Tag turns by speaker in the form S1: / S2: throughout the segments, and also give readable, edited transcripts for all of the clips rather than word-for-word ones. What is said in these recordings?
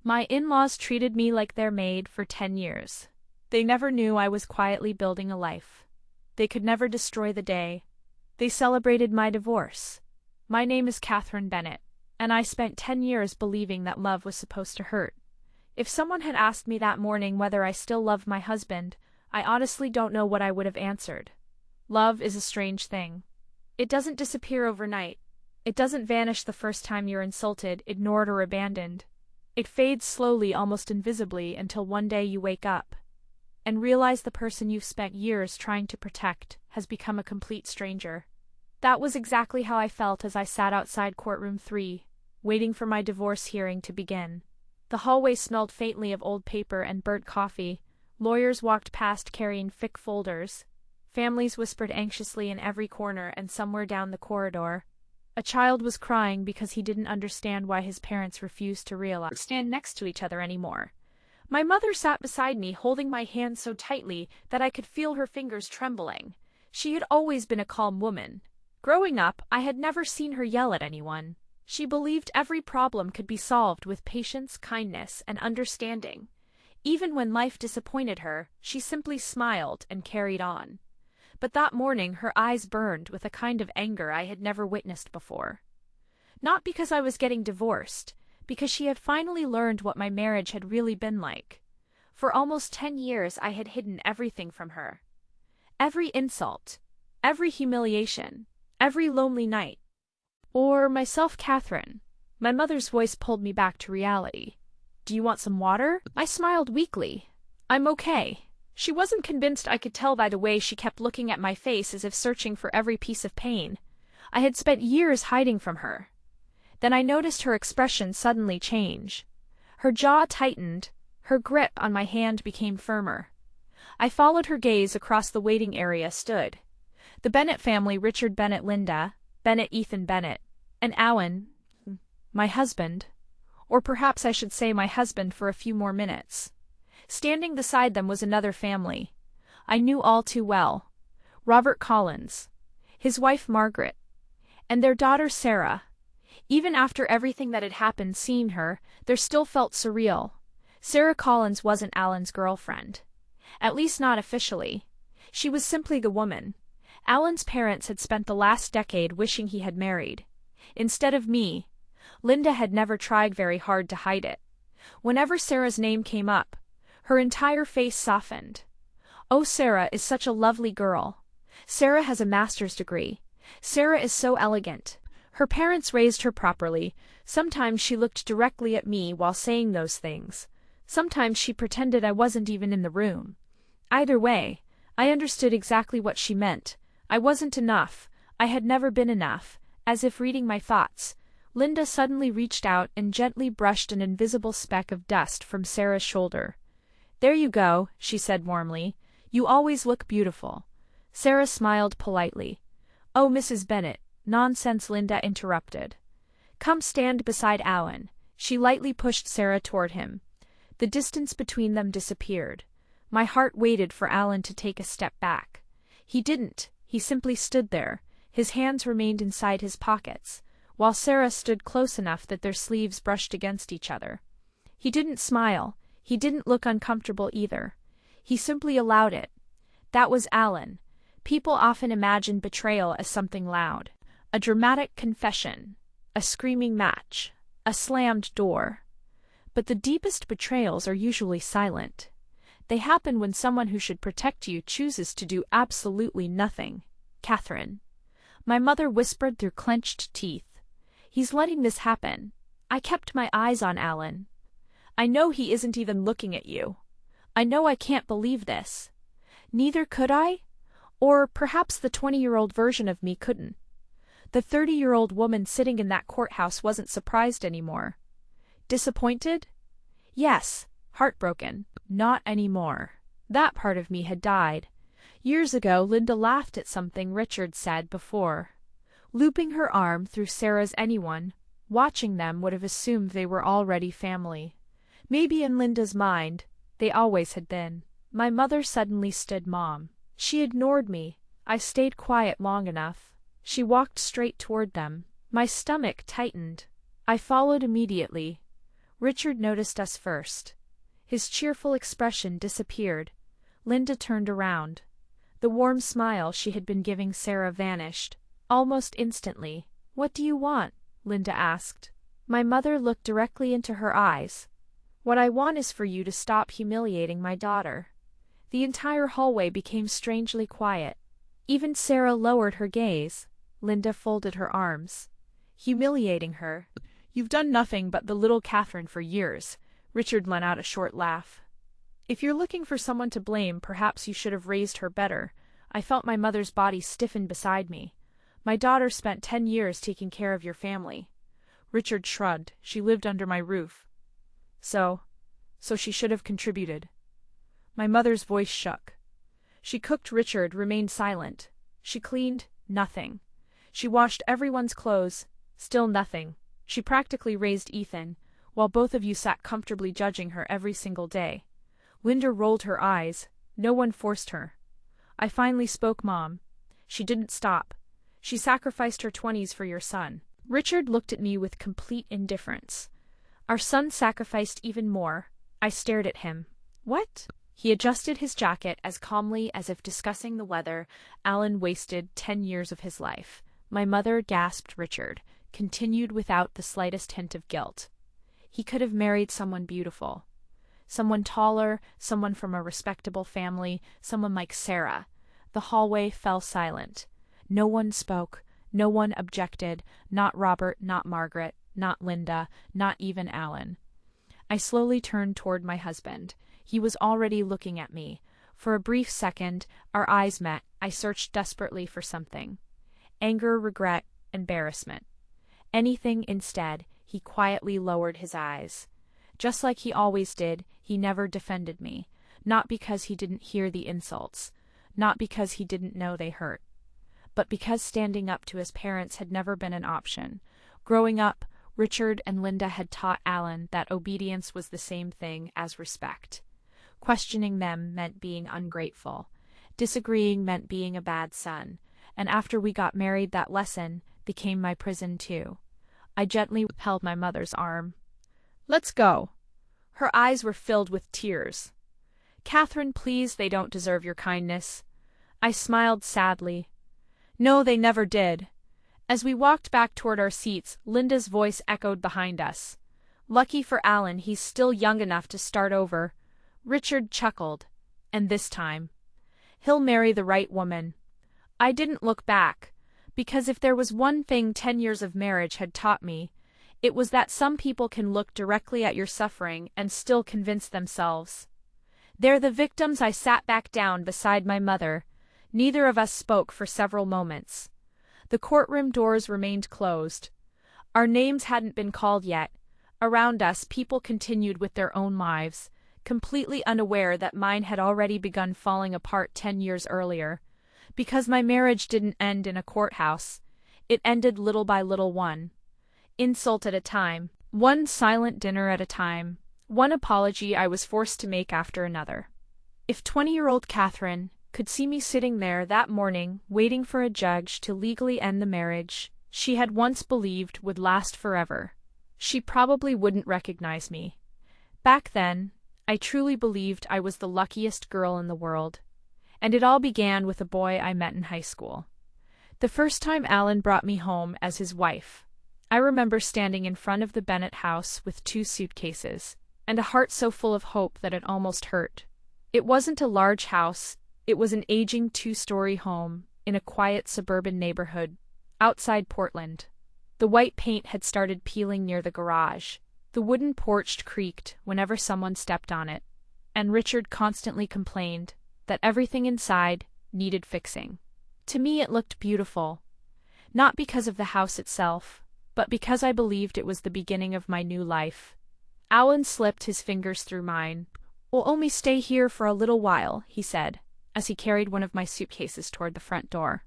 S1: My in-laws treated me like their maid for 10 years. They never knew I was quietly building a life. They could never destroy the day. They celebrated my divorce. My name is Catherine Bennett, and I spent 10 years believing that love was supposed to hurt. If someone had asked me that morning whether I still loved my husband, I honestly don't know what I would have answered. Love is a strange thing. It doesn't disappear overnight. It doesn't vanish the first time you're insulted, ignored, or abandoned. It fades slowly, almost invisibly, until one day you wake up and realize the person you've spent years trying to protect has become a complete stranger. That was exactly how I felt as I sat outside courtroom 3, waiting for my divorce hearing to begin. The hallway smelled faintly of old paper and burnt coffee. Lawyers walked past carrying thick folders. Families whispered anxiously in every corner, and somewhere down the corridor, a child was crying because he didn't understand why his parents refused to stand next to each other anymore. My mother sat beside me, holding my hand so tightly that I could feel her fingers trembling. She had always been a calm woman. Growing up, I had never seen her yell at anyone. She believed every problem could be solved with patience, kindness, and understanding. Even when life disappointed her, she simply smiled and carried on. But that morning her eyes burned with a kind of anger I had never witnessed before. Not because I was getting divorced, because she had finally learned what my marriage had really been like. For almost 10 years I had hidden everything from her. Every insult, every humiliation, every lonely night. Or myself, Catherine. My mother's voice pulled me back to reality. "Do you want some water?" I smiled weakly. "I'm okay." She wasn't convinced. I could tell by the way she kept looking at my face as if searching for every piece of pain. I had spent years hiding from her. Then I noticed her expression suddenly change. Her jaw tightened, her grip on my hand became firmer. I followed her gaze across the waiting area. Stood the Bennett family: Richard Bennett, Linda Bennett, Ethan Bennett, and Alan, my husband. Or perhaps I should say my husband, for a few more minutes. Standing beside them was another family I knew all too well: Robert Collins, his wife Margaret, and their daughter Sarah. Even after everything that had happened, seeing her there still felt surreal. Sarah Collins wasn't Alan's girlfriend. At least not officially. She was simply the woman Alan's parents had spent the last decade wishing he had married. Instead of me, Linda had never tried very hard to hide it. Whenever Sarah's name came up, her entire face softened. "Oh, Sarah is such a lovely girl. Sarah has a master's degree. Sarah is so elegant. Her parents raised her properly." Sometimes she looked directly at me while saying those things. Sometimes she pretended I wasn't even in the room. Either way, I understood exactly what she meant. I wasn't enough. I had never been enough. As if reading my thoughts, Linda suddenly reached out and gently brushed an invisible speck of dust from Sarah's shoulder. "There you go," she said warmly. "You always look beautiful." Sarah smiled politely. "Oh, Mrs. Bennett." "Nonsense," Linda interrupted. "Come stand beside Alan." She lightly pushed Sarah toward him. The distance between them disappeared. My heart waited for Alan to take a step back. He didn't. He simply stood there. His hands remained inside his pockets, while Sarah stood close enough that their sleeves brushed against each other. He didn't smile. He didn't look uncomfortable either. He simply allowed it. That was Alan. People often imagine betrayal as something loud. A dramatic confession, a screaming match, a slammed door. But the deepest betrayals are usually silent. They happen when someone who should protect you chooses to do absolutely nothing. "Catherine," my mother whispered through clenched teeth. "He's letting this happen." I kept my eyes on Alan. "I know he isn't even looking at you. I know I can't believe this." Neither could I. Or perhaps the 20-year-old version of me couldn't. The 30-year-old woman sitting in that courthouse wasn't surprised anymore. Disappointed? Yes. Heartbroken? Not anymore. That part of me had died. Years ago, Linda laughed at something Richard said before. Looping her arm through Sarah's, anyone watching them would have assumed they were already family. Maybe in Linda's mind, they always had been. My mother suddenly stood. "Mom." She ignored me. I stayed quiet long enough. She walked straight toward them. My stomach tightened. I followed immediately. Richard noticed us first. His cheerful expression disappeared. Linda turned around. The warm smile she had been giving Sarah vanished, almost instantly. "What do you want?" Linda asked. My mother looked directly into her eyes. "What I want is for you to stop humiliating my daughter." The entire hallway became strangely quiet. Even Sarah lowered her gaze. Linda folded her arms. "Humiliating her? You've done nothing but belittle Catherine for years." Richard let out a short laugh. "If you're looking for someone to blame, perhaps you should have raised her better." I felt my mother's body stiffen beside me. "My daughter spent 10 years taking care of your family." Richard shrugged. "She lived under my roof. So she should have contributed." My mother's voice shook. "She cooked." Richard remained silent. "She cleaned." Nothing. "She washed everyone's clothes." Still nothing. "She practically raised Ethan, while both of you sat comfortably judging her every single day." Linda rolled her eyes. "No one forced her." I finally spoke. "Mom. She didn't stop. She sacrificed her 20s for your son." Richard looked at me with complete indifference. "Our son sacrificed even more." I stared at him. "What?" He adjusted his jacket as calmly as if discussing the weather. "Alan wasted 10 years of his life." My mother gasped. Richard continued without the slightest hint of guilt. "He could have married someone beautiful. Someone taller, someone from a respectable family, someone like Sarah." The hallway fell silent. No one spoke. No one objected. Not Robert, not Margaret, not Linda, not even Alan. I slowly turned toward my husband. He was already looking at me. For a brief second, our eyes met. I searched desperately for something. Anger, regret, embarrassment. Anything instead. He quietly lowered his eyes. Just like he always did, he never defended me. Not because he didn't hear the insults. Not because he didn't know they hurt. But because standing up to his parents had never been an option. Growing up, Richard and Linda had taught Alan that obedience was the same thing as respect. Questioning them meant being ungrateful. Disagreeing meant being a bad son. And after we got married, that lesson became my prison too. I gently held my mother's arm. "Let's go." Her eyes were filled with tears. "Catherine, please, they don't deserve your kindness." I smiled sadly. "No, they never did." As we walked back toward our seats, Linda's voice echoed behind us. "Lucky for Alan, he's still young enough to start over." Richard chuckled. "And this time, he'll marry the right woman." I didn't look back, because if there was one thing 10 years of marriage had taught me, it was that some people can look directly at your suffering and still convince themselves they're the victims. I sat back down beside my mother. Neither of us spoke for several moments. The courtroom doors remained closed. Our names hadn't been called yet. Around us, people continued with their own lives, completely unaware that mine had already begun falling apart 10 years earlier. Because my marriage didn't end in a courthouse. It ended little by little, one insult at a time, one silent dinner at a time, one apology I was forced to make after another. If 20-year-old Catherine could see me sitting there that morning, waiting for a judge to legally end the marriage she had once believed would last forever, she probably wouldn't recognize me. Back then, I truly believed I was the luckiest girl in the world. And it all began with a boy I met in high school. The first time Alan brought me home as his wife. I remember standing in front of the Bennett house with 2 suitcases, and a heart so full of hope that it almost hurt. It wasn't a large house. It was an aging 2-story home in a quiet suburban neighborhood outside Portland. The white paint had started peeling near the garage. The wooden porch creaked whenever someone stepped on it, and Richard constantly complained that everything inside needed fixing. To me it looked beautiful, not because of the house itself, but because I believed it was the beginning of my new life. Alan slipped his fingers through mine. "We'll only stay here for a little while," he said, as he carried one of my suitcases toward the front door.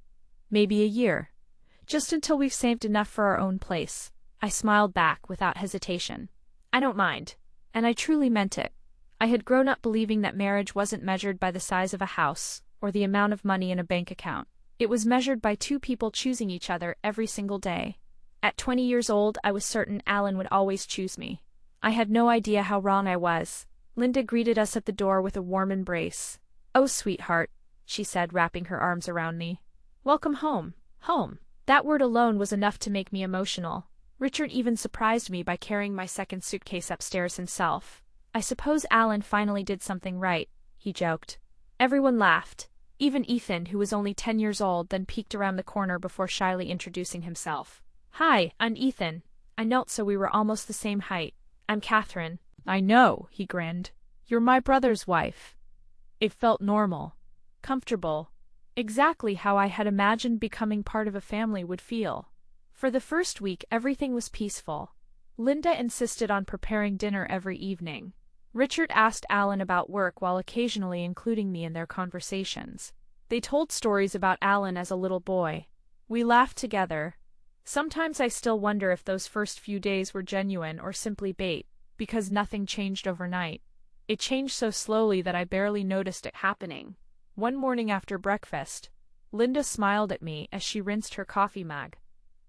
S1: "Maybe a year. Just until we've saved enough for our own place." I smiled back without hesitation. "I don't mind." And I truly meant it. I had grown up believing that marriage wasn't measured by the size of a house or the amount of money in a bank account. It was measured by 2 people choosing each other every single day. At 20 years old, I was certain Alan would always choose me. I had no idea how wrong I was. Linda greeted us at the door with a warm embrace. "Oh, sweetheart," she said, wrapping her arms around me. "Welcome home." Home. That word alone was enough to make me emotional. Richard even surprised me by carrying my second suitcase upstairs himself. "I suppose Alan finally did something right," he joked. Everyone laughed. Even Ethan, who was only 10 years old, then peeked around the corner before shyly introducing himself. "Hi, I'm Ethan." I knelt so we were almost the same height. "I'm Catherine." "I know," he grinned. "You're my brother's wife." It felt normal. Comfortable. Exactly how I had imagined becoming part of a family would feel. For the first week, everything was peaceful. Linda insisted on preparing dinner every evening. Richard asked Alan about work while occasionally including me in their conversations. They told stories about Alan as a little boy. We laughed together. Sometimes I still wonder if those first few days were genuine or simply bait, because nothing changed overnight. It changed so slowly that I barely noticed it happening. One morning after breakfast, Linda smiled at me as she rinsed her coffee mug.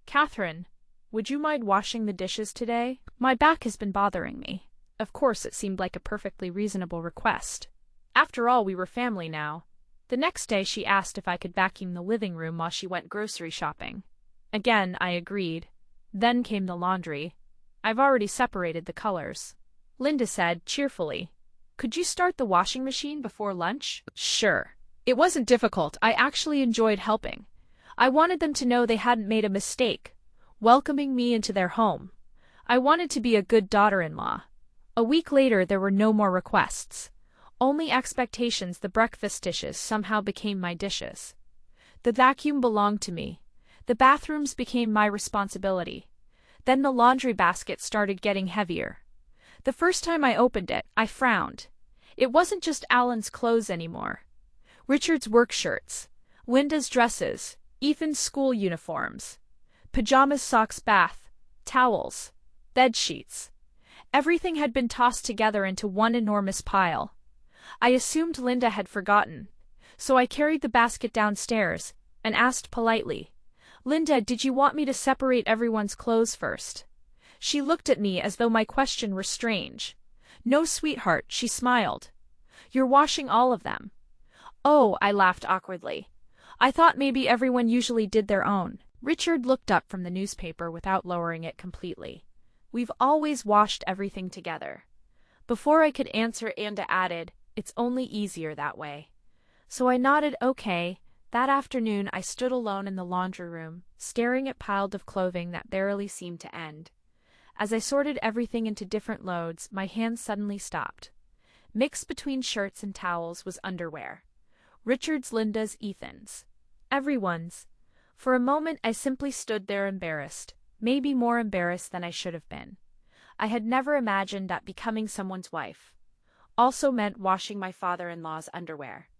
S1: "Catherine, would you mind washing the dishes today? My back has been bothering me." Of course, it seemed like a perfectly reasonable request. After all, we were family now. The next day she asked if I could vacuum the living room while she went grocery shopping. Again, I agreed. Then came the laundry. I've already separated the colors. Linda said, cheerfully, "Could you start the washing machine before lunch?" Sure. It wasn't difficult. I actually enjoyed helping. I wanted them to know they hadn't made a mistake, welcoming me into their home. I wanted to be a good daughter-in-law. A week later, there were no more requests. Only expectations. The breakfast dishes somehow became my dishes. The vacuum belonged to me. The bathrooms became my responsibility. Then the laundry basket started getting heavier. The first time I opened it, I frowned. It wasn't just Alan's clothes anymore. Richard's work shirts, Linda's dresses, Ethan's school uniforms, pajamas, socks, bath, towels, bed sheets. Everything had been tossed together into one enormous pile. I assumed Linda had forgotten, so I carried the basket downstairs and asked politely, "Linda, did you want me to separate everyone's clothes first?" She looked at me as though my question were strange. "No, sweetheart," she smiled. "You're washing all of them." "Oh," I laughed awkwardly. "I thought maybe everyone usually did their own." Richard looked up from the newspaper without lowering it completely. "We've always washed everything together." Before I could answer, Anda added, "It's only easier that way." So I nodded okay. That afternoon I stood alone in the laundry room, staring at piles of clothing that barely seemed to end. As I sorted everything into different loads, my hands suddenly stopped. Mixed between shirts and towels was underwear. Richard's, Linda's, Ethan's. Everyone's. For a moment I simply stood there embarrassed, maybe more embarrassed than I should have been. I had never imagined that becoming someone's wife also meant washing my father-in-law's underwear.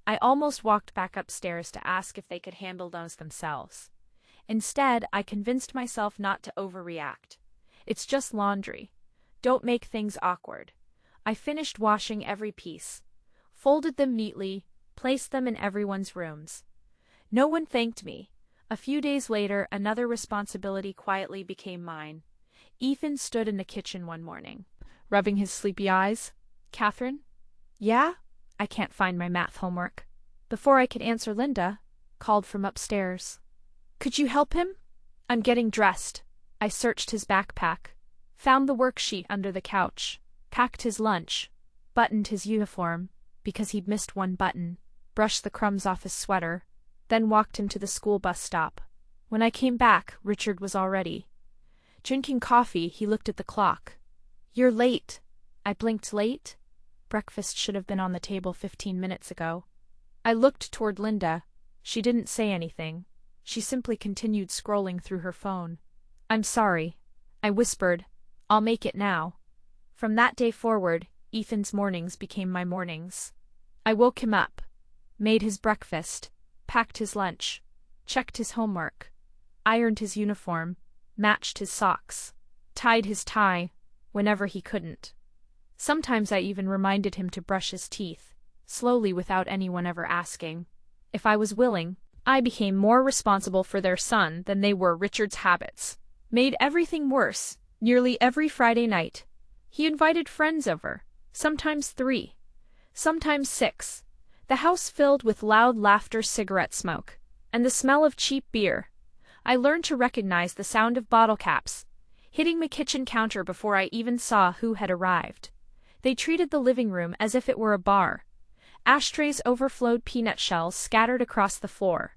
S1: I almost walked back upstairs to ask if they could handle those themselves. Instead, I convinced myself not to overreact. It's just laundry. Don't make things awkward. I finished washing every piece, folded them neatly, placed them in everyone's rooms. No one thanked me. A few days later, another responsibility quietly became mine. Ethan stood in the kitchen one morning, rubbing his sleepy eyes. "Catherine?" "Yeah?" "I can't find my math homework." Before I could answer, Linda called from upstairs. "Could you help him?" "I'm getting dressed." I searched his backpack, found the worksheet under the couch, packed his lunch, buttoned his uniform, because he'd missed one button, brushed the crumbs off his sweater, then walked him to the school bus stop. When I came back, Richard was already drinking coffee. He looked at the clock. "You're late." I blinked. "Late?" Breakfast should have been on the table 15 minutes ago. I looked toward Linda. She didn't say anything. She simply continued scrolling through her phone. "I'm sorry," I whispered. "I'll make it now." From that day forward, Ethan's mornings became my mornings. I woke him up, made his breakfast, packed his lunch, checked his homework, ironed his uniform, matched his socks, tied his tie whenever he couldn't. Sometimes I even reminded him to brush his teeth, slowly without anyone ever asking. If I was willing, I became more responsible for their son than they were. Richard's habits made everything worse. Nearly every Friday night, He invited friends over, sometimes 3, sometimes 6. The house filled with loud laughter, cigarette smoke, and the smell of cheap beer. I learned to recognize the sound of bottle caps hitting the kitchen counter before I even saw who had arrived. They treated the living room as if it were a bar. Ashtrays overflowed, peanut shells scattered across the floor.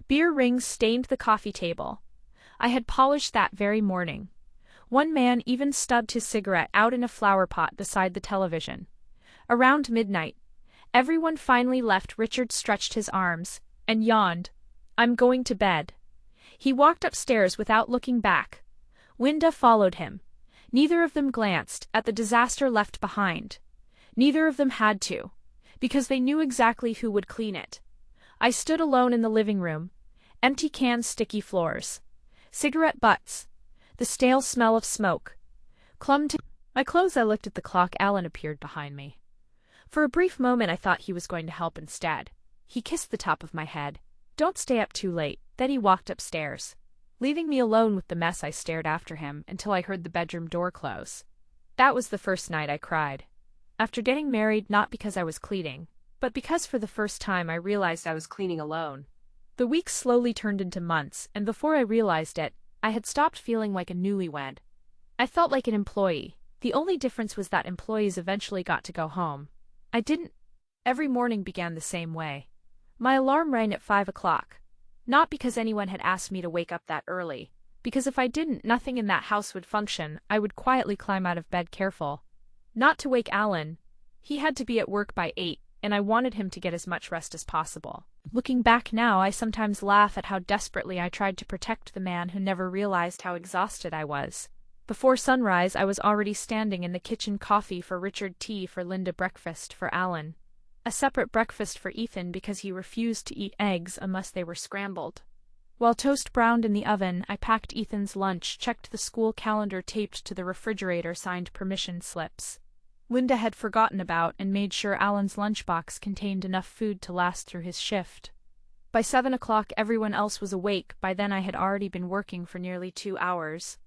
S1: Beer rings stained the coffee table. I had polished that very morning. One man even stubbed his cigarette out in a flower pot beside the television. Around midnight, everyone finally left. Richard stretched his arms and yawned. "I'm going to bed." He walked upstairs without looking back. Linda followed him. Neither of them glanced at the disaster left behind. Neither of them had to, because they knew exactly who would clean it. I stood alone in the living room. Empty cans, sticky floors, cigarette butts, the stale smell of smoke clung to my clothes. I looked at the clock. Alan appeared behind me. For a brief moment I thought he was going to help. Instead, he kissed the top of my head. "Don't stay up too late." Then he walked upstairs. Leaving me alone with the mess, I stared after him until I heard the bedroom door close. That was the first night I cried. After getting married, not because I was cleaning, but because for the first time I realized I was cleaning alone. The weeks slowly turned into months, and before I realized it, I had stopped feeling like a newlywed. I felt like an employee. The only difference was that employees eventually got to go home. I didn't. Every morning began the same way. My alarm rang at 5 o'clock. Not because anyone had asked me to wake up that early, because if I didn't, nothing in that house would function. I would quietly climb out of bed, careful not to wake Alan. He had to be at work by 8, and I wanted him to get as much rest as possible. Looking back now, I sometimes laugh at how desperately I tried to protect the man who never realized how exhausted I was. Before sunrise, I was already standing in the kitchen, coffee for Richard, tea for Linda, breakfast for Alan. A separate breakfast for Ethan because he refused to eat eggs unless they were scrambled. While toast browned in the oven, I packed Ethan's lunch, checked the school calendar taped to the refrigerator, signed permission slips Linda had forgotten about, and made sure Alan's lunchbox contained enough food to last through his shift. By 7 o'clock everyone else was awake. By then I had already been working for nearly 2 hours.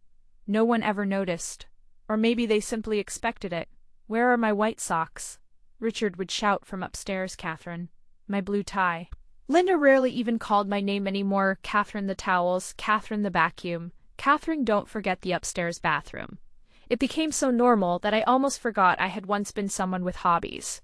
S1: No one ever noticed. Or maybe they simply expected it. "Where are my white socks?" Richard would shout from upstairs. "Catherine, my blue tie." Linda rarely even called my name anymore. "Catherine, the towels. Catherine, the vacuum. Catherine, don't forget the upstairs bathroom." It became so normal that I almost forgot I had once been someone with hobbies.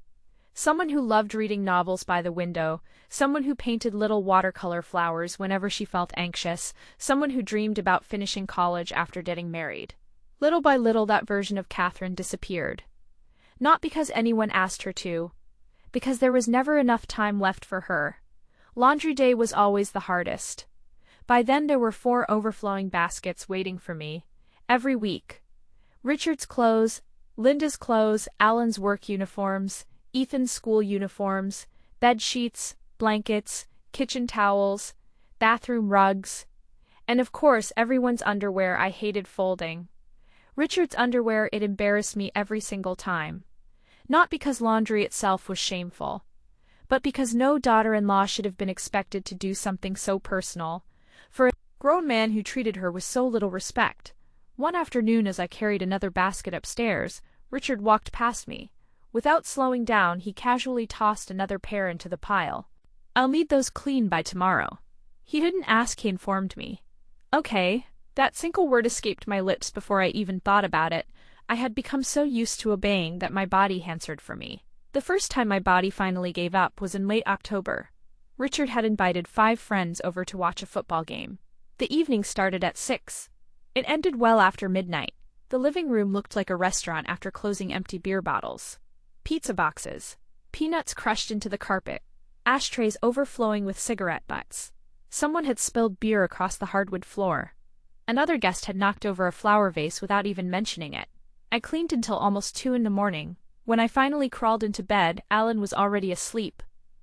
S1: Someone who loved reading novels by the window, someone who painted little watercolor flowers whenever she felt anxious, someone who dreamed about finishing college after getting married. Little by little that version of Catherine disappeared. Not because anyone asked her to, because there was never enough time left for her. Laundry day was always the hardest. By then there were 4 overflowing baskets waiting for me, every week. Richard's clothes, Linda's clothes, Alan's work uniforms, Ethan's school uniforms, bed sheets, blankets, kitchen towels, bathroom rugs, and of course everyone's underwear I hated folding. Richard's underwear, it embarrassed me every single time. Not because laundry itself was shameful, but because no daughter-in-law should have been expected to do something so personal for a grown man who treated her with so little respect. One afternoon, as I carried another basket upstairs, Richard walked past me. Without slowing down, he casually tossed another pair into the pile. "I'll need those clean by tomorrow." He didn't ask, he informed me. Okay. That single word escaped my lips before I even thought about it. I had become so used to obeying that my body answered for me. The first time my body finally gave up was in late October. Richard had invited 5 friends over to watch a football game. The evening started at 6. It ended well after midnight. The living room looked like a restaurant after closing empty beer bottles. Pizza boxes, peanuts crushed into the carpet, ashtrays overflowing with cigarette butts. Someone had spilled beer across the hardwood floor. Another guest had knocked over a flower vase without even mentioning it. I cleaned until almost 2 in the morning. When I finally crawled into bed, Alan was already asleep.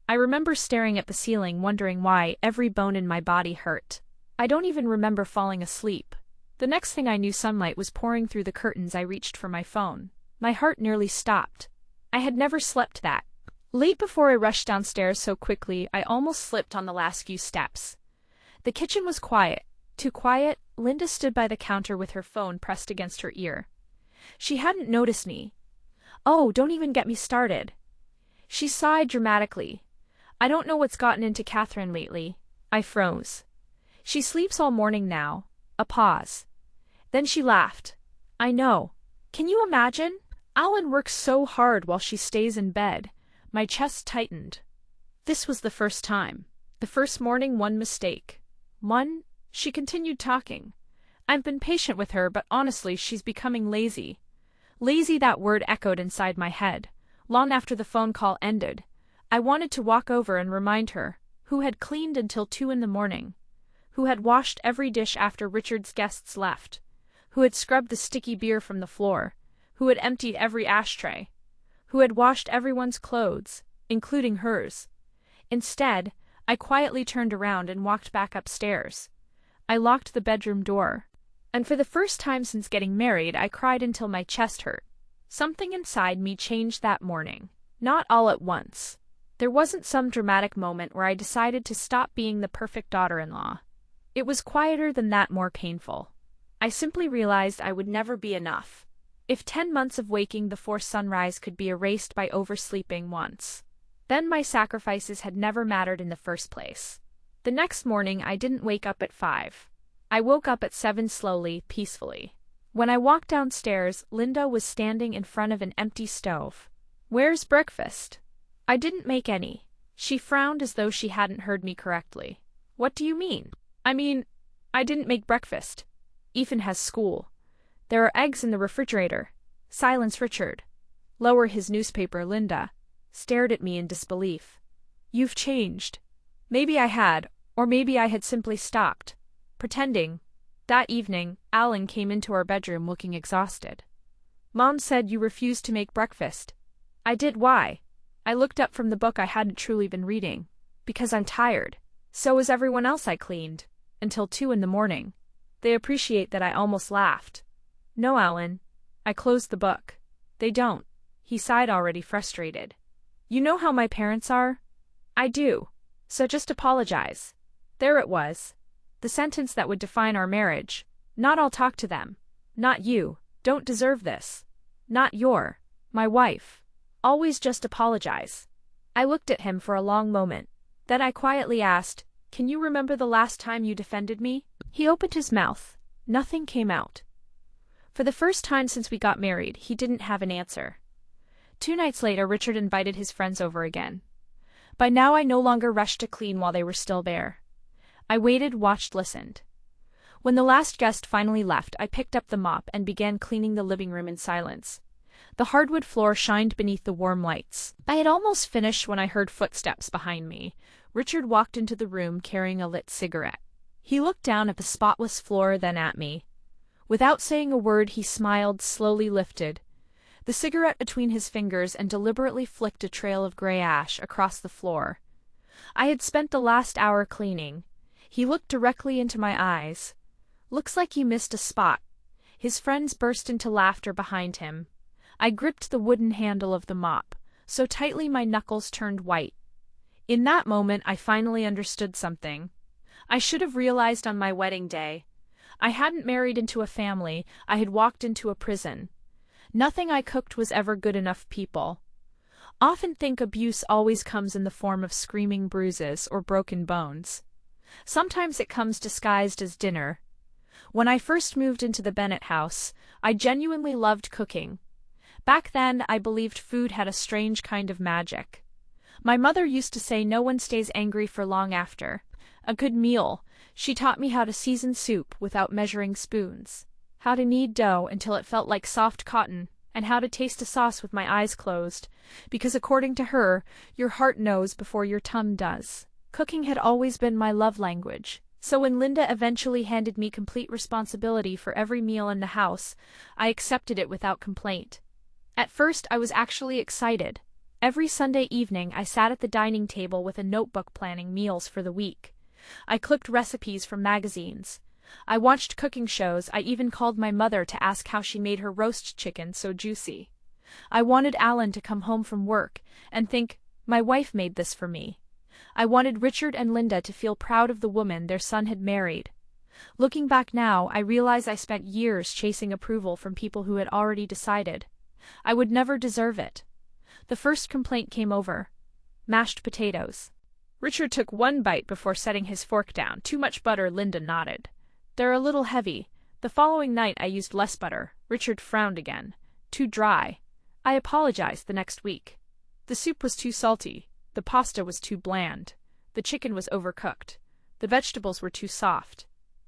S1: I remember staring at the ceiling, wondering why every bone in my body hurt. I don't even remember falling asleep. The next thing I knew, sunlight was pouring through the curtains. I reached for my phone. My heart nearly stopped. I had never slept that late before. I rushed downstairs so quickly I almost slipped on the last few steps. The kitchen was quiet. Too quiet. Linda stood by the counter with her phone pressed against her ear. She hadn't noticed me. Oh, don't even get me started. She sighed dramatically. I don't know what's gotten into Catherine lately. I froze. She sleeps all morning now. A pause. Then she laughed. I know. Can you imagine? Alan works so hard while she stays in bed. My chest tightened. This was the first time. The first morning, one mistake. One? She continued talking. I've been patient with her, but honestly, she's becoming lazy. Lazy, that word echoed inside my head. Long after the phone call ended, I wanted to walk over and remind her, who had cleaned until 2 in the morning, who had washed every dish after Richard's guests left, who had scrubbed the sticky beer from the floor, who had emptied every ashtray, who had washed everyone's clothes, including hers. Instead, I quietly turned around and walked back upstairs. I locked the bedroom door. And for the first time since getting married, I cried until my chest hurt. Something inside me changed that morning. Not all at once. There wasn't some dramatic moment where I decided to stop being the perfect daughter-in-law. It was quieter than that, more painful. I simply realized I would never be enough. If 10 months of waking before sunrise could be erased by oversleeping once, then my sacrifices had never mattered in the first place. The next morning, I didn't wake up at 5. I woke up at 7 slowly, peacefully. When I walked downstairs, Linda was standing in front of an empty stove. Where's breakfast? I didn't make any. She frowned as though she hadn't heard me correctly. What do you mean? I didn't make breakfast. Ethan has school. There are eggs in the refrigerator. Silence, Richard. Lower his newspaper. Linda stared at me in disbelief. You've changed. Maybe I had, or maybe I had simply stopped pretending. That evening, Alan came into our bedroom looking exhausted. Mom said you refused to make breakfast. I did. Why? I looked up from the book I hadn't truly been reading. Because I'm tired. So is everyone else. I cleaned. Until 2 in the morning. They appreciate that. I almost laughed. No, Alan. I closed the book. They don't. He sighed, already frustrated. You know how my parents are? I do. So just apologize. There it was. The sentence that would define our marriage. Not I'll talk to them. Not you. Don't deserve this. Not my wife. Always just apologize. I looked at him for a long moment. Then I quietly asked, can you remember the last time you defended me? He opened his mouth. Nothing came out. For the first time since we got married, he didn't have an answer. 2 nights later, Richard invited his friends over again. By now I no longer rushed to clean while they were still there. I waited, watched, listened. When the last guest finally left, I picked up the mop and began cleaning the living room in silence. The hardwood floor shined beneath the warm lights. I had almost finished when I heard footsteps behind me. Richard walked into the room carrying a lit cigarette. He looked down at the spotless floor, then at me. Without saying a word, he smiled, slowly lifted the cigarette between his fingers and deliberately flicked a trail of gray ash across the floor. I had spent the last hour cleaning. He looked directly into my eyes. Looks like you missed a spot. His friends burst into laughter behind him. I gripped the wooden handle of the mop, so tightly my knuckles turned white. In that moment, I finally understood something. I should have realized on my wedding day. I hadn't married into a family, I had walked into a prison. Nothing I cooked was ever good enough. People often think abuse always comes in the form of screaming bruises or broken bones. Sometimes it comes disguised as dinner. When I first moved into the Bennett house, I genuinely loved cooking. Back then, I believed food had a strange kind of magic. My mother used to say no one stays angry for long after a good meal. She taught me how to season soup without measuring spoons, how to knead dough until it felt like soft cotton, and how to taste a sauce with my eyes closed, because according to her, your heart knows before your tongue does. Cooking had always been my love language, so when Linda eventually handed me complete responsibility for every meal in the house, I accepted it without complaint. At first, I was actually excited. Every Sunday evening, I sat at the dining table with a notebook planning meals for the week. I clicked recipes from magazines. I watched cooking shows. I even called my mother to ask how she made her roast chicken so juicy. I wanted Alan to come home from work and think, my wife made this for me. I wanted Richard and Linda to feel proud of the woman their son had married. Looking back now, I realize I spent years chasing approval from people who had already decided I would never deserve it. The first complaint came over mashed potatoes. Richard took one bite before setting his fork down. Too much butter, Linda nodded. They're a little heavy. The following night I used less butter. Richard frowned again. Too dry. I apologized the next week. The soup was too salty. The pasta was too bland. The chicken was overcooked. The vegetables were too soft.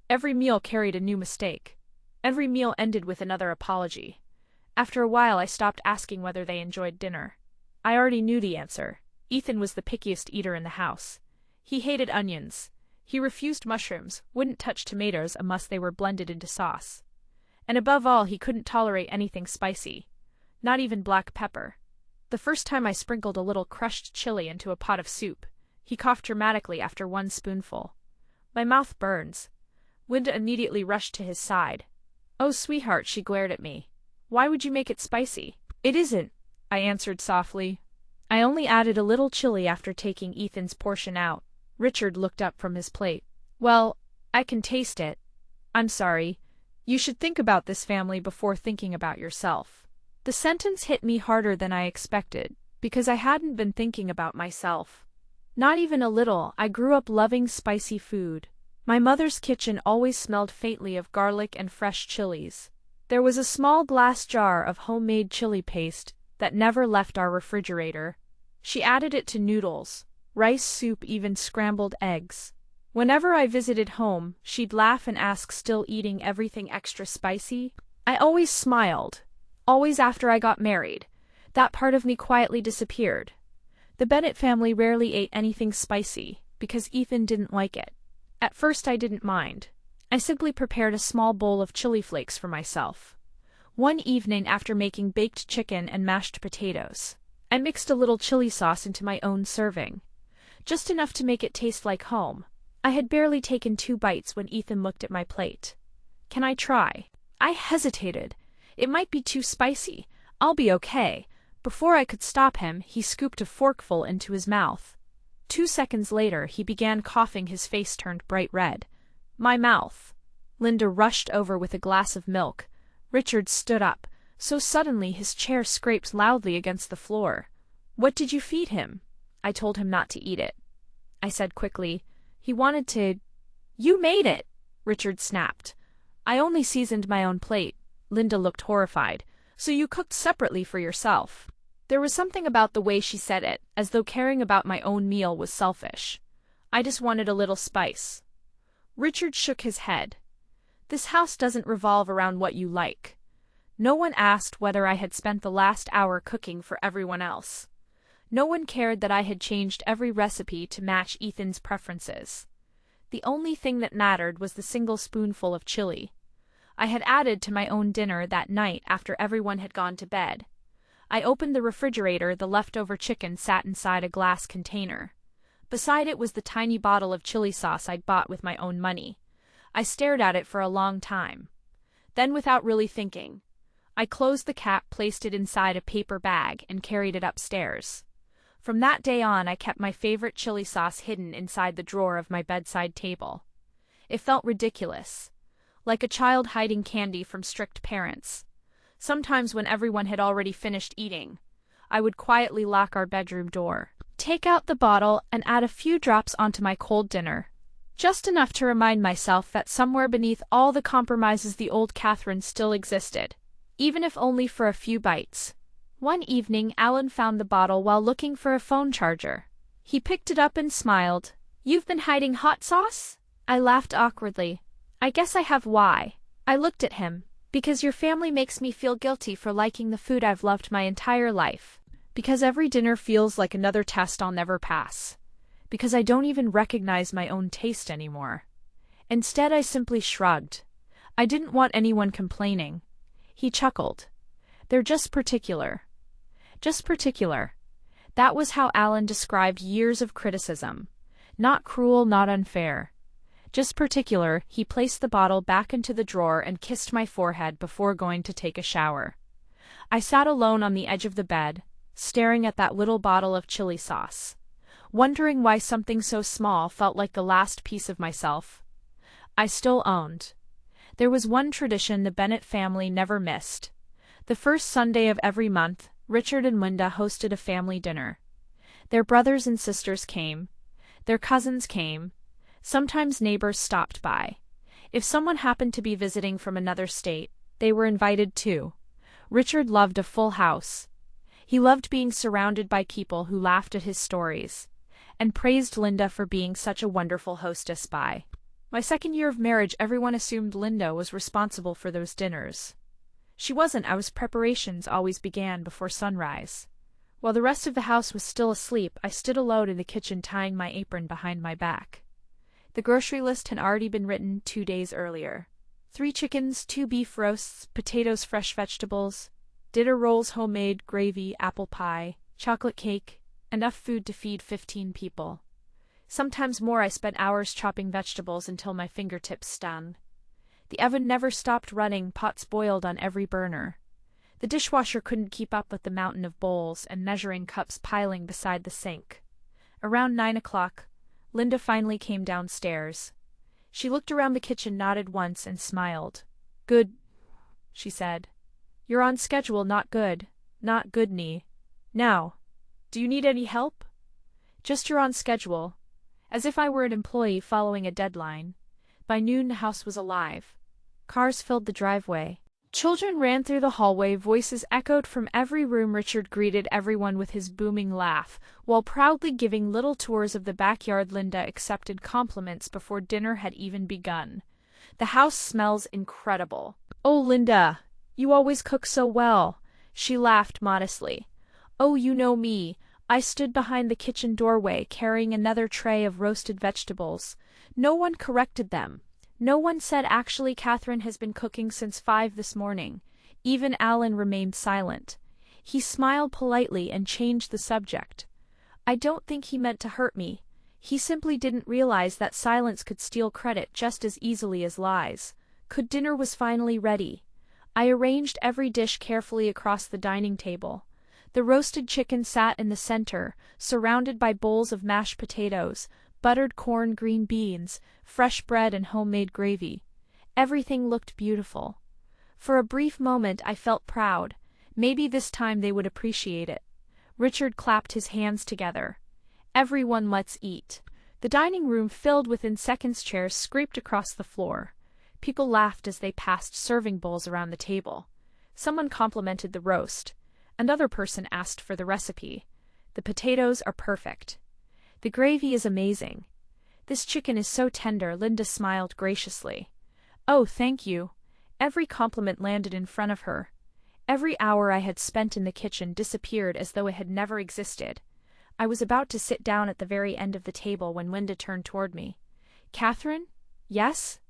S1: Every meal carried a new mistake. Every meal ended with another apology. After a while I stopped asking whether they enjoyed dinner. I already knew the answer. Ethan was the pickiest eater in the house. He hated onions. He refused mushrooms, wouldn't touch tomatoes unless they were blended into sauce. And above all, he couldn't tolerate anything spicy. Not even black pepper. The first time I sprinkled a little crushed chili into a pot of soup, he coughed dramatically after one spoonful. My mouth burns. Linda immediately rushed to his side. Oh, sweetheart, she glared at me. Why would you make it spicy? It isn't, I answered softly. I only added a little chili after taking Ethan's portion out. Richard looked up from his plate. Well, I can taste it. I'm sorry. You should think about this family before thinking about yourself. The sentence hit me harder than I expected, because I hadn't been thinking about myself. Not even a little. I grew up loving spicy food. My mother's kitchen always smelled faintly of garlic and fresh chilies. There was a small glass jar of homemade chili paste that never left our refrigerator. She added it to noodles, rice soup, even scrambled eggs. Whenever I visited home, she'd laugh and ask, still eating everything extra spicy? I always smiled. Always after I got married. That part of me quietly disappeared. The Bennett family rarely ate anything spicy, because Ethan didn't like it. At first I didn't mind. I simply prepared a small bowl of chili flakes for myself. One evening after making baked chicken and mashed potatoes, I mixed a little chili sauce into my own serving. Just enough to make it taste like home. I had barely taken 2 bites when Ethan looked at my plate. Can I try? I hesitated. It might be too spicy. I'll be okay. Before I could stop him, he scooped a forkful into his mouth. 2 seconds later, he began coughing. His face turned bright red. My mouth. Linda rushed over with a glass of milk. Richard stood up, so suddenly his chair scraped loudly against the floor. What did you feed him? I told him not to eat it. I said quickly. He wanted to. You made it, Richard snapped. I only seasoned my own plate. Linda looked horrified. So you cooked separately for yourself. There was something about the way she said it, as though caring about my own meal was selfish. I just wanted a little spice. Richard shook his head. This house doesn't revolve around what you like. No one asked whether I had spent the last hour cooking for everyone else. No one cared that I had changed every recipe to match Ethan's preferences. The only thing that mattered was the single spoonful of chili I had added to my own dinner that night after everyone had gone to bed. I opened the refrigerator. The leftover chicken sat inside a glass container. Beside it was the tiny bottle of chili sauce I'd bought with my own money. I stared at it for a long time. Then, without really thinking, I closed the cap, placed it inside a paper bag, and carried it upstairs. From that day on, I kept my favorite chili sauce hidden inside the drawer of my bedside table. It felt ridiculous, like a child hiding candy from strict parents. Sometimes, when everyone had already finished eating, I would quietly lock our bedroom door, take out the bottle, and add a few drops onto my cold dinner. Just enough to remind myself that somewhere beneath all the compromises the old Catherine still existed, even if only for a few bites. One evening, Alan found the bottle while looking for a phone charger. He picked it up and smiled. You've been hiding hot sauce? I laughed awkwardly. I guess I have. Why? I looked at him. Because your family makes me feel guilty for liking the food I've loved my entire life. Because every dinner feels like another test I'll never pass. Because I don't even recognize my own taste anymore. Instead, I simply shrugged. I didn't want anyone complaining. He chuckled. They're just particular. Just particular. That was how Alan described years of criticism. Not cruel, not unfair. Just particular. He placed the bottle back into the drawer and kissed my forehead before going to take a shower. I sat alone on the edge of the bed, staring at that little bottle of chili sauce, wondering why something so small felt like the last piece of myself. I still owned. There was one tradition the Bennett family never missed. The first Sunday of every month, Richard and Linda hosted a family dinner. Their brothers and sisters came. Their cousins came. Sometimes neighbors stopped by. If someone happened to be visiting from another state, they were invited too. Richard loved a full house. He loved being surrounded by people who laughed at his stories, and praised Linda for being such a wonderful hostess. By my second year of marriage, everyone assumed Linda was responsible for those dinners. She wasn't. Our preparations always began before sunrise. While the rest of the house was still asleep, I stood alone in the kitchen tying my apron behind my back. The grocery list had already been written 2 days earlier. 3 chickens, 2 beef roasts, potatoes, fresh vegetables, dinner rolls, homemade gravy, apple pie, chocolate cake, enough food to feed 15 people. Sometimes more. I spent hours chopping vegetables until my fingertips stung. The oven never stopped running, pots boiled on every burner. The dishwasher couldn't keep up with the mountain of bowls and measuring cups piling beside the sink. Around 9 o'clock, Linda finally came downstairs. She looked around the kitchen, nodded once, and smiled. "Good," she said. "You're on schedule, not good. Not good, Nee. Now, do you need any help?" "Just you're on schedule." As if I were an employee following a deadline. By noon the house was alive. Cars filled the driveway. Children ran through the hallway, voices echoed from every room. Richard greeted everyone with his booming laugh, while proudly giving little tours of the backyard. Linda accepted compliments before dinner had even begun. "The house smells incredible." "Oh, Linda, you always cook so well," she laughed modestly. "Oh, you know me." I stood behind the kitchen doorway, carrying another tray of roasted vegetables. No one corrected them. No one said, "Actually, Catherine has been cooking since 5 this morning." Even Alan remained silent. He smiled politely and changed the subject. I don't think he meant to hurt me. He simply didn't realize that silence could steal credit just as easily as lies. Dinner was finally ready. I arranged every dish carefully across the dining table. The roasted chicken sat in the center, surrounded by bowls of mashed potatoes, buttered corn, green beans, fresh bread, and homemade gravy. Everything looked beautiful. For a brief moment I felt proud. Maybe this time they would appreciate it. Richard clapped his hands together. "Everyone, let's eat." The dining room filled within seconds. Chairs scraped across the floor. People laughed as they passed serving bowls around the table. Someone complimented the roast. Another person asked for the recipe. "The potatoes are perfect." "The gravy is amazing." "This chicken is so tender." Linda smiled graciously. "Oh, thank you." Every compliment landed in front of her. Every hour I had spent in the kitchen disappeared as though it had never existed. I was about to sit down at the very end of the table when Linda turned toward me. "Catherine?" "Yes?"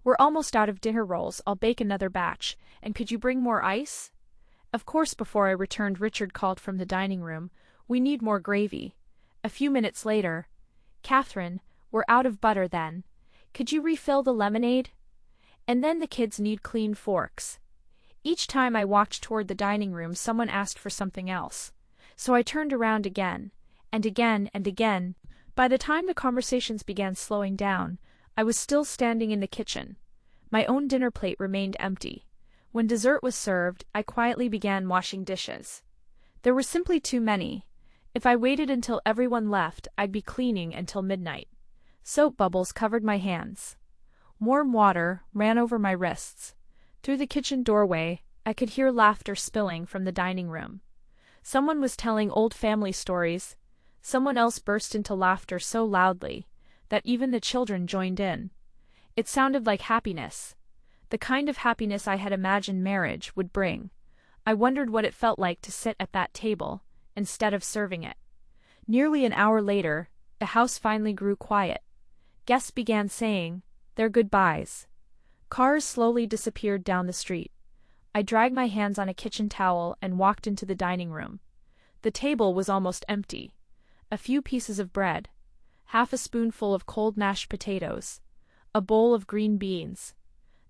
S1: "We're almost out of dinner rolls. I'll bake another batch. And could you bring more ice?" Of course. Before I returned, Richard called from the dining room, "We need more gravy." A few minutes later, "Catherine, we're out of butter then. Could you refill the lemonade?" And then, "The kids need clean forks." Each time I walked toward the dining room, someone asked for something else. So I turned around again, and again, and again. By the time the conversations began slowing down, I was still standing in the kitchen. My own dinner plate remained empty. When dessert was served, I quietly began washing dishes. There were simply too many. If I waited until everyone left, I'd be cleaning until midnight. Soap bubbles covered my hands. Warm water ran over my wrists. Through the kitchen doorway, I could hear laughter spilling from the dining room. Someone was telling old family stories. Someone else burst into laughter so loudly that even the children joined in. It sounded like happiness. The kind of happiness I had imagined marriage would bring. I wondered what it felt like to sit at that table, instead of serving it. Nearly an hour later, the house finally grew quiet. Guests began saying their goodbyes. Cars slowly disappeared down the street. I dragged my hands on a kitchen towel and walked into the dining room. The table was almost empty. A few pieces of bread, half a spoonful of cold mashed potatoes, a bowl of green beans.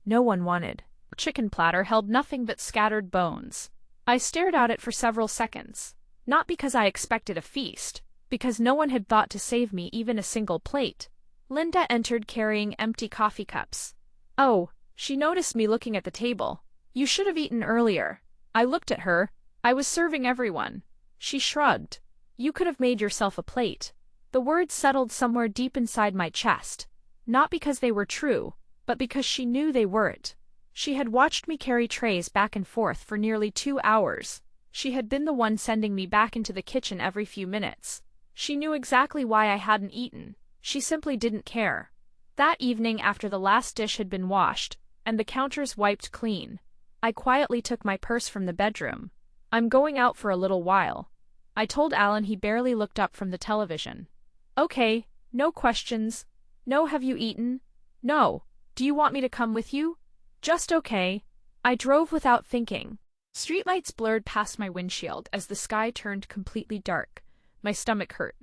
S1: No one wanted. The chicken platter held nothing but scattered bones. I stared at it for several seconds, not because I expected a feast, because no one had thought to save me even a single plate. Linda entered carrying empty coffee cups. Oh, she noticed me looking at the table. You should have eaten earlier. I looked at her. I was serving everyone. She shrugged. You could have made yourself a plate. The words settled somewhere deep inside my chest. Not because they were true, but because she knew they weren't. She had watched me carry trays back and forth for nearly 2 hours. She had been the one sending me back into the kitchen every few minutes. She knew exactly why I hadn't eaten. She simply didn't care. That evening, after the last dish had been washed, and the counters wiped clean, I quietly took my purse from the bedroom. I'm going out for a little while. I told Alan. He barely looked up from the television. Okay, no questions. No, have you eaten? No. Do you want me to come with you? Just okay. I drove without thinking. Streetlights blurred past my windshield as the sky turned completely dark. My stomach hurt.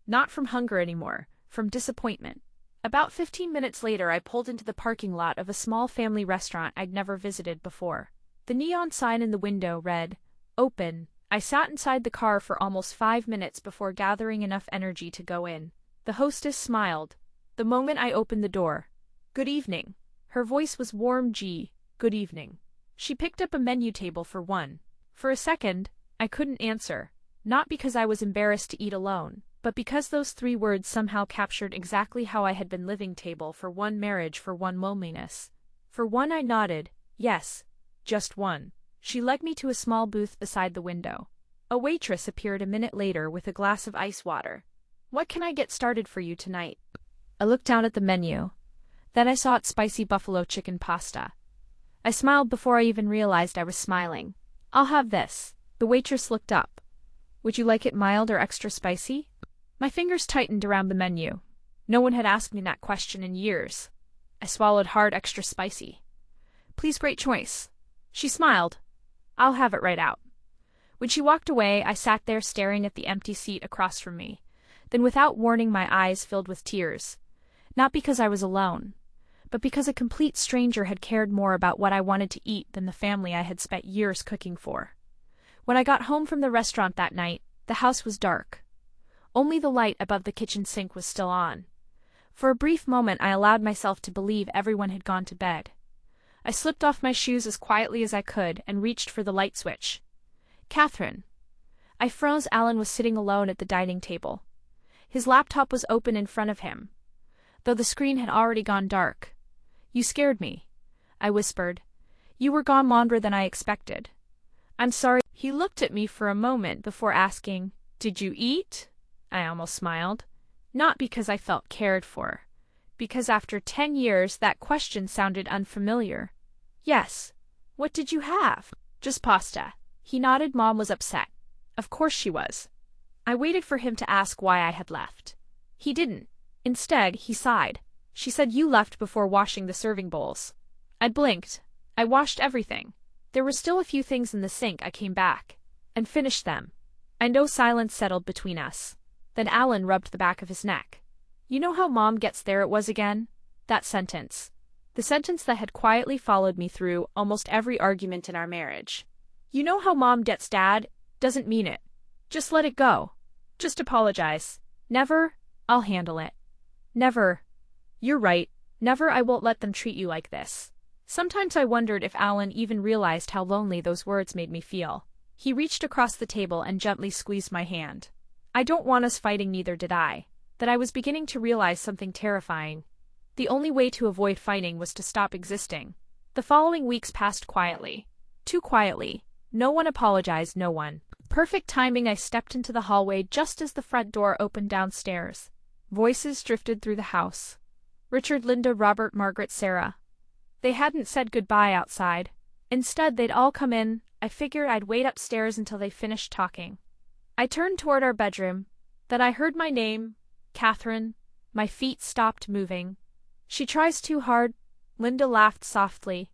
S1: Not from hunger anymore, from disappointment. About 15 minutes later, I pulled into the parking lot of a small family restaurant I'd never visited before. The neon sign in the window read, "Open." I sat inside the car for almost 5 minutes before gathering enough energy to go in. The hostess smiled. The moment I opened the door. "Good evening." Her voice was warm. Good evening. She picked up a menu table for one. For a second, I couldn't answer. Not because I was embarrassed to eat alone, but because those 3 words somehow captured exactly how I had been living. Table for one, marriage for one, loneliness. For one, I nodded. Yes. Just one. She led me to a small booth beside the window. A waitress appeared a minute later with a glass of ice water. "What can I get started for you tonight?" I looked down at the menu. Then I saw it: spicy buffalo chicken pasta. I smiled before I even realized I was smiling. "I'll have this." The waitress looked up. "Would you like it mild or extra spicy?" My fingers tightened around the menu. No one had asked me that question in years. I swallowed hard. "Extra spicy." "Please, great choice." She smiled. "I'll have it right out." When she walked away, I sat there staring at the empty seat across from me. Then, without warning, my eyes filled with tears. Not because I was alone, but because a complete stranger had cared more about what I wanted to eat than the family I had spent years cooking for. When I got home from the restaurant that night, the house was dark. Only the light above the kitchen sink was still on. For a brief moment, I allowed myself to believe everyone had gone to bed. I slipped off my shoes as quietly as I could and reached for the light switch. "Catherine." I froze. Alan was sitting alone at the dining table. His laptop was open in front of him, though the screen had already gone dark. "You scared me," I whispered. "You were gone longer than I expected." "I'm sorry." He looked at me for a moment before asking, "Did you eat?" I almost smiled. Not because I felt cared for, because after 10 years that question sounded unfamiliar. "Yes." "What did you have?" "Just pasta." He nodded. Mom was upset. Of course she was. I waited for him to ask why I had left. He didn't. Instead, he sighed. "She said you left before washing the serving bowls." I blinked. I washed everything. There were still a few things in the sink. I came back and finished them. I know silence settled between us. Then Alan rubbed the back of his neck. "You know how Mom gets there?" It was again. That sentence. The sentence that had quietly followed me through almost every argument in our marriage. "You know how Mom gets Dad?" Doesn't mean it. Just let it go. Just apologize. Never. I'll handle it. Never. You're right. Never. I won't let them treat you like this. Sometimes I wondered if Alan even realized how lonely those words made me feel. He reached across the table and gently squeezed my hand. "I don't want us fighting." Neither did I. That I was beginning to realize something terrifying. The only way to avoid fighting was to stop existing. The following weeks passed quietly. Too quietly. No one apologized. No one. Perfect timing. I stepped into the hallway just as the front door opened downstairs. Voices drifted through the house. Richard, Linda, Robert, Margaret, Sarah. They hadn't said goodbye outside. Instead, they'd all come in. I figured I'd wait upstairs until they finished talking. I turned toward our bedroom. Then I heard my name, Catherine. My feet stopped moving. "She tries too hard." Linda laughed softly.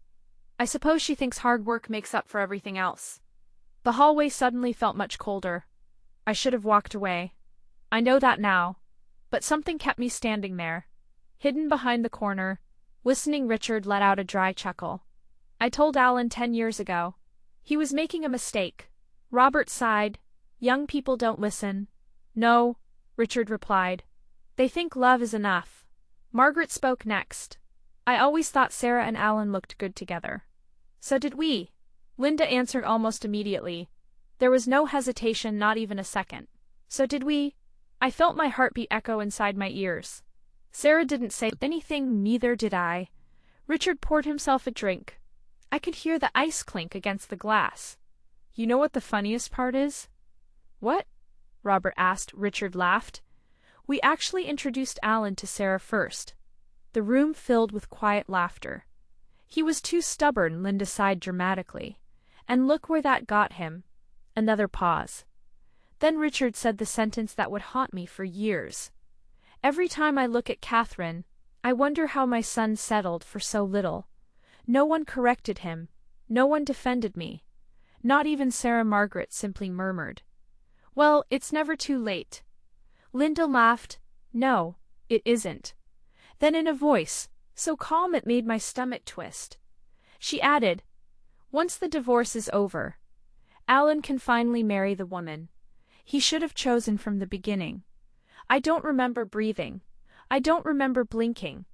S1: "I suppose she thinks hard work makes up for everything else." The hallway suddenly felt much colder. I should have walked away. I know that now. But something kept me standing there, hidden behind the corner, listening. Richard let out a dry chuckle. "I told Alan 10 years ago. He was making a mistake." Robert sighed. "Young people don't listen." "No," Richard replied. "They think love is enough." Margaret spoke next. I always thought Sarah and Alan looked good together. So did we. Linda answered almost immediately. There was no hesitation, not even a second. So did we. I felt my heartbeat echo inside my ears. Sarah didn't say anything, neither did I. Richard poured himself a drink. I could hear the ice clink against the glass. You know what the funniest part is? What? Robert asked. Richard laughed. We actually introduced Alan to Sarah first. The room filled with quiet laughter. He was too stubborn, Linda sighed dramatically. And look where that got him. Another pause. Then Richard said the sentence that would haunt me for years. Every time I look at Catherine, I wonder how my son settled for so little. No one corrected him. No one defended me. Not even Sarah. Margaret simply murmured, "Well, it's never too late." Linda laughed. "No, it isn't." Then in a voice so calm it made my stomach twist, she added, "Once the divorce is over, Alan can finally marry the woman he should have chosen from the beginning. I don't remember breathing. I don't remember blinking.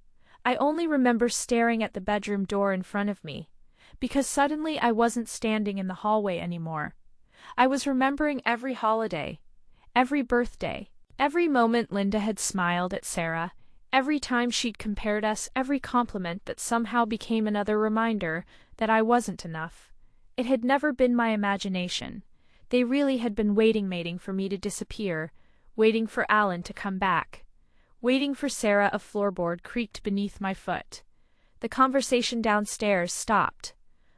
S1: I only remember staring at the bedroom door in front of me, because suddenly I wasn't standing in the hallway anymore. I was remembering every holiday, every birthday, every moment Linda had smiled at Sarah, every time she'd compared us, every compliment that somehow became another reminder that I wasn't enough. It had never been my imagination. They really had been waiting for me to disappear, waiting for Alan to come back, waiting for Sarah. A floorboard creaked beneath my foot. The conversation downstairs stopped.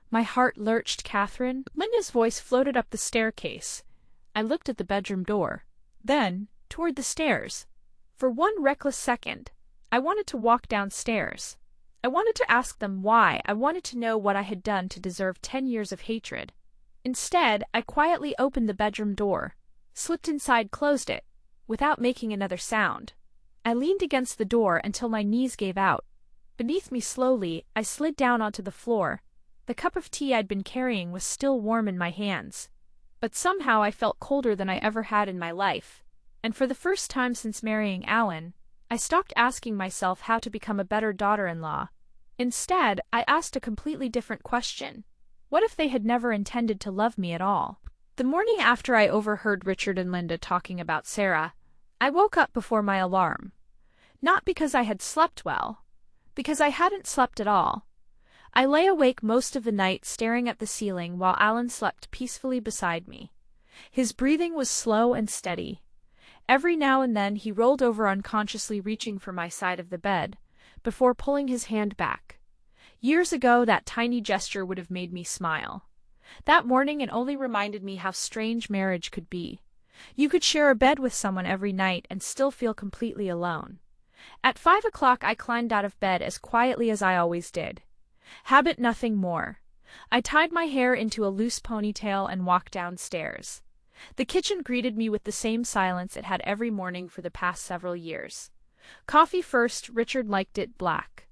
S1: My heart lurched. Catherine? Linda's voice floated up the staircase. I looked at the bedroom door, then toward the stairs. For one reckless second, I wanted to walk downstairs. I wanted to ask them why. I wanted to know what I had done to deserve 10 years of hatred. Instead, I quietly opened the bedroom door, slipped inside, closed it, without making another sound. I leaned against the door until my knees gave out. Beneath me slowly, I slid down onto the floor. The cup of tea I'd been carrying was still warm in my hands. But somehow I felt colder than I ever had in my life. And for the first time since marrying Alan, I stopped asking myself how to become a better daughter-in-law. Instead, I asked a completely different question. What if they had never intended to love me at all? The morning after I overheard Richard and Linda talking about Sarah, I woke up before my alarm. Not because I had slept well, because I hadn't slept at all. I lay awake most of the night staring at the ceiling while Alan slept peacefully beside me. His breathing was slow and steady. Every now and then he rolled over unconsciously, reaching for my side of the bed, before pulling his hand back. Years ago, that tiny gesture would have made me smile. That morning it only reminded me how strange marriage could be. You could share a bed with someone every night and still feel completely alone. At 5 o'clock I climbed out of bed as quietly as I always did. Habit, nothing more. I tied my hair into a loose ponytail and walked downstairs. The kitchen greeted me with the same silence it had every morning for the past several years. Coffee first. Richard liked it black.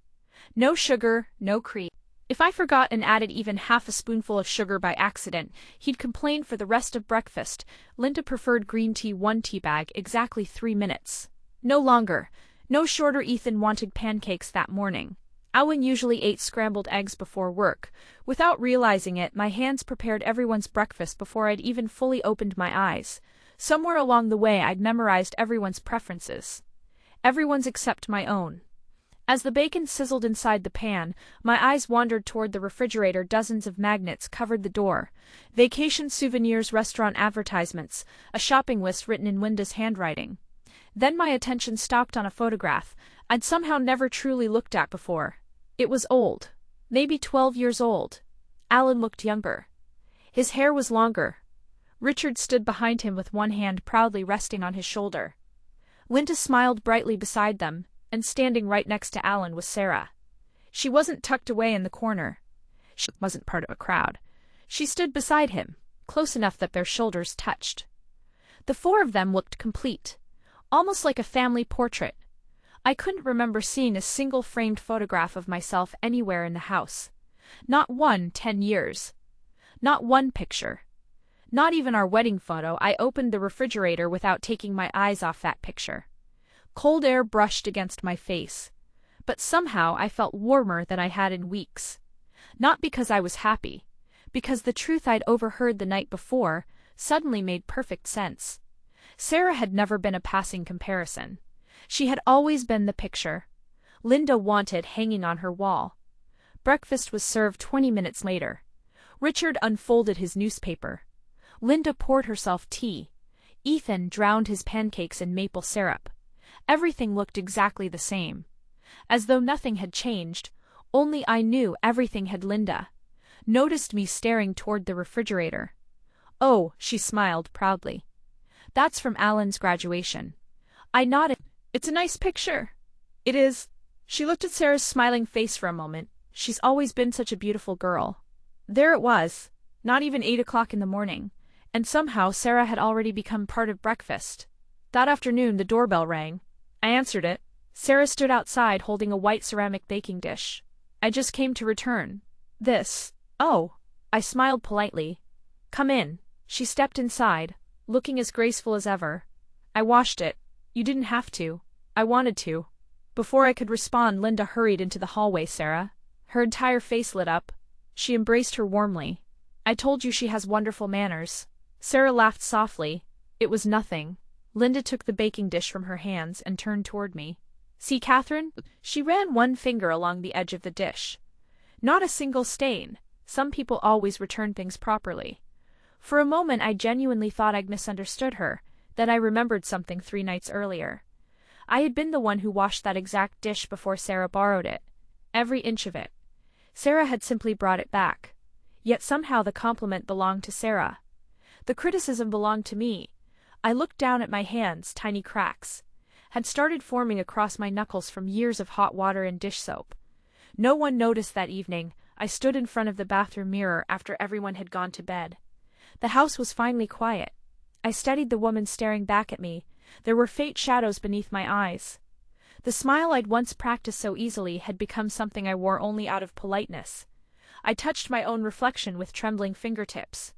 S1: No sugar, no cream. If I forgot and added even half a spoonful of sugar by accident, he'd complain for the rest of breakfast. Linda preferred green tea, 1 teabag, exactly 3 minutes. No longer. No shorter. Ethan wanted pancakes that morning. Alan usually ate scrambled eggs before work. Without realizing it, my hands prepared everyone's breakfast before I'd even fully opened my eyes. Somewhere along the way I'd memorized everyone's preferences. Everyone's except my own. As the bacon sizzled inside the pan, my eyes wandered toward the refrigerator. Dozens of magnets covered the door. Vacation souvenirs, restaurant advertisements, a shopping list written in Linda's handwriting. Then my attention stopped on a photograph I'd somehow never truly looked at before. It was old. Maybe 12 years old. Alan looked younger. His hair was longer. Richard stood behind him with one hand proudly resting on his shoulder. Linda smiled brightly beside them, and standing right next to Alan was Sarah. She wasn't tucked away in the corner. She wasn't part of a crowd. She stood beside him, close enough that their shoulders touched. The 4 of them looked complete, almost like a family portrait. I couldn't remember seeing a single framed photograph of myself anywhere in the house. Not one. 10 years. Not one picture. Not even our wedding photo. I opened the refrigerator without taking my eyes off that picture. Cold air brushed against my face. but somehow I felt warmer than I had in weeks. Not because I was happy, because the truth I'd overheard the night before suddenly made perfect sense. Sarah had never been a passing comparison. She had always been the picture Linda wanted hanging on her wall. Breakfast was served 20 minutes later. Richard unfolded his newspaper. Linda poured herself tea. Ethan drowned his pancakes in maple syrup. Everything looked exactly the same. As though nothing had changed, only I knew everything had. Linda noticed me staring toward the refrigerator. "Oh," she smiled proudly. "That's from Alan's graduation." I nodded. "It's a nice picture." "It is." She looked at Sarah's smiling face for a moment. "She's always been such a beautiful girl." There it was, not even 8 o'clock in the morning, and somehow Sarah had already become part of breakfast. That afternoon the doorbell rang. I answered it. Sarah stood outside holding a white ceramic baking dish. "I just came to return this." "Oh." I smiled politely. "Come in." She stepped inside, looking as graceful as ever. "I washed it." "You didn't have to." "I wanted to." Before I could respond, Linda hurried into the hallway. Sarah. Her entire face lit up. She embraced her warmly. "I told you she has wonderful manners." Sarah laughed softly. "It was nothing." Linda took the baking dish from her hands and turned toward me. "See, Catherine?" She ran one finger along the edge of the dish. "Not a single stain. Some people always return things properly." For a moment I genuinely thought I'd misunderstood her. Then I remembered something 3 nights earlier. I had been the one who washed that exact dish before Sarah borrowed it. Every inch of it. Sarah had simply brought it back. Yet somehow the compliment belonged to Sarah. The criticism belonged to me. I looked down at my hands. Tiny cracks had started forming across my knuckles from years of hot water and dish soap. No one noticed that evening. I stood in front of the bathroom mirror after everyone had gone to bed. The house was finally quiet. I studied the woman staring back at me. There were faint shadows beneath my eyes. The smile I'd once practiced so easily had become something I wore only out of politeness. I touched my own reflection with trembling fingertips.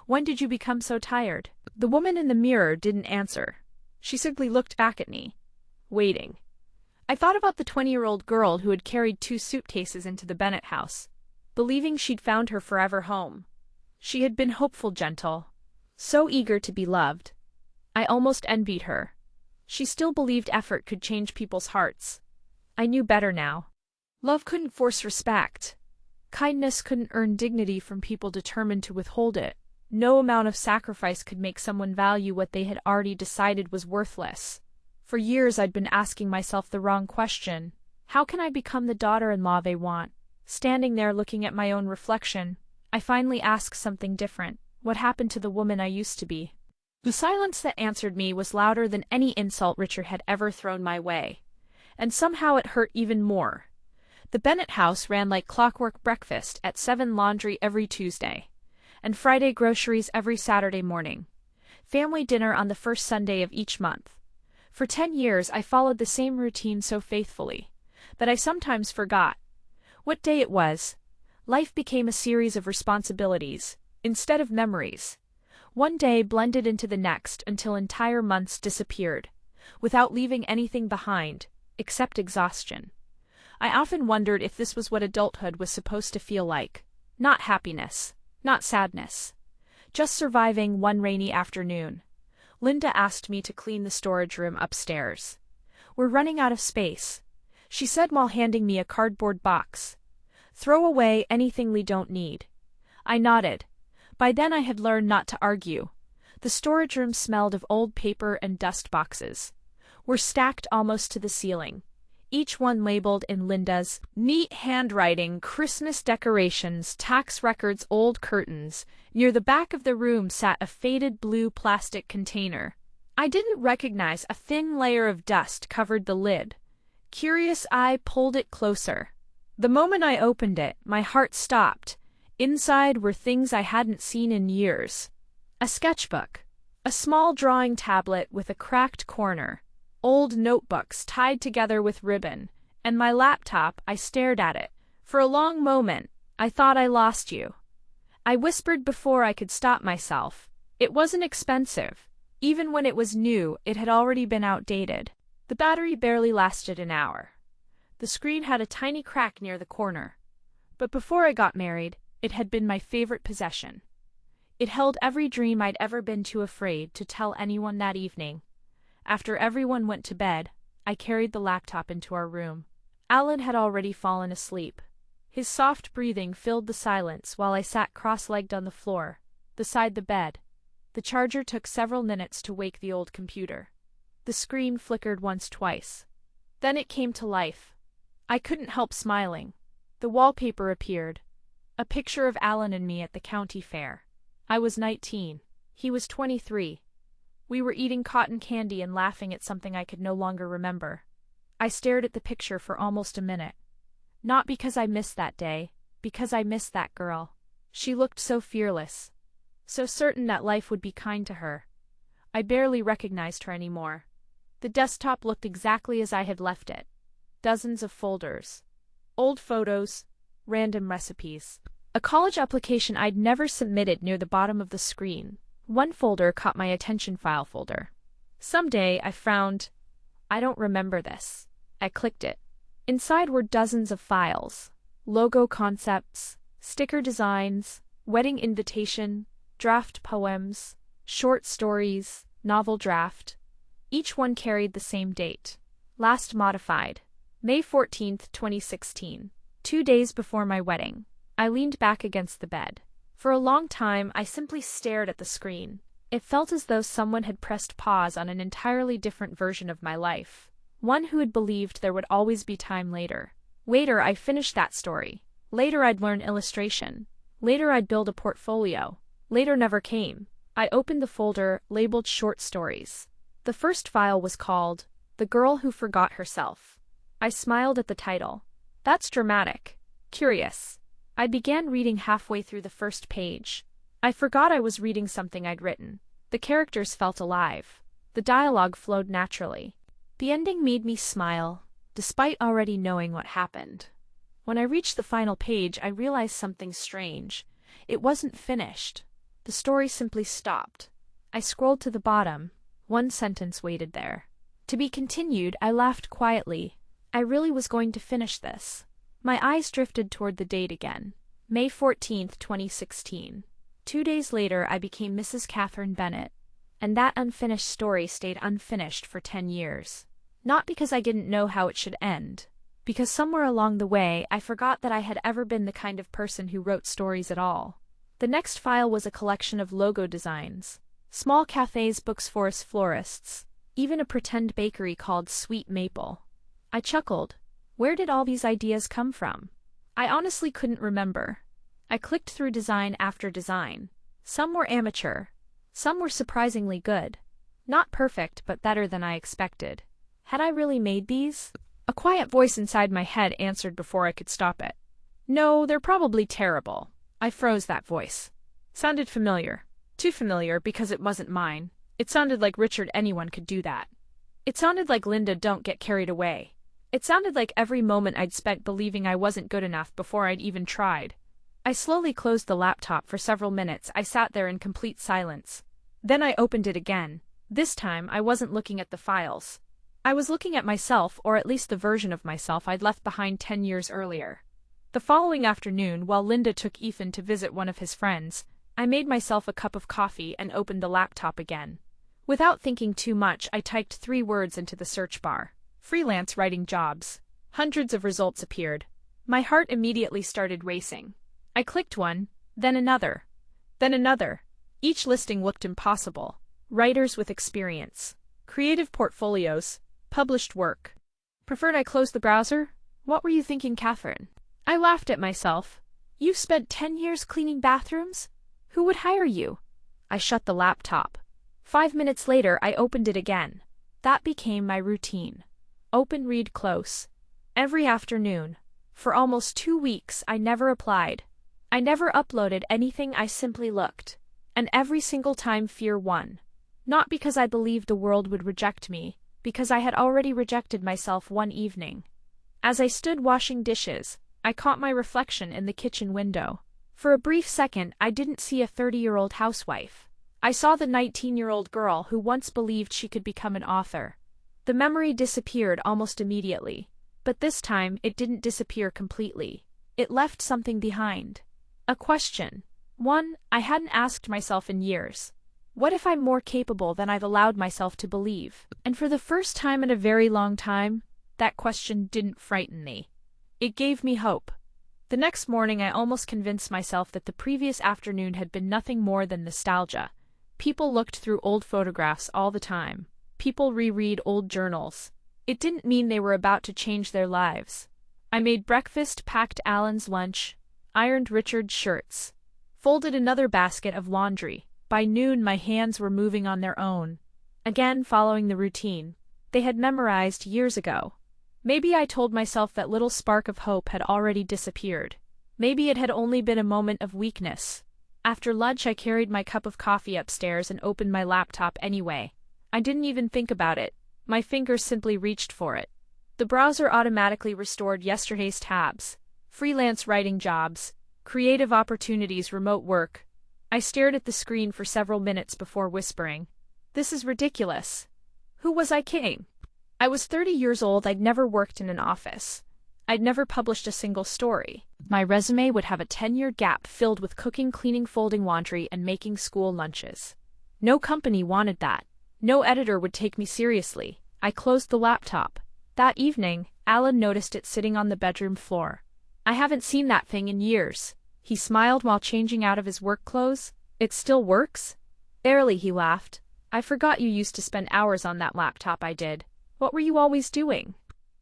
S1: "When did you become so tired?" The woman in the mirror didn't answer. She simply looked back at me, waiting. I thought about the 20-year-old girl who had carried 2 suitcases into the Bennett house, believing she'd found her forever home. She had been hopeful, gentle, so eager to be loved. I almost envied her. She still believed effort could change people's hearts. I knew better now. Love couldn't force respect. Kindness couldn't earn dignity from people determined to withhold it. No amount of sacrifice could make someone value what they had already decided was worthless. For years I'd been asking myself the wrong question. How can I become the daughter-in-law they want? Standing there looking at my own reflection, I finally asked something different. What happened to the woman I used to be? The silence that answered me was louder than any insult Richard had ever thrown my way. And somehow it hurt even more. The Bennett house ran like clockwork: breakfast at 7, laundry every Tuesday, and Friday groceries every Saturday morning. Family dinner on the first Sunday of each month. For 10 years I followed the same routine so faithfully that I sometimes forgot what day it was. Life became a series of responsibilities, instead of memories. One day blended into the next until entire months disappeared, without leaving anything behind, except exhaustion. I often wondered if this was what adulthood was supposed to feel like. Not happiness, not sadness. Just surviving. One rainy afternoon, Linda asked me to clean the storage room upstairs. "We're running out of space," she said while handing me a cardboard box. "Throw away anything we don't need." I nodded. By then I had learned not to argue. The storage room smelled of old paper and dust. Boxes were stacked almost to the ceiling, each one labeled in Linda's neat handwriting: Christmas decorations, tax records, old curtains. Near the back of the room sat a faded blue plastic container. I didn't recognize a thin layer of dust covered the lid. Curious, I pulled it closer. The moment I opened it, my heart stopped. Inside were things I hadn't seen in years. A sketchbook, a small drawing tablet with a cracked corner, old notebooks tied together with ribbon, and my laptop. I stared at it. For a long moment, I thought I lost you. I whispered before I could stop myself. It wasn't expensive. Even when it was new, it had already been outdated. The battery barely lasted an hour. The screen had a tiny crack near the corner. But before I got married, it had been my favorite possession. It held every dream I'd ever been too afraid to tell anyone that evening. After everyone went to bed, I carried the laptop into our room. Alan had already fallen asleep. His soft breathing filled the silence while I sat cross-legged on the floor, beside the bed. The charger took several minutes to wake the old computer. The screen flickered once, twice. Then it came to life. I couldn't help smiling. The wallpaper appeared. A picture of Alan and me at the county fair. I was 19. He was 23. We were eating cotton candy and laughing at something I could no longer remember. I stared at the picture for almost a minute. Not because I missed that day, because I missed that girl. She looked so fearless, so certain that life would be kind to her. I barely recognized her anymore. The desktop looked exactly as I had left it. Dozens of folders. Old photos, random recipes. A college application I'd never submitted near the bottom of the screen. One folder caught my attention, file folder. Someday I found, I don't remember this. I clicked it. Inside were dozens of files. Logo concepts, sticker designs, wedding invitation, draft poems, short stories, novel draft. Each one carried the same date. Last modified. May 14th, 2016. 2 days before my wedding. I leaned back against the bed. For a long time, I simply stared at the screen. It felt as though someone had pressed pause on an entirely different version of my life. One who had believed there would always be time later. Later, I'd finish that story. Later, I'd learn illustration. Later, I'd build a portfolio. Later never came. I opened the folder labeled short stories. The first file was called The Girl Who Forgot Herself. I smiled at the title. That's dramatic. Curious. I began reading halfway through the first page. I forgot I was reading something I'd written. The characters felt alive. The dialogue flowed naturally. The ending made me smile, despite already knowing what happened. When I reached the final page, I realized something strange. It wasn't finished. The story simply stopped. I scrolled to the bottom. One sentence waited there. To be continued, I laughed quietly. I really was going to finish this. My eyes drifted toward the date again. May 14th, 2016. 2 days later, I became Mrs. Catherine Bennett. And that unfinished story stayed unfinished for 10 years. Not because I didn't know how it should end. Because somewhere along the way, I forgot that I had ever been the kind of person who wrote stories at all. The next file was a collection of logo designs. Small cafes, books, forests, florists. Even a pretend bakery called Sweet Maple. I chuckled. Where did all these ideas come from? I honestly couldn't remember. I clicked through design after design. Some were amateur. Some were surprisingly good. Not perfect, but better than I expected. Had I really made these? A quiet voice inside my head answered before I could stop it. No, they're probably terrible. I froze. That voice. Sounded familiar. Too familiar because it wasn't mine. It sounded like Richard. Anyone could do that. It sounded like Linda. Don't get carried away. It sounded like every moment I'd spent believing I wasn't good enough before I'd even tried. I slowly closed the laptop. For several minutes I sat there in complete silence. Then I opened it again. This time I wasn't looking at the files. I was looking at myself, or at least the version of myself I'd left behind 10 years earlier. The following afternoon, while Linda took Ethan to visit one of his friends, I made myself a cup of coffee and opened the laptop again. Without thinking too much, I typed 3 words into the search bar. Freelance writing jobs. Hundreds of results appeared. My heart immediately started racing. I clicked one, then another. Then another. Each listing looked impossible. Writers with experience. Creative portfolios. Published work. Preferred. I closed the browser. What were you thinking, Catherine? I laughed at myself. You've spent 10 years cleaning bathrooms? Who would hire you? I shut the laptop. 5 minutes later, I opened it again. That became my routine. Open, read, close. Every afternoon. For almost 2 weeks, I never applied. I never uploaded anything. I simply looked. And every single time fear won. Not because I believed the world would reject me, because I had already rejected myself one evening. As I stood washing dishes, I caught my reflection in the kitchen window. For a brief second, I didn't see a 30-year-old housewife. I saw the 19-year-old girl who once believed she could become an author. The memory disappeared almost immediately. But this time, it didn't disappear completely. It left something behind. A question. One I hadn't asked myself in years. What if I'm more capable than I've allowed myself to believe? And for the first time in a very long time, that question didn't frighten me. It gave me hope. The next morning I almost convinced myself that the previous afternoon had been nothing more than nostalgia. People looked through old photographs all the time. People reread old journals. It didn't mean they were about to change their lives. I made breakfast, packed Alan's lunch, ironed Richard's shirts, folded another basket of laundry. By noon my hands were moving on their own. Again following the routine they had memorized years ago. Maybe I told myself that little spark of hope had already disappeared. Maybe it had only been a moment of weakness. After lunch I carried my cup of coffee upstairs and opened my laptop anyway. I didn't even think about it. My fingers simply reached for it. The browser automatically restored yesterday's tabs. Freelance writing jobs, creative opportunities, remote work. I stared at the screen for several minutes before whispering, "This is ridiculous. Who was I kidding?" I was 30 years old. I'd never worked in an office. I'd never published a single story. My resume would have a 10-year gap filled with cooking, cleaning, folding laundry, and making school lunches. No company wanted that. No editor would take me seriously. I closed the laptop. That evening, Alan noticed it sitting on the bedroom floor. "I haven't seen that thing in years." He smiled while changing out of his work clothes. "It still works?" "Barely," he laughed. "I forgot you used to spend hours on that laptop." I did. "What were you always doing?"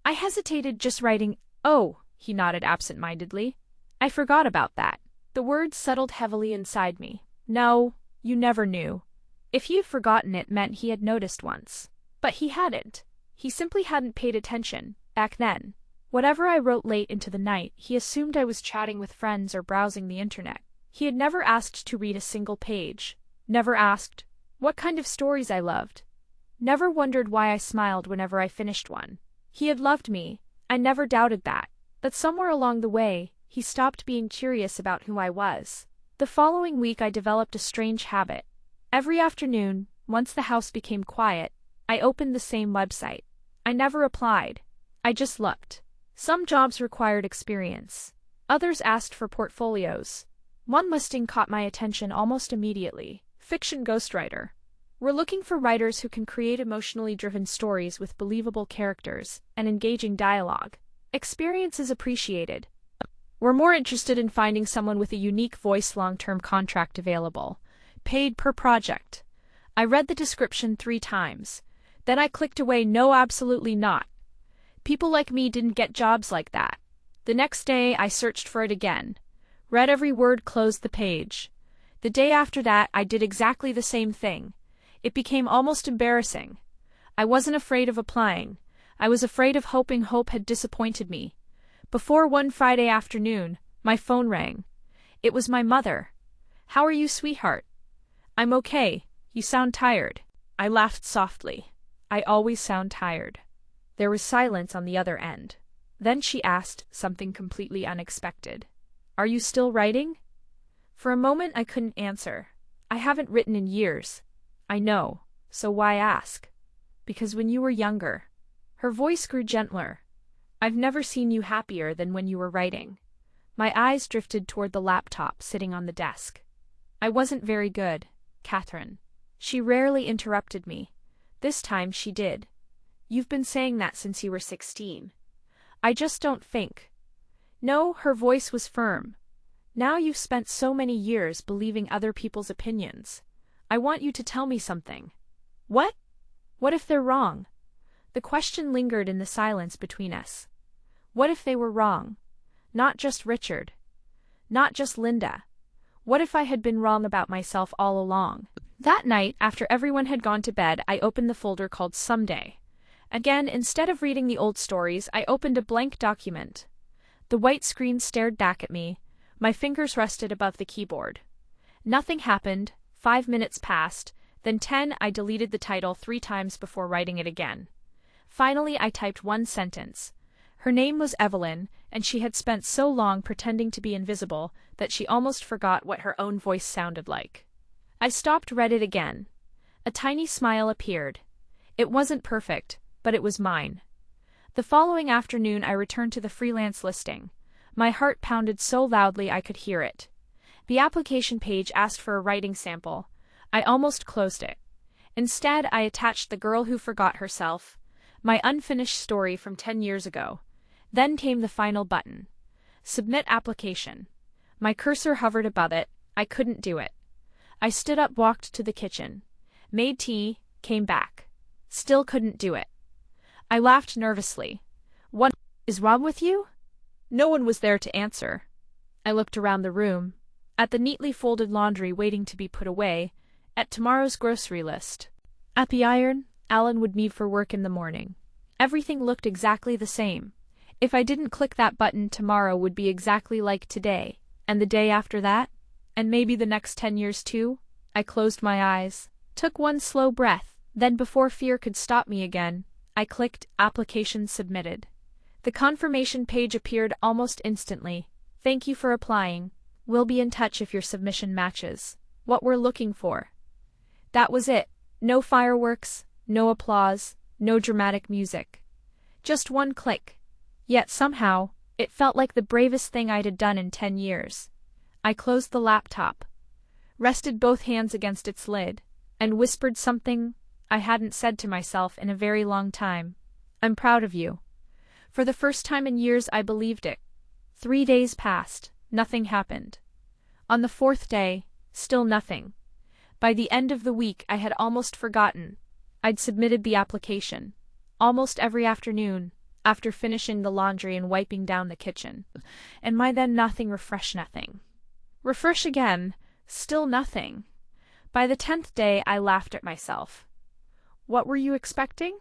S1: I hesitated. "Just writing." "Oh," he nodded absent-mindedly. "I forgot about that." The words settled heavily inside me. "No, you never knew." If he had forgotten, it meant he had noticed once. But he hadn't. He simply hadn't paid attention, back then. Whatever I wrote late into the night, he assumed I was chatting with friends or browsing the internet. He had never asked to read a single page. Never asked what kind of stories I loved. Never wondered why I smiled whenever I finished one. He had loved me. I never doubted that. But somewhere along the way, he stopped being curious about who I was. The following week I developed a strange habit. Every afternoon, once the house became quiet, I opened the same website. I never applied. I just looked. Some jobs required experience. Others asked for portfolios. One listing caught my attention almost immediately. Fiction ghostwriter. We're looking for writers who can create emotionally driven stories with believable characters and engaging dialogue. Experience is appreciated. We're more interested in finding someone with a unique voice. Long-term contract available. Paid per project. I read the description 3 times. Then I clicked away. No, absolutely not. People like me didn't get jobs like that. The next day, I searched for it again. Read every word, closed the page. The day after that, I did exactly the same thing. It became almost embarrassing. I wasn't afraid of applying. I was afraid of hoping. Hope had disappointed me. Before one Friday afternoon, my phone rang. It was my mother. "How are you, sweetheart?" "I'm okay. You sound tired." I laughed softly. I always sound tired. There was silence on the other end. Then she asked something completely unexpected. "Are you still writing?" For a moment I couldn't answer. "I haven't written in years." "I know. So why ask?" "Because when you were younger." Her voice grew gentler. "I've never seen you happier than when you were writing." My eyes drifted toward the laptop sitting on the desk. "I wasn't very good, Catherine." She rarely interrupted me. This time she did. "You've been saying that since you were 16. I just don't think." "No," her voice was firm. "Now you've spent so many years believing other people's opinions. I want you to tell me something." "What? What if they're wrong?" The question lingered in the silence between us. What if they were wrong? Not just Richard. Not just Linda. What if I had been wrong about myself all along? That night, after everyone had gone to bed, I opened the folder called Someday. Again, instead of reading the old stories, I opened a blank document. The white screen stared back at me. My fingers rested above the keyboard. Nothing happened. 5 minutes passed. Then 10. I deleted the title 3 times before writing it again. Finally, I typed one sentence. Her name was Evelyn, and she had spent so long pretending to be invisible that she almost forgot what her own voice sounded like. I stopped, read it again. A tiny smile appeared. It wasn't perfect, but it was mine. The following afternoon I returned to the freelance listing. My heart pounded so loudly I could hear it. The application page asked for a writing sample. I almost closed it. Instead, I attached The Girl Who Forgot Herself, my unfinished story from 10 years ago. Then came the final button. Submit application. My cursor hovered above it. I couldn't do it. I stood up, walked to the kitchen, made tea, came back. Still couldn't do it. I laughed nervously. What is wrong with you? No one was there to answer. I looked around the room, at the neatly folded laundry waiting to be put away, at tomorrow's grocery list. At the iron Alan would need for work in the morning. Everything looked exactly the same. If I didn't click that button, tomorrow would be exactly like today, and the day after that, and maybe the next 10 years too. I closed my eyes, took one slow breath, then before fear could stop me again, I clicked Application Submitted. The confirmation page appeared almost instantly. Thank you for applying. We'll be in touch if your submission matches what we're looking for. That was it. No fireworks, no applause, no dramatic music. Just one click. Yet somehow, it felt like the bravest thing I'd done in 10 years. I closed the laptop, rested both hands against its lid, and whispered something I hadn't said to myself in a very long time. I'm proud of you. For the first time in years I believed it. 3 days passed, nothing happened. On the 4th day, still nothing. By the end of the week I had almost forgotten. I'd submitted the application. Almost every afternoon, after finishing the laundry and wiping down the kitchen. And my then nothing refresh nothing. Refresh again, still nothing. By the 10th day I laughed at myself. What were you expecting?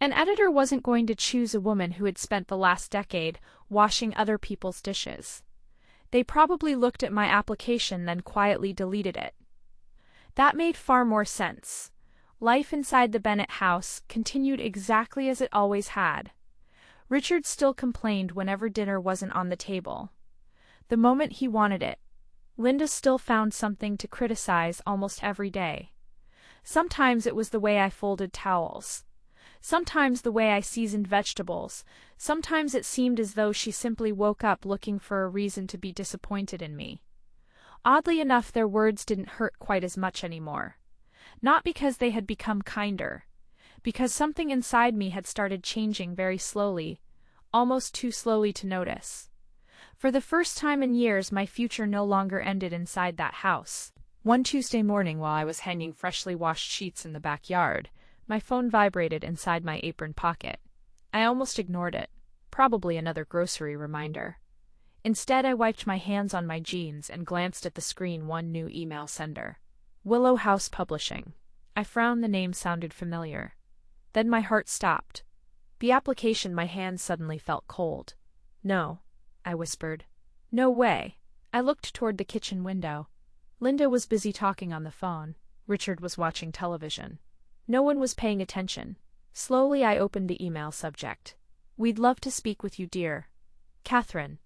S1: An editor wasn't going to choose a woman who had spent the last decade washing other people's dishes. They probably looked at my application then quietly deleted it. That made far more sense. Life inside the Bennett house continued exactly as it always had. Richard still complained whenever dinner wasn't on the table. The moment he wanted it, Linda still found something to criticize almost every day. Sometimes it was the way I folded towels. Sometimes the way I seasoned vegetables. Sometimes it seemed as though she simply woke up looking for a reason to be disappointed in me. Oddly enough, their words didn't hurt quite as much anymore. Not because they had become kinder, because something inside me had started changing very slowly, almost too slowly to notice. For the first time in years, my future no longer ended inside that house. One Tuesday morning, while I was hanging freshly washed sheets in the backyard, my phone vibrated inside my apron pocket. I almost ignored it. Probably another grocery reminder. Instead, I wiped my hands on my jeans and glanced at the screen. One new email sender. Willow House Publishing. I frowned. The name sounded familiar. Then my heart stopped. The application, my hands suddenly felt cold. No, I whispered. No way. I looked toward the kitchen window. Linda was busy talking on the phone. Richard was watching television. No one was paying attention. Slowly I opened the email subject. We'd love to speak with you, dear Catherine.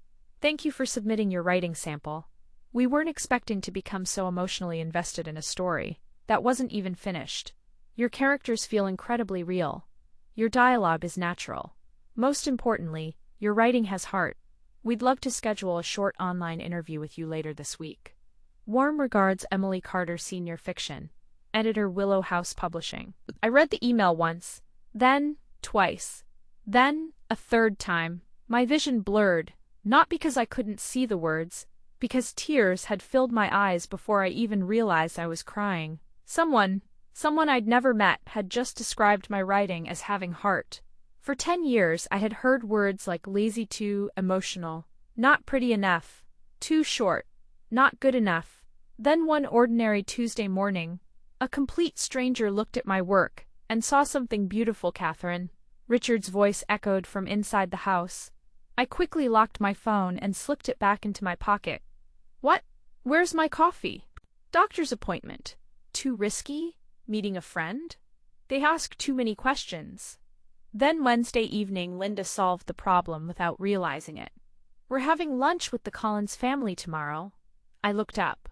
S1: Thank you for submitting your writing sample. We weren't expecting to become so emotionally invested in a story that wasn't even finished. Your characters feel incredibly real. Your dialogue is natural. Most importantly, your writing has heart. We'd love to schedule a short online interview with you later this week. Warm regards, Emily Carter, Senior Fiction, Editor, Willow House Publishing. I read the email once, then twice, then a third time. My vision blurred, not because I couldn't see the words, because tears had filled my eyes before I even realized I was crying. Someone I'd never met had just described my writing as having heart. For 10 years I had heard words like lazy, too emotional, not pretty enough, too short, not good enough. Then one ordinary Tuesday morning, a complete stranger looked at my work and saw something beautiful. Catherine. Richard's voice echoed from inside the house. I quickly locked my phone and slipped it back into my pocket. What? Where's my coffee? Doctor's appointment. Too risky? Meeting a friend? They ask too many questions. Then Wednesday evening, Linda solved the problem without realizing it. We're having lunch with the Collins family tomorrow. I looked up.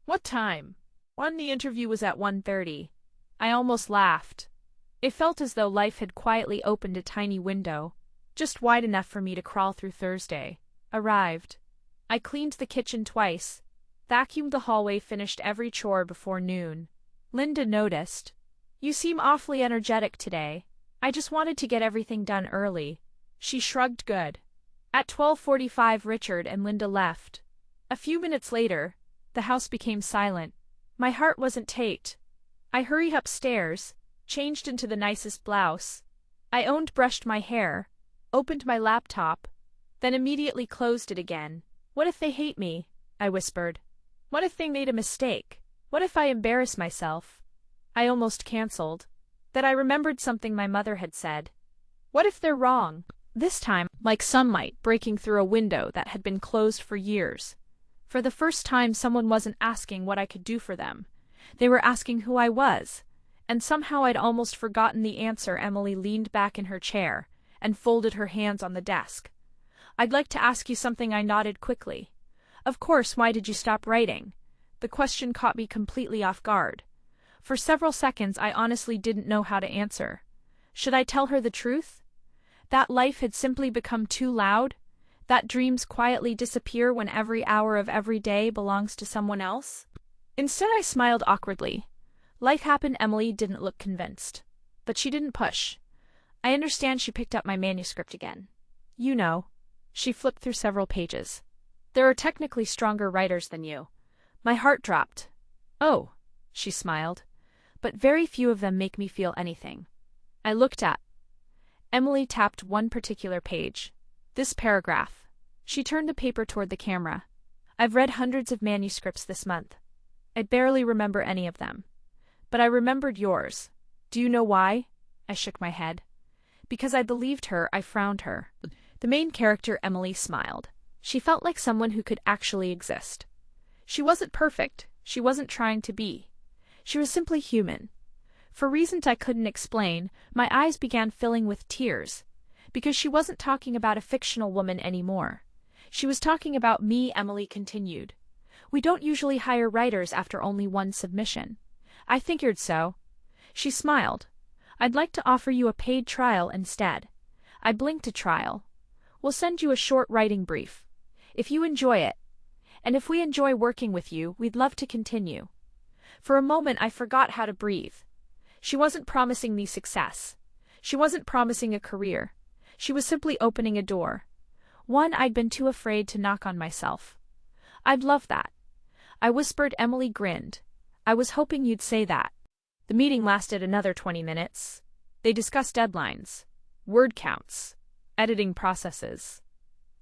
S1: What time? The interview was at 1:30. I almost laughed. It felt as though life had quietly opened a tiny window, just wide enough for me to crawl through. Thursday arrived. I cleaned the kitchen twice, vacuumed the hallway, finished every chore before noon. Linda noticed. You seem awfully energetic today. I just wanted to get everything done early. She shrugged. Good. At 12:45 Richard and Linda left. A few minutes later, the house became silent. My heart wasn't taked. I hurried upstairs, changed into the nicest blouse I owned, brushed my hair, opened my laptop, then immediately closed it again. What if they hate me? I whispered. What if they made a mistake? What if I embarrass myself? I almost canceled. That I remembered something my mother had said. What if they're wrong? This time, like sunlight breaking through a window that had been closed for years. For the first time, someone wasn't asking what I could do for them. They were asking who I was. And somehow I'd almost forgotten the answer. Emily leaned back in her chair and folded her hands on the desk. I'd like to ask you something. I nodded quickly. Of course. Why did you stop writing? The question caught me completely off guard. For several seconds I honestly didn't know how to answer. Should I tell her the truth? That life had simply become too loud? That dreams quietly disappear when every hour of every day belongs to someone else? Instead I smiled awkwardly. Life happened. Emily didn't look convinced. But she didn't push. I understand. She picked up my manuscript again. You know. She flipped through several pages. There are technically stronger writers than you. My heart dropped. Oh, she smiled. But very few of them make me feel anything. I looked at. Emily tapped one particular page. This paragraph. She turned the paper toward the camera. I've read hundreds of manuscripts this month. I barely remember any of them. But I remembered yours. Do you know why? I shook my head. Because I believed her. I frowned her. The main character, Emily, smiled. She felt like someone who could actually exist. She wasn't perfect. She wasn't trying to be. She was simply human. For reasons I couldn't explain, my eyes began filling with tears. Because she wasn't talking about a fictional woman anymore. She was talking about me. Emily continued. We don't usually hire writers after only one submission. I figured so. She smiled. I'd like to offer you a paid trial instead. I blinked. A trial. We'll send you a short writing brief. If you enjoy it, and if we enjoy working with you, we'd love to continue. For a moment I forgot how to breathe. She wasn't promising me success. She wasn't promising a career. She was simply opening a door. One I'd been too afraid to knock on myself. I'd love that. I whispered. Emily grinned. I was hoping you'd say that. The meeting lasted another 20 minutes. They discussed deadlines, word counts, editing processes.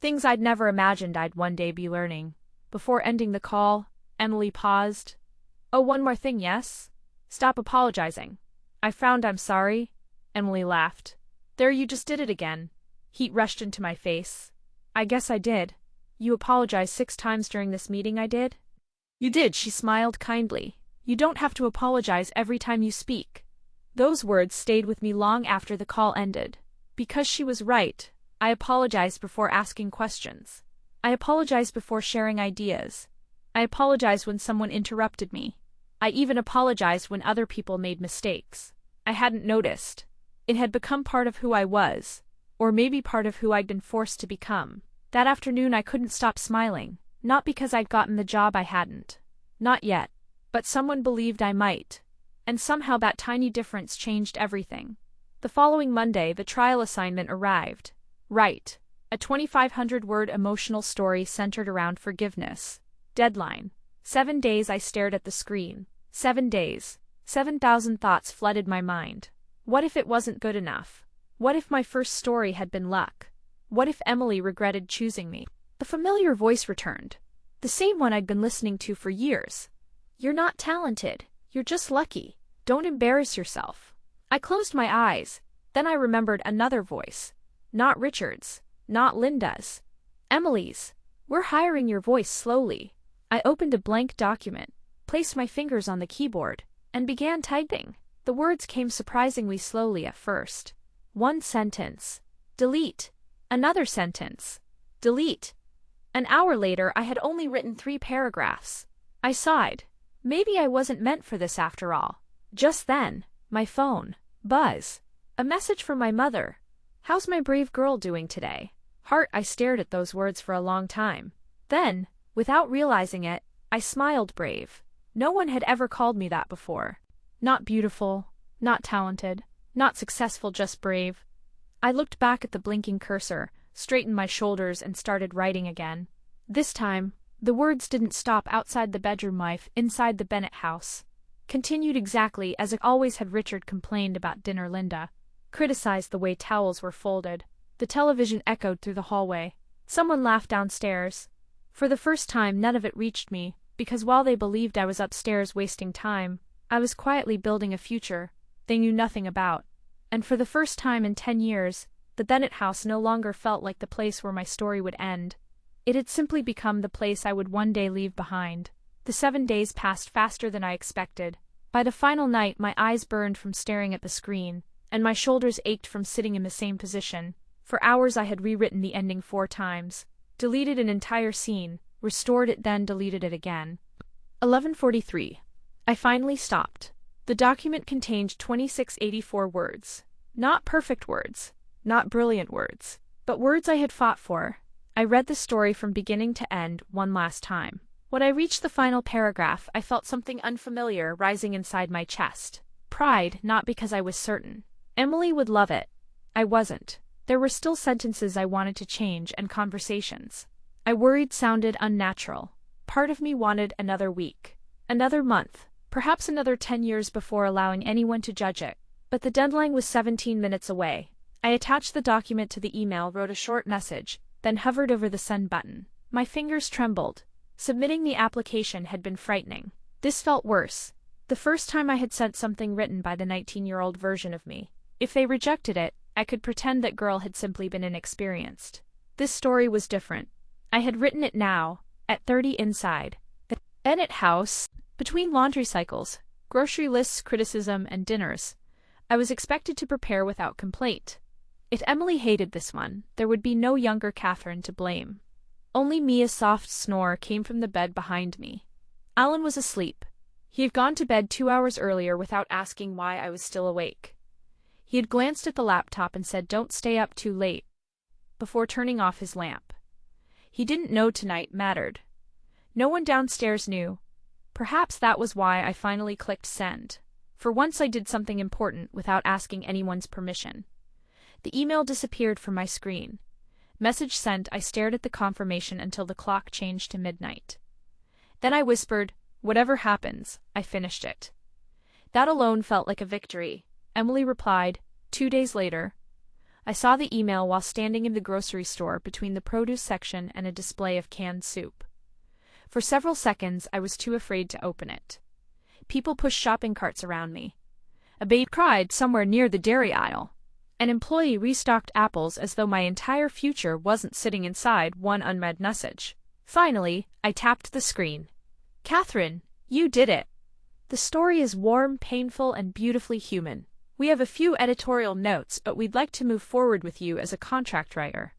S1: Things I'd never imagined I'd one day be learning. Before ending the call, Emily paused. Oh, one more thing, yes? Stop apologizing. I frowned. I'm sorry. Emily laughed. There, you just did it again. Heat rushed into my face. I guess I did. You apologized 6 times during this meeting. I did? You did. She smiled kindly. You don't have to apologize every time you speak. Those words stayed with me long after the call ended. Because she was right. I apologized before asking questions. I apologized before sharing ideas. I apologized when someone interrupted me. I even apologized when other people made mistakes. I hadn't noticed. It had become part of who I was, or maybe part of who I'd been forced to become. That afternoon I couldn't stop smiling, not because I'd gotten the job. I hadn't. Not yet. But someone believed I might. And somehow that tiny difference changed everything. The following Monday the trial assignment arrived. Write. A 2,500-word emotional story centered around forgiveness. Deadline. 7 days. I stared at the screen. 7 days. 7,000 thoughts flooded my mind. What if it wasn't good enough? What if my first story had been luck? What if Emily regretted choosing me? The familiar voice returned. The same one I'd been listening to for years. You're not talented. You're just lucky. Don't embarrass yourself. I closed my eyes. Then I remembered another voice. Not Richard's. Not Linda's. Emily's. We're hiring your voice. Slowly. I opened a blank document, placed my fingers on the keyboard, and began typing. The words came surprisingly slowly at first. One sentence. Delete. Another sentence. Delete. An hour later I had only written 3 paragraphs. I sighed. Maybe I wasn't meant for this after all. Just then, my phone. Buzz. A message from my mother. How's my brave girl doing today? Heart, I stared at those words for a long time. Then, without realizing it, I smiled. Brave. No one had ever called me that before. Not beautiful, not talented, not successful, just brave. I looked back at the blinking cursor, straightened my shoulders, and started writing again. This time, the words didn't stop outside the bedroom. Life inside the Bennett house continued exactly as it always had. Richard complained about dinner. Linda criticized the way towels were folded. The television echoed through the hallway. Someone laughed downstairs. For the first time, none of it reached me, because while they believed I was upstairs wasting time, I was quietly building a future they knew nothing about. And for the first time in 10 years, the Bennett house no longer felt like the place where my story would end. It had simply become the place I would one day leave behind. The 7 days passed faster than I expected. By the final night, my eyes burned from staring at the screen, and my shoulders ached from sitting in the same position. For hours I had rewritten the ending 4 times, deleted an entire scene, restored it, then deleted it again. 11:43. I finally stopped. The document contained 2684 words. Not perfect words, not brilliant words, but words I had fought for. I read the story from beginning to end one last time. When I reached the final paragraph, I felt something unfamiliar rising inside my chest. Pride, not because I was certain Emily would love it. I wasn't. There were still sentences I wanted to change and conversations I worried sounded unnatural. Part of me wanted another week, another month, perhaps another 10 years before allowing anyone to judge it. But the deadline was 17 minutes away. I attached the document to the email, wrote a short message, then hovered over the send button. My fingers trembled. Submitting the application had been frightening. This felt worse. The first time I had sent something written by the 19-year-old version of me. If they rejected it, I could pretend that girl had simply been inexperienced. This story was different. I had written it now, at 30 inside the Bennett house, between laundry cycles, grocery lists, criticism, and dinners. I was expected to prepare without complaint. If Emily hated this one, there would be no younger Catherine to blame. Only me. A soft snore came from the bed behind me. Alan was asleep. He had gone to bed 2 hours earlier without asking why I was still awake. He had glanced at the laptop and said, "Don't stay up too late," before turning off his lamp. He didn't know tonight mattered. No one downstairs knew. Perhaps that was why I finally clicked send. For once I did something important without asking anyone's permission. The email disappeared from my screen. Message sent. I stared at the confirmation until the clock changed to midnight. Then I whispered, "Whatever happens, I finished it." That alone felt like a victory. Emily replied, 2 days later. I saw the email while standing in the grocery store between the produce section and a display of canned soup. For several seconds I was too afraid to open it. People pushed shopping carts around me. A babe cried somewhere near the dairy aisle. An employee restocked apples as though my entire future wasn't sitting inside one unread message. Finally, I tapped the screen. "Catherine, you did it." The story is warm, painful, and beautifully human. We have a few editorial notes, but we'd like to move forward with you as a contract writer.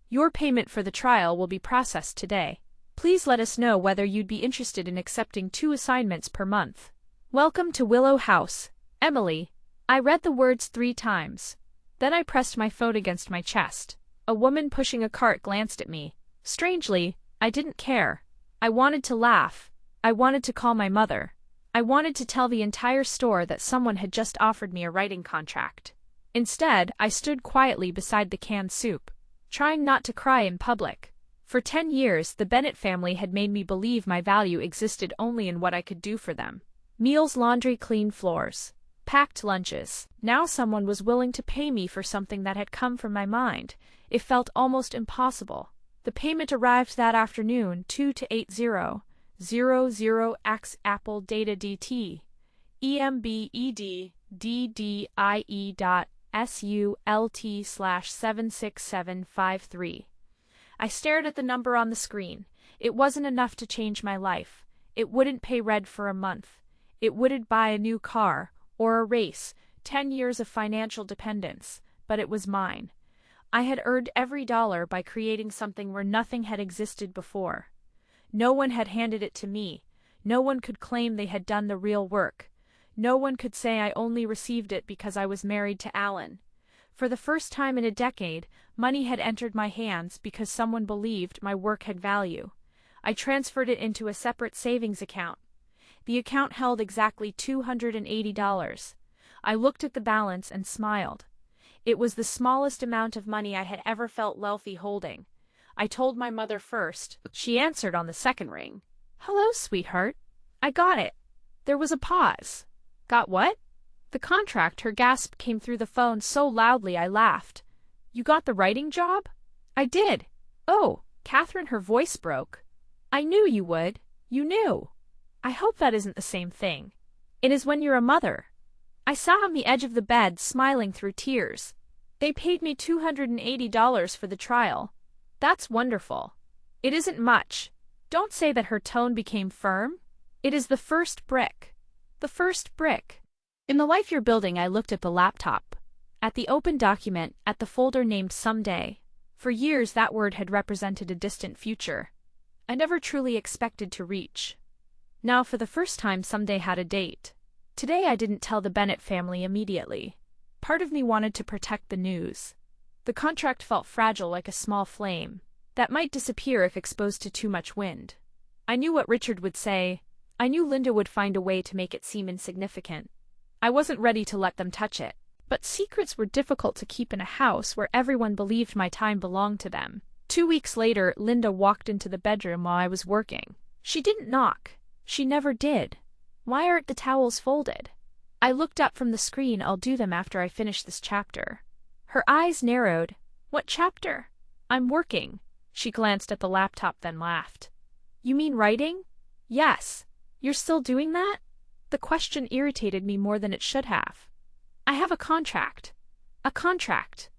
S1: Your payment for the trial will be processed today. Please let us know whether you'd be interested in accepting 2 assignments per month. Welcome to Willow House, Emily. I read the words 3 times. Then I pressed my phone against my chest. A woman pushing a cart glanced at me. Strangely, I didn't care. I wanted to laugh. I wanted to call my mother. I wanted to tell the entire store that someone had just offered me a writing contract. Instead, I stood quietly beside the canned soup, trying not to cry in public. For 10 years, the Bennett family had made me believe my value existed only in what I could do for them. Meals, laundry, clean floors, packed lunches. Now someone was willing to pay me for something that had come from my mind. It felt almost impossible. The payment arrived that afternoon, 2 to 8000X Apple Data DT EMBEDDIE.SULT/76753. I stared at the number on the screen. It wasn't enough to change my life. It wouldn't pay rent for a month. It wouldn't buy a new car or erase 10 years of financial dependence, but it was mine. I had earned every dollar by creating something where nothing had existed before. No one had handed it to me. No one could claim they had done the real work. No one could say I only received it because I was married to Alan. For the first time in a decade, money had entered my hands because someone believed my work had value. I transferred it into a separate savings account. The account held exactly $280. I looked at the balance and smiled. It was the smallest amount of money I had ever felt wealthy holding. I told my mother first. She answered on the second ring. "Hello, sweetheart. I got it." There was a pause. "Got what?" The contract. Her gasp came through the phone so loudly I laughed. "You got the writing job?" "I did." "Oh, Catherine," her voice broke. "I knew you would. You knew." "I hope that isn't the same thing." "It is when you're a mother." I sat on the edge of the bed, smiling through tears. "They paid me $280 for the trial." "That's wonderful." "It isn't much." Don't say that. Her tone became firm. "It is the first brick." "The first brick." "In the life you're building." I looked at the laptop, at the open document, at the folder named Someday. For years that word had represented a distant future I never truly expected to reach. Now for the first time someday had a date. Today I didn't tell the Bennett family immediately. Part of me wanted to protect the news. The contract felt fragile, like a small flame that might disappear if exposed to too much wind. I knew what Richard would say. I knew Linda would find a way to make it seem insignificant. I wasn't ready to let them touch it. But secrets were difficult to keep in a house where everyone believed my time belonged to them. 2 weeks later, Linda walked into the bedroom while I was working. She didn't knock. She never did. "Why aren't the towels folded?" I looked up from the screen. "I'll do them after I finish this chapter." Her eyes narrowed. "What chapter?" "I'm working." She glanced at the laptop, then laughed. "You mean writing?" "Yes." "You're still doing that?" The question irritated me more than it should have. "I have a contract." "A contract?"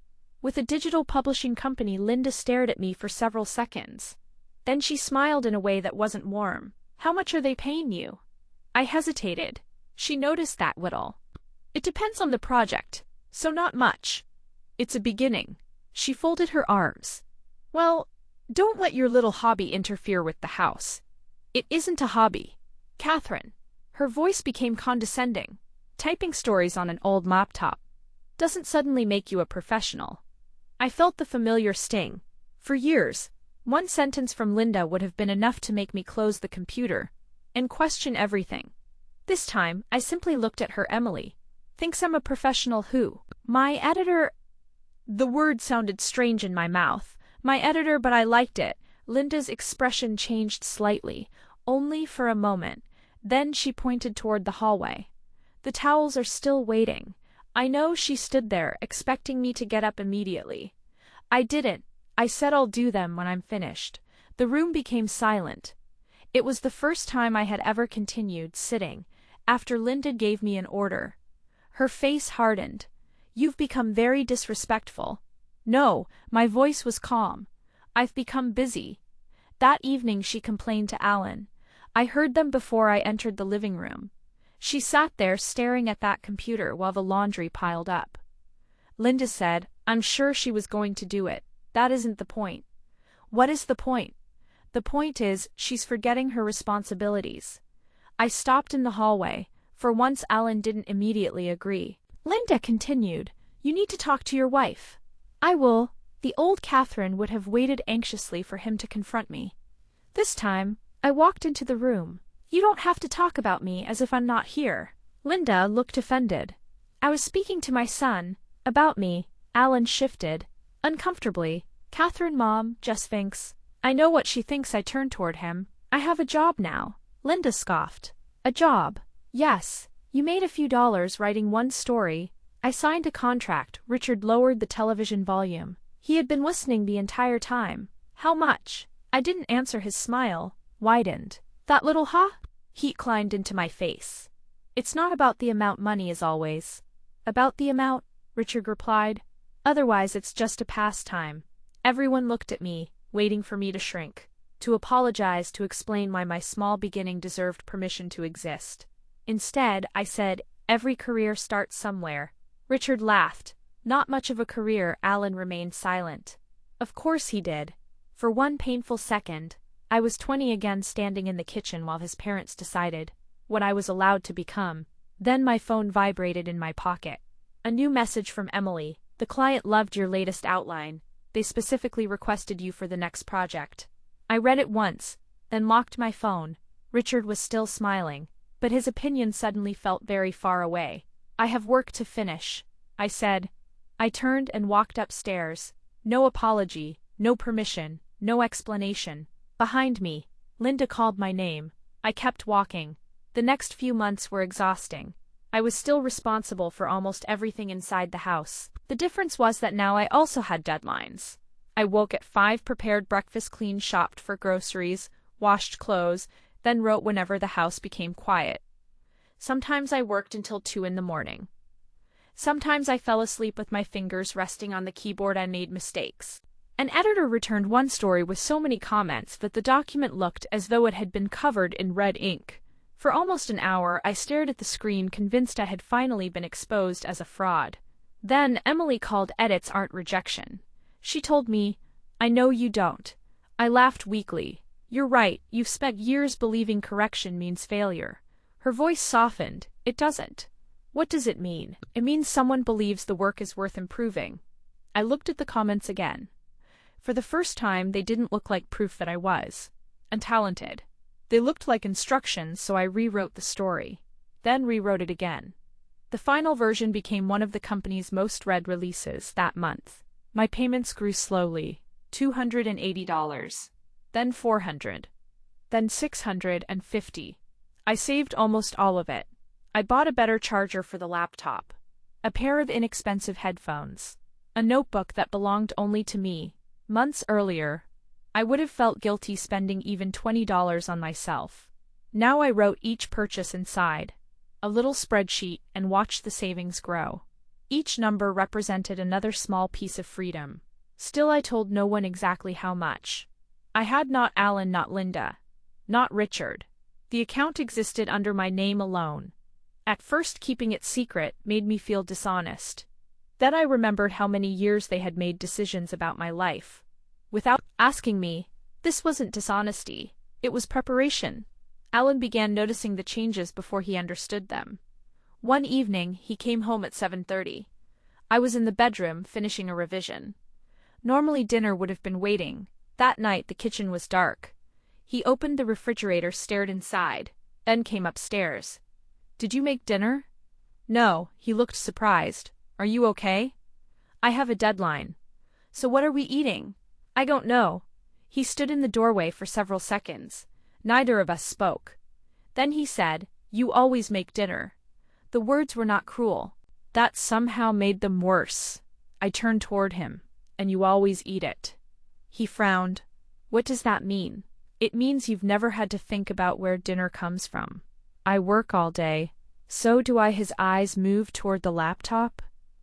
S1: "With a digital publishing company." Linda stared at me for several seconds. Then she smiled in a way that wasn't warm. "How much are they paying you?" I hesitated. She noticed that little. "It depends on the project, so not much. It's a beginning." She folded her arms. "Well, don't let your little hobby interfere with the house." "It isn't a hobby." "Catherine." Her voice became condescending. "Typing stories on an old laptop doesn't suddenly make you a professional." I felt the familiar sting. For years, one sentence from Linda would have been enough to make me close the computer and question everything. This time, I simply looked at her. "Emily thinks I'm a professional who?" "My editor." The word sounded strange in my mouth. "My editor," but I liked it. Linda's expression changed slightly, only for a moment. Then she pointed toward the hallway. "The towels are still waiting." I know. She stood there, expecting me to get up immediately. I didn't. I said, "I'll do them when I'm finished." The room became silent. It was the first time I had ever continued sitting after Linda gave me an order. Her face hardened. "You've become very disrespectful." "No," my voice was calm. "I've become busy." That evening she complained to Alan. I heard them before I entered the living room. She sat there staring at that computer while the laundry piled up. Linda said, "I'm sure she was going to do it. That isn't the point." "What is the point?" "The point is, she's forgetting her responsibilities." I stopped in the hallway. For once Alan didn't immediately agree. Linda continued, "You need to talk to your wife." "I will." The old Catherine would have waited anxiously for him to confront me. This time, I walked into the room. "You don't have to talk about me as if I'm not here." Linda looked offended. "I was speaking to my son. About me." Alan shifted. Uncomfortably. "Catherine, Mom just thinks." "I know what she thinks." I turned toward him. "I have a job now." Linda scoffed. "A job?" "Yes. You made a few dollars writing one story." I signed a contract. Richard lowered the television volume. He had been listening the entire time. "How much?" I didn't answer. His smile widened. "That little Heat climbed into my face. "It's not about the amount. Money is always about the amount," Richard replied. "Otherwise it's just a pastime." Everyone looked at me, waiting for me to shrink, to apologize, to explain why my small beginning deserved permission to exist. Instead, I said, "Every career starts somewhere." Richard laughed. "Not much of a career." Alan remained silent. Of course he did. For one painful second, I was 20 again, standing in the kitchen while his parents decided what I was allowed to become. Then my phone vibrated in my pocket. A new message from Emily. The client loved your latest outline. They specifically requested you for the next project. I read it once, then locked my phone. Richard was still smiling, but his opinion suddenly felt very far away. I have work to finish, I said. I turned and walked upstairs. No apology, no permission, no explanation. Behind me, Linda called my name. I kept walking. The next few months were exhausting. I was still responsible for almost everything inside the house. The difference was that now I also had deadlines. I woke at 5, prepared breakfast, cleaned, shopped for groceries, washed clothes, then wrote whenever the house became quiet. Sometimes I worked until 2 in the morning. Sometimes I fell asleep with my fingers resting on the keyboard and made mistakes. An editor returned one story with so many comments that the document looked as though it had been covered in red ink. For almost an hour, I stared at the screen, convinced I had finally been exposed as a fraud. Then Emily called edits aren't rejection. She told me, "I know you don't." I laughed weakly. "You're right, you've spent years believing correction means failure." Her voice softened. "It doesn't." "What does it mean?" "It means someone believes the work is worth improving." I looked at the comments again. For the first time, they didn't look like proof that I was untalented. They looked like instructions, so I rewrote the story. Then rewrote it again. The final version became one of the company's most read releases that month. My payments grew slowly. $280. Then $400. Then $650. I saved almost all of it. I bought a better charger for the laptop, a pair of inexpensive headphones, a notebook that belonged only to me. Months earlier, I would have felt guilty spending even $20 on myself. Now I wrote each purchase inside a little spreadsheet and watched the savings grow. Each number represented another small piece of freedom. Still, I told no one exactly how much. I had not Alan, not Linda, not Richard. The account existed under my name alone. At first, keeping it secret made me feel dishonest. Then I remembered how many years they had made decisions about my life without asking me. This wasn't dishonesty, it was preparation. Alan began noticing the changes before he understood them. One evening, he came home at 7:30. I was in the bedroom, finishing a revision. Normally dinner would have been waiting. That night the kitchen was dark. He opened the refrigerator, stared inside, then came upstairs. "Did you make dinner?" "No." He looked surprised. "Are you okay?" "I have a deadline." "So what are we eating?" "I don't know." He stood in the doorway for several seconds. Neither of us spoke. Then he said, "You always make dinner." The words were not cruel. That somehow made them worse. I turned toward him. "And you always eat it." He frowned. "What does that mean?" "It means you've never had to think about where dinner comes from." "I work all day." "So do I." His eyes moved toward the laptop.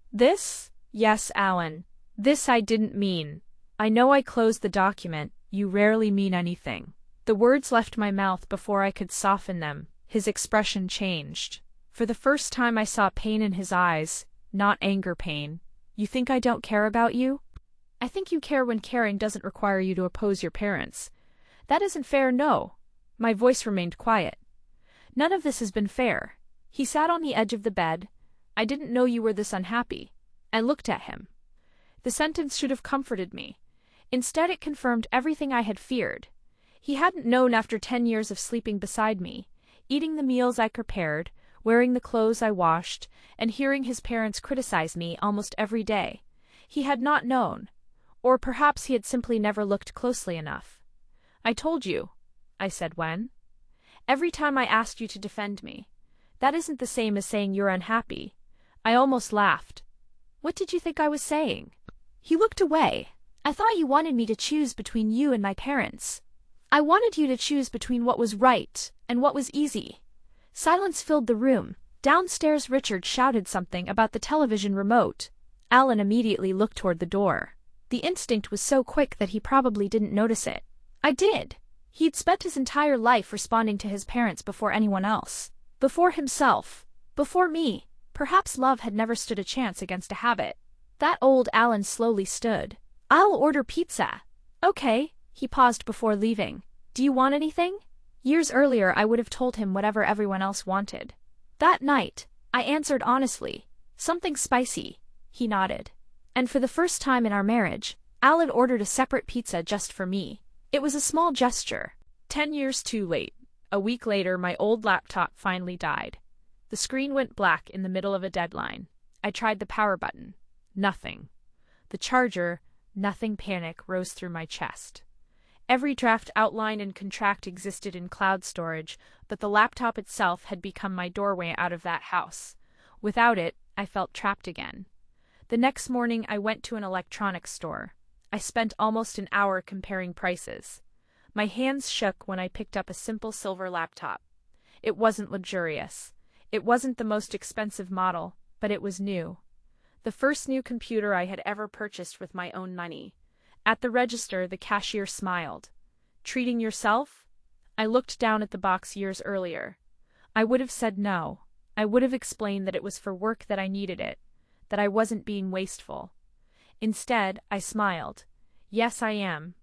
S1: "This?" "Yes, Alan. This I didn't mean." "I know." I closed the document. "You rarely mean anything." The words left my mouth before I could soften them. His expression changed. For the first time I saw pain in his eyes, not anger pain. "You think I don't care about you?" "I think you care when caring doesn't require you to oppose your parents." "That isn't fair." "No." My voice remained quiet. "None of this has been fair." He sat on the edge of the bed. "I didn't know you were this unhappy." I looked at him. The sentence should have comforted me. Instead, it confirmed everything I had feared. He hadn't known after 10 years of sleeping beside me, eating the meals I prepared, wearing the clothes I washed, and hearing his parents criticize me almost every day. He had not known. Or perhaps he had simply never looked closely enough. "I told you," I said. "When?" "Every time I asked you to defend me." "That isn't the same as saying you're unhappy." I almost laughed. "What did you think I was saying?" He looked away. "I thought you wanted me to choose between you and my parents. I wanted you to choose between what was right and what was easy." Silence filled the room. Downstairs, Richard shouted something about the television remote. Alan immediately looked toward the door. The instinct was so quick that he probably didn't notice it. I did. He'd spent his entire life responding to his parents before anyone else. Before himself. Before me. Perhaps love had never stood a chance against a habit. That old Alan slowly stood. "I'll order pizza." "Okay." He paused before leaving. "Do you want anything?" Years earlier, I would have told him whatever everyone else wanted. That night, I answered honestly. "Something spicy." He nodded. And for the first time in our marriage, Alan ordered a separate pizza just for me. It was a small gesture. 10 years too late. A week later, my old laptop finally died. The screen went black in the middle of a deadline. I tried the power button. Nothing. The charger, nothing. Panic rose through my chest. Every draft, outline, and contract existed in cloud storage, but the laptop itself had become my doorway out of that house. Without it, I felt trapped again. The next morning, I went to an electronics store. I spent almost an hour comparing prices. My hands shook when I picked up a simple silver laptop. It wasn't luxurious. It wasn't the most expensive model, but it was new. The first new computer I had ever purchased with my own money. At the register, the cashier smiled. "Treating yourself?" I looked down at the box years earlier. I would have said no. I would have explained that it was for work, that I needed it, that I wasn't being wasteful. Instead, I smiled. "Yes, I am."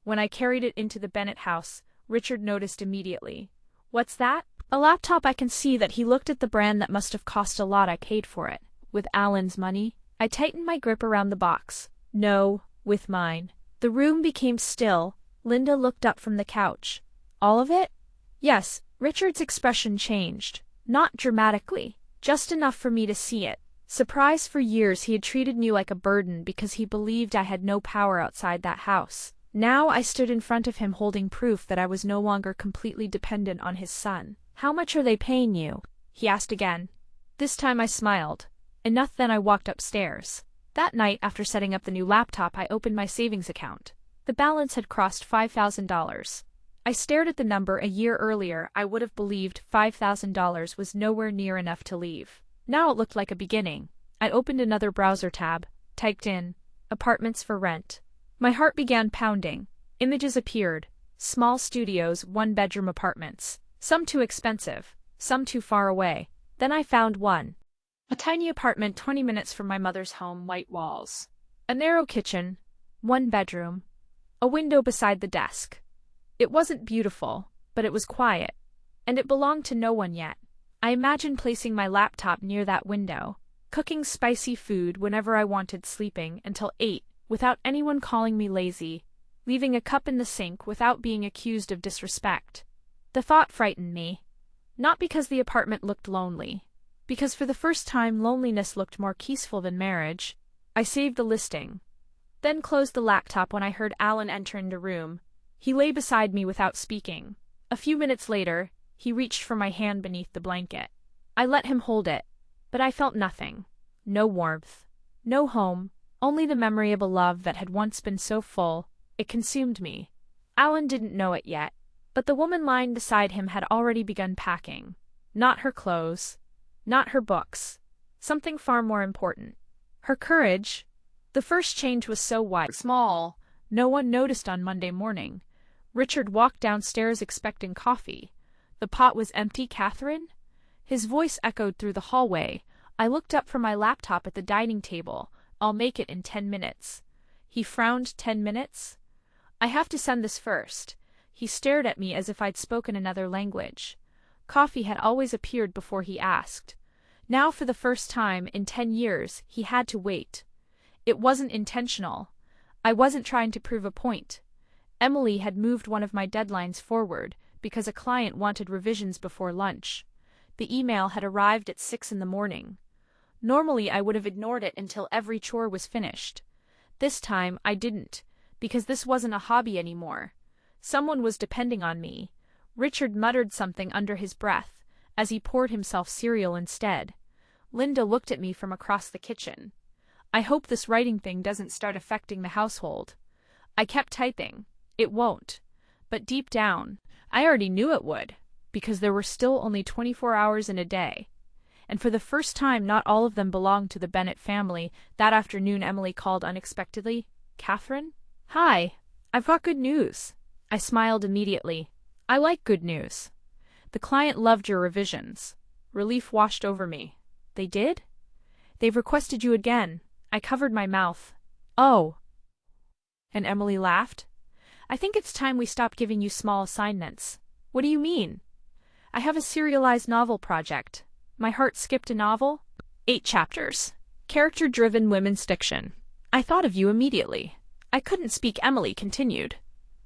S1: When I carried it into the Bennett house, Richard noticed immediately. "What's that?" "A laptop." I can see that he looked at the brand. "That must have cost a lot. I paid for it. With Alan's money?" I tightened my grip around the box. "No, with mine." The room became still. Linda looked up from the couch. "All of it?" "Yes." Richard's expression changed. Not dramatically, just enough for me to see it. Surprised. For years he had treated me like a burden because he believed I had no power outside that house. Now I stood in front of him holding proof that I was no longer completely dependent on his son. "How much are they paying you?" he asked again. This time I smiled. "Enough." Then I walked upstairs. That night, after setting up the new laptop, I opened my savings account. The balance had crossed $5,000. I stared at the number. A year earlier, I would have believed $5,000 was nowhere near enough to leave. Now it looked like a beginning. I opened another browser tab, typed in, "apartments for rent." My heart began pounding. Images appeared. Small studios, one-bedroom apartments. Some too expensive, some too far away. Then I found one. A tiny apartment 20 minutes from my mother's home, white walls. A narrow kitchen, one bedroom, a window beside the desk. It wasn't beautiful, but it was quiet, and it belonged to no one yet. I imagined placing my laptop near that window, cooking spicy food whenever I wanted, sleeping until 8 without anyone calling me lazy, leaving a cup in the sink without being accused of disrespect. The thought frightened me, not because the apartment looked lonely, because for the first time loneliness looked more peaceful than marriage. I saved the listing, then closed the laptop when I heard Alan enter the room. He lay beside me without speaking. A few minutes later, he reached for my hand beneath the blanket. I let him hold it, but I felt nothing. No warmth, no home, only the memory of a love that had once been so full, it consumed me. Alan didn't know it yet, but the woman lying beside him had already begun packing. Not her clothes, not her books, something far more important. Her courage. The first change was so small, no one noticed. On Monday morning, Richard walked downstairs expecting coffee. The pot was empty. "Catherine?" His voice echoed through the hallway. I looked up from my laptop at the dining table. "I'll make it in 10 minutes. He frowned. 10 minutes? I have to send this first. He stared at me as if I'd spoken another language. Coffee had always appeared before he asked. Now, for the first time in 10 years, he had to wait. It wasn't intentional. I wasn't trying to prove a point. Emily had moved one of my deadlines forward because a client wanted revisions before lunch. The email had arrived at 6 in the morning. Normally, I would have ignored it until every chore was finished. This time, I didn't, because this wasn't a hobby anymore. Someone was depending on me. Richard muttered something under his breath as he poured himself cereal instead. Linda looked at me from across the kitchen. "I hope this writing thing doesn't start affecting the household." I kept typing. It won't. But deep down, I already knew it would, because there were still only 24 hours in a day. And for the first time, not all of them belonged to the Bennett family. That afternoon, Emily called unexpectedly. "Catherine?" "Hi. I've got good news." I smiled immediately. I like good news. "The client loved your revisions." Relief washed over me. "They did?" "They've requested you again." I covered my mouth. "Oh." And Emily laughed. "I think it's time we stop giving you small assignments." "What do you mean?" "I have a serialized novel project." My heart skipped. "A novel?" 8 chapters. Character-driven women's fiction. I thought of you immediately. I couldn't speak. Emily continued.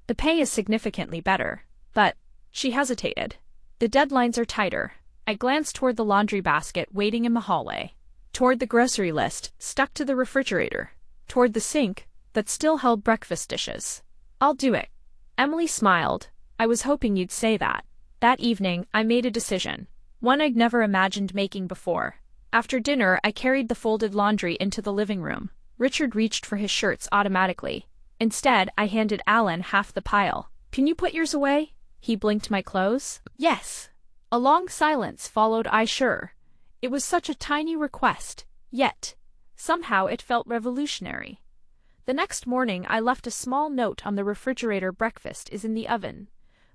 S1: The pay is significantly better, but she hesitated. The deadlines are tighter. I glanced toward the laundry basket waiting in the hallway, toward the grocery list stuck to the refrigerator, toward the sink that still held breakfast dishes. I'll do it. Emily smiled. I was hoping you'd say that. That evening, I made a decision, one I'd never imagined making before. After dinner, I carried the folded laundry into the living room. Richard reached for his shirts automatically. Instead, I handed Alan half the pile. Can you put yours away? He blinked. My clothes? Yes. A long silence followed. I sure. It was such a tiny request, yet somehow it felt revolutionary. The next morning I left a small note on the refrigerator. Breakfast is in the oven.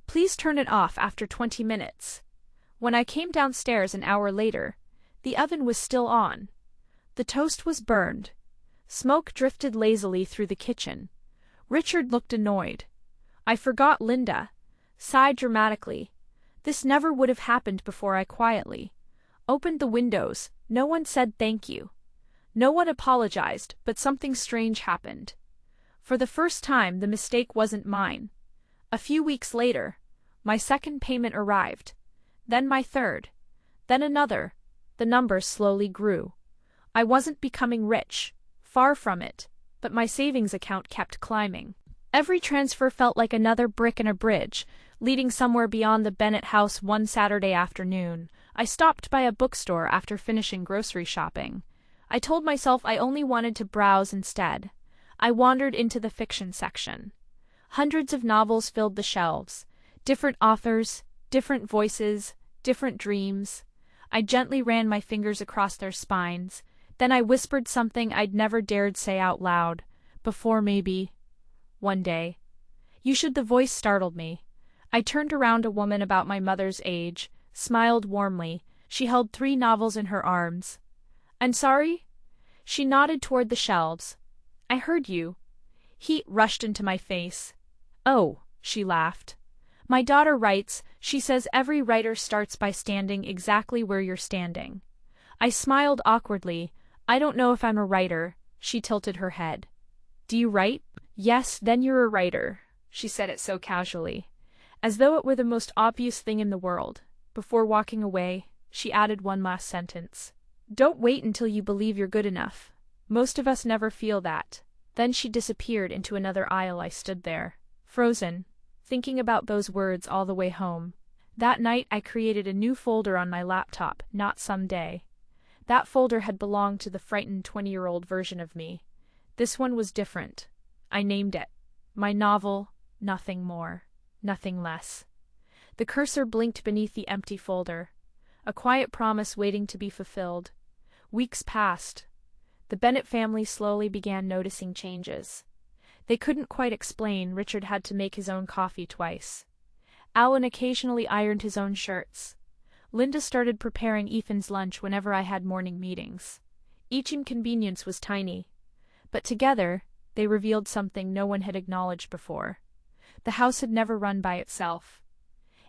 S1: Please turn it off after 20 minutes. When I came downstairs an hour later, the oven was still on. The toast was burned. Smoke drifted lazily through the kitchen. Richard looked annoyed. I forgot Linda. Sighed dramatically. This never would have happened before. I quietly opened the windows. No one said thank you. No one apologized, but something strange happened. For the first time, the mistake wasn't mine. A few weeks later, my second payment arrived. Then my third. Then another. The numbers slowly grew. I wasn't becoming rich. Far from it. But my savings account kept climbing. Every transfer felt like another brick in a bridge, leading somewhere beyond the Bennett house. One Saturday afternoon, I stopped by a bookstore after finishing grocery shopping. I told myself I only wanted to browse instead. I wandered into the fiction section. Hundreds of novels filled the shelves. Different authors, different voices, different dreams. I gently ran my fingers across their spines. Then I whispered something I'd never dared say out loud. Before, maybe. One day. You should. The voice startled me. I turned around. A woman about my mother's age, smiled warmly. She held 3 novels in her arms. I'm sorry? She nodded toward the shelves. I heard you. Heat rushed into my face. Oh, she laughed. My daughter writes. She says every writer starts by standing exactly where you're standing. I smiled awkwardly. I don't know if I'm a writer. She tilted her head. Do you write? Yes, then you're a writer. She said it so casually, as though it were the most obvious thing in the world. Before walking away, she added one last sentence. Don't wait until you believe you're good enough. Most of us never feel that. Then she disappeared into another aisle. I stood there, frozen, thinking about those words all the way home. That night I created a new folder on my laptop. Not someday. That folder had belonged to the frightened 20-year-old version of me. This one was different. I named it. My novel, nothing more, nothing less. The cursor blinked beneath the empty folder. A quiet promise waiting to be fulfilled. Weeks passed. The Bennett family slowly began noticing changes. They couldn't quite explain. Richard had to make his own coffee twice. Alan occasionally ironed his own shirts. Linda started preparing Ethan's lunch whenever I had morning meetings. Each inconvenience was tiny, but together they revealed something no one had acknowledged before. The house had never run by itself.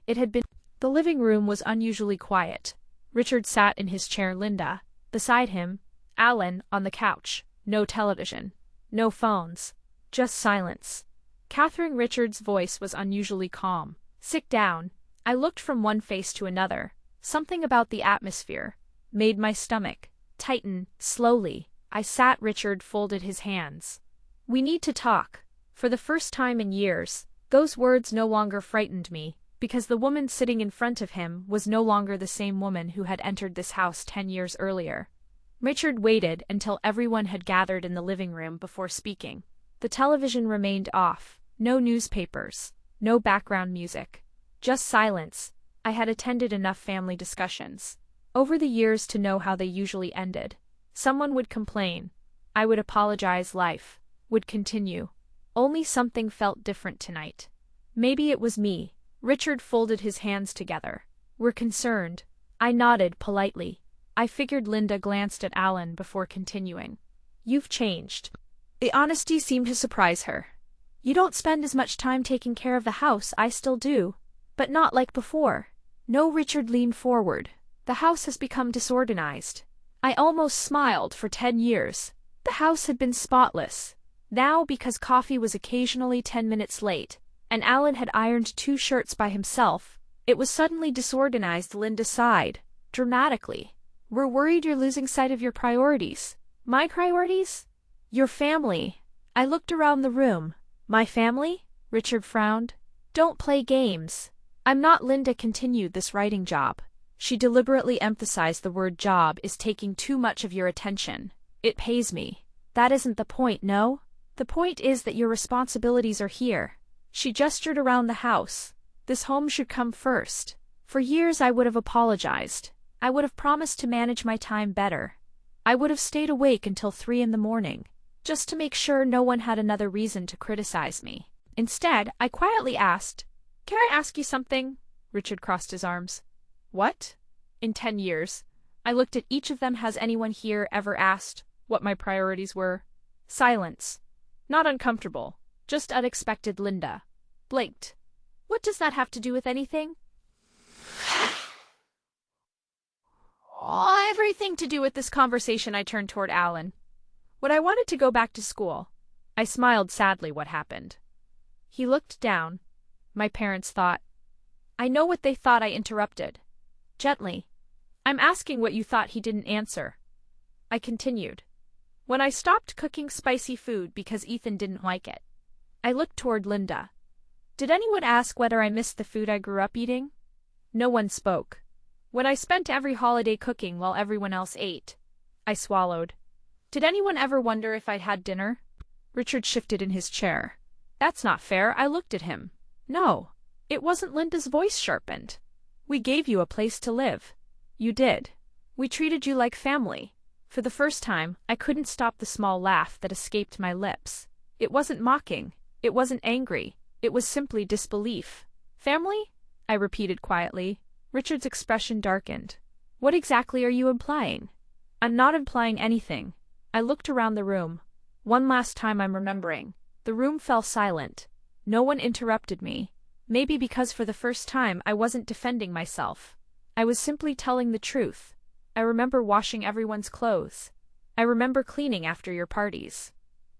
S1: It had been. The living room was unusually quiet. Richard sat in his chair. Linda beside him. Alan on the couch. No television. No phones. Just silence. Catherine Richards' voice was unusually calm. Sit down. I looked from one face to another. Something about the atmosphere made my stomach tighten. Slowly, I sat. Richard folded his hands. We need to talk. For the first time in years, those words no longer frightened me, because the woman sitting in front of him was no longer the same woman who had entered this house 10 years earlier. Richard waited until everyone had gathered in the living room before speaking. The television remained off. No newspapers. No background music. Just silence. I had attended enough family discussions over the years to know how they usually ended. Someone would complain. I would apologize. Life would continue. Only something felt different tonight. Maybe it was me. Richard folded his hands together. We're concerned. I nodded politely. I figured. Linda glanced at Alan before continuing. You've changed. The honesty seemed to surprise her. You don't spend as much time taking care of the house. I still do. But not like before. No. Richard leaned forward. The house has become disorganized. I almost smiled. For 10 years. The house had been spotless. Now, because coffee was occasionally 10 minutes late, and Alan had ironed 2 shirts by himself, it was suddenly disorganized. Linda sighed, dramatically. We're worried you're losing sight of your priorities. My priorities? Your family. I looked around the room. My family? Richard frowned. Don't play games. I'm not. Linda continued. This writing job. She deliberately emphasized the word job is taking too much of your attention. It pays me. That isn't the point, no? The point is that your responsibilities are here. She gestured around the house. This home should come first. For years I would have apologized. I would have promised to manage my time better. I would have stayed awake until 3 in the morning, just to make sure no one had another reason to criticize me. Instead, I quietly asked, "Can I ask you something?" Richard crossed his arms. What? In 10 years. I looked at each of them. Has anyone here ever asked what my priorities were? Silence. Not uncomfortable, just unexpected. Linda blinked. What does that have to do with anything? Everything to do with this conversation. I turned toward Alan. When I wanted to go back to school, I smiled sadly. What happened? He looked down. My parents thought. I know what they thought. I interrupted. Gently. I'm asking what you thought. He didn't answer. I continued. When I stopped cooking spicy food because Ethan didn't like it. I looked toward Linda. Did anyone ask whether I missed the food I grew up eating? No one spoke. When I spent every holiday cooking while everyone else ate. I swallowed. Did anyone ever wonder if I'd had dinner? Richard shifted in his chair. That's not fair. I looked at him. No. It wasn't. Linda's voice sharpened. We gave you a place to live. You did. We treated you like family. For the first time, I couldn't stop the small laugh that escaped my lips. It wasn't mocking. It wasn't angry. It was simply disbelief. Family? I repeated quietly. Richard's expression darkened. What exactly are you implying? I'm not implying anything. I looked around the room. One last time. I'm remembering. The room fell silent. No one interrupted me. Maybe because for the first time I wasn't defending myself. I was simply telling the truth. I remember washing everyone's clothes. I remember cleaning after your parties.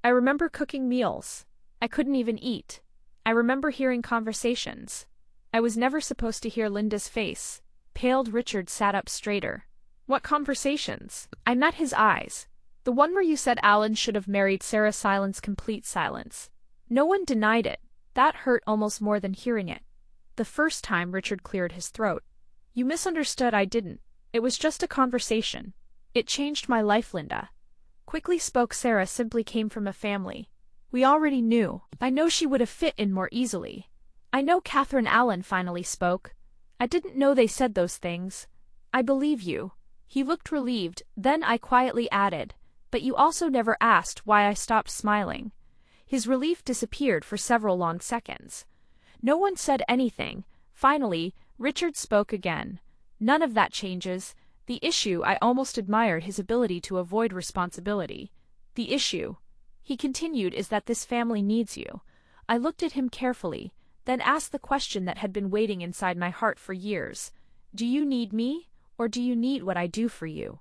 S1: I remember cooking meals I couldn't even eat. I remember hearing conversations I was never supposed to hear. Linda's face paled. Richard sat up straighter. What conversations? I met his eyes. The one where you said Alan should have married Sarah. Silence. Complete silence. No one denied it. That hurt almost more than hearing it. The first time. Richard cleared his throat. You misunderstood. I didn't. It was just a conversation. It changed my life. Linda quickly spoke. Sarah simply came from a family we already knew. I know she would have fit in more easily. I know Catherine. Alan finally spoke. I didn't know they said those things. I believe you. He looked relieved. Then I quietly added, but you also never asked why. I stopped smiling. His relief disappeared for several long seconds. No one said anything. Finally, Richard spoke again. None of that changes. The issue. I almost admired his ability to avoid responsibility. The issue, he continued, is that this family needs you. I looked at him carefully, then asked the question that had been waiting inside my heart for years. Do you need me, or do you need what I do for you?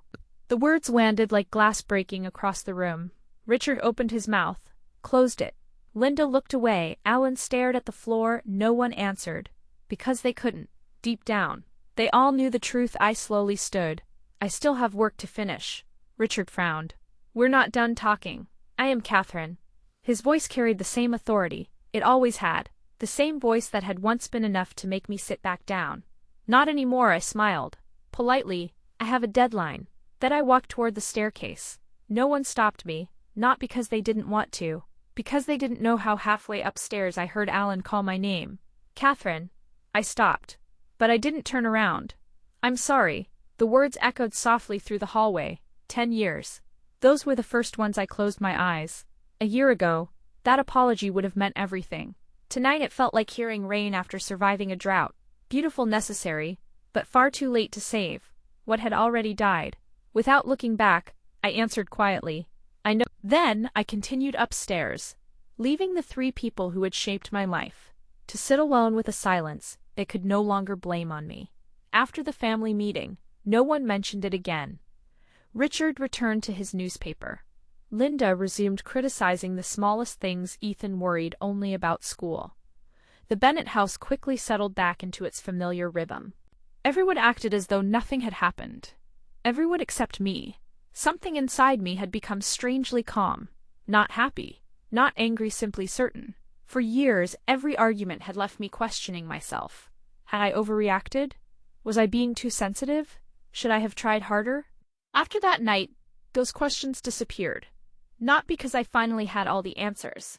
S1: The words landed like glass breaking across the room. Richard opened his mouth, closed it. Linda looked away. Alan stared at the floor. No one answered. Because they couldn't. Deep down, they all knew the truth. I slowly stood. I still have work to finish. Richard frowned. We're not done talking. I am Catherine. His voice carried the same authority. It always had. The same voice that had once been enough to make me sit back down. Not anymore. I smiled. Politely. I have a deadline. Then I walked toward the staircase. No one stopped me. Not because they didn't want to. Because they didn't know how. Halfway upstairs I heard Alan call my name. Catherine. I stopped. But I didn't turn around. I'm sorry. The words echoed softly through the hallway. 10 years. Those were the first ones I closed my eyes. A year ago, that apology would have meant everything. Tonight it felt like hearing rain after surviving a drought. Beautiful, necessary, but far too late to save what had already died. Without looking back, I answered quietly, I know. Then I continued upstairs, leaving the 3 people who had shaped my life, to sit alone with a silence they could no longer blame on me. After the family meeting, no one mentioned it again. Richard returned to his newspaper. Linda resumed criticizing the smallest things. Ethan worried only about school. The Bennett house quickly settled back into its familiar rhythm. Everyone acted as though nothing had happened. Everyone except me. Something inside me had become strangely calm, not happy, not angry, simply certain. For years, every argument had left me questioning myself. Had I overreacted? Was I being too sensitive? Should I have tried harder? After that night, those questions disappeared. Not because I finally had all the answers,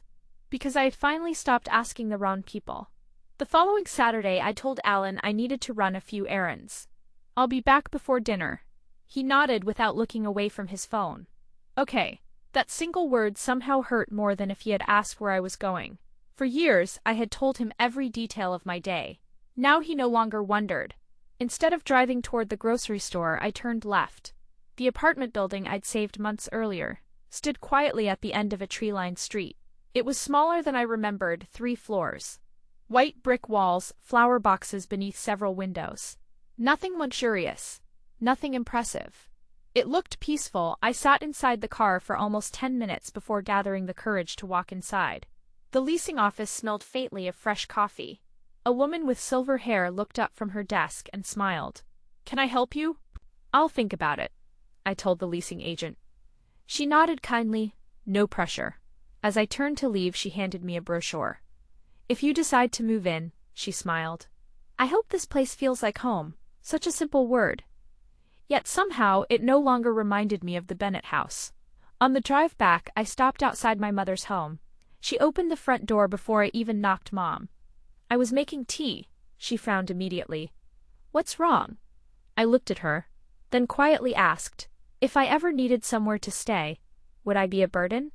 S1: because I had finally stopped asking the wrong people. The following Saturday, I told Alan I needed to run a few errands. "I'll be back before dinner." He nodded without looking away from his phone. Okay, that single word somehow hurt more than if he had asked where I was going. For years, I had told him every detail of my day. Now he no longer wondered. Instead of driving toward the grocery store, I turned left. The apartment building I'd saved months earlier stood quietly at the end of a tree-lined street. It was smaller than I remembered, 3 floors. White brick walls, flower boxes beneath several windows. Nothing luxurious, nothing impressive. It looked peaceful. I sat inside the car for almost 10 minutes before gathering the courage to walk inside. The leasing office smelled faintly of fresh coffee. A woman with silver hair looked up from her desk and smiled. "Can I help you?" "I'll think about it," I told the leasing agent. She nodded kindly. No pressure. As I turned to leave, she handed me a brochure. "If you decide to move in," she smiled. "I hope this place feels like home." Such a simple word. Yet somehow it no longer reminded me of the Bennett house. On the drive back, I stopped outside my mother's home. She opened the front door before I even knocked Mom. "I was making tea." She frowned immediately. "What's wrong?" I looked at her, then quietly asked, if I ever needed somewhere to stay, would I be a burden?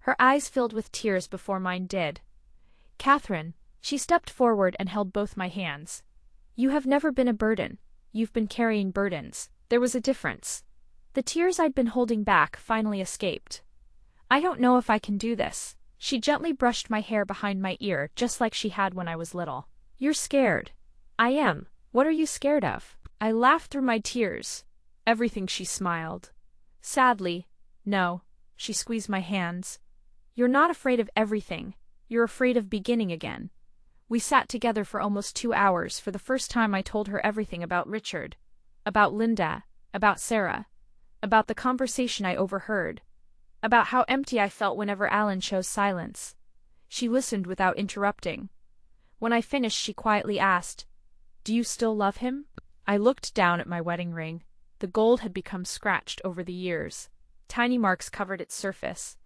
S1: Her eyes filled with tears before mine did. "Catherine," she stepped forward and held both my hands. "You have never been a burden. You've been carrying burdens." There was a difference. The tears I'd been holding back finally escaped. "I don't know if I can do this." She gently brushed my hair behind my ear, just like she had when I was little. "You're scared." "I am. What are you scared of?" I laughed through my tears. "Everything," she smiled. Sadly, "No." She squeezed my hands. "You're not afraid of everything. You're afraid of beginning again." We sat together for almost 2 hours. For the first time, I told her everything about Richard, about Linda, about Sarah, about the conversation I overheard, about how empty I felt whenever Alan chose silence. She listened without interrupting. When I finished, she quietly asked, "Do you still love him?" I looked down at my wedding ring. The gold had become scratched over the years. Tiny marks covered its surface,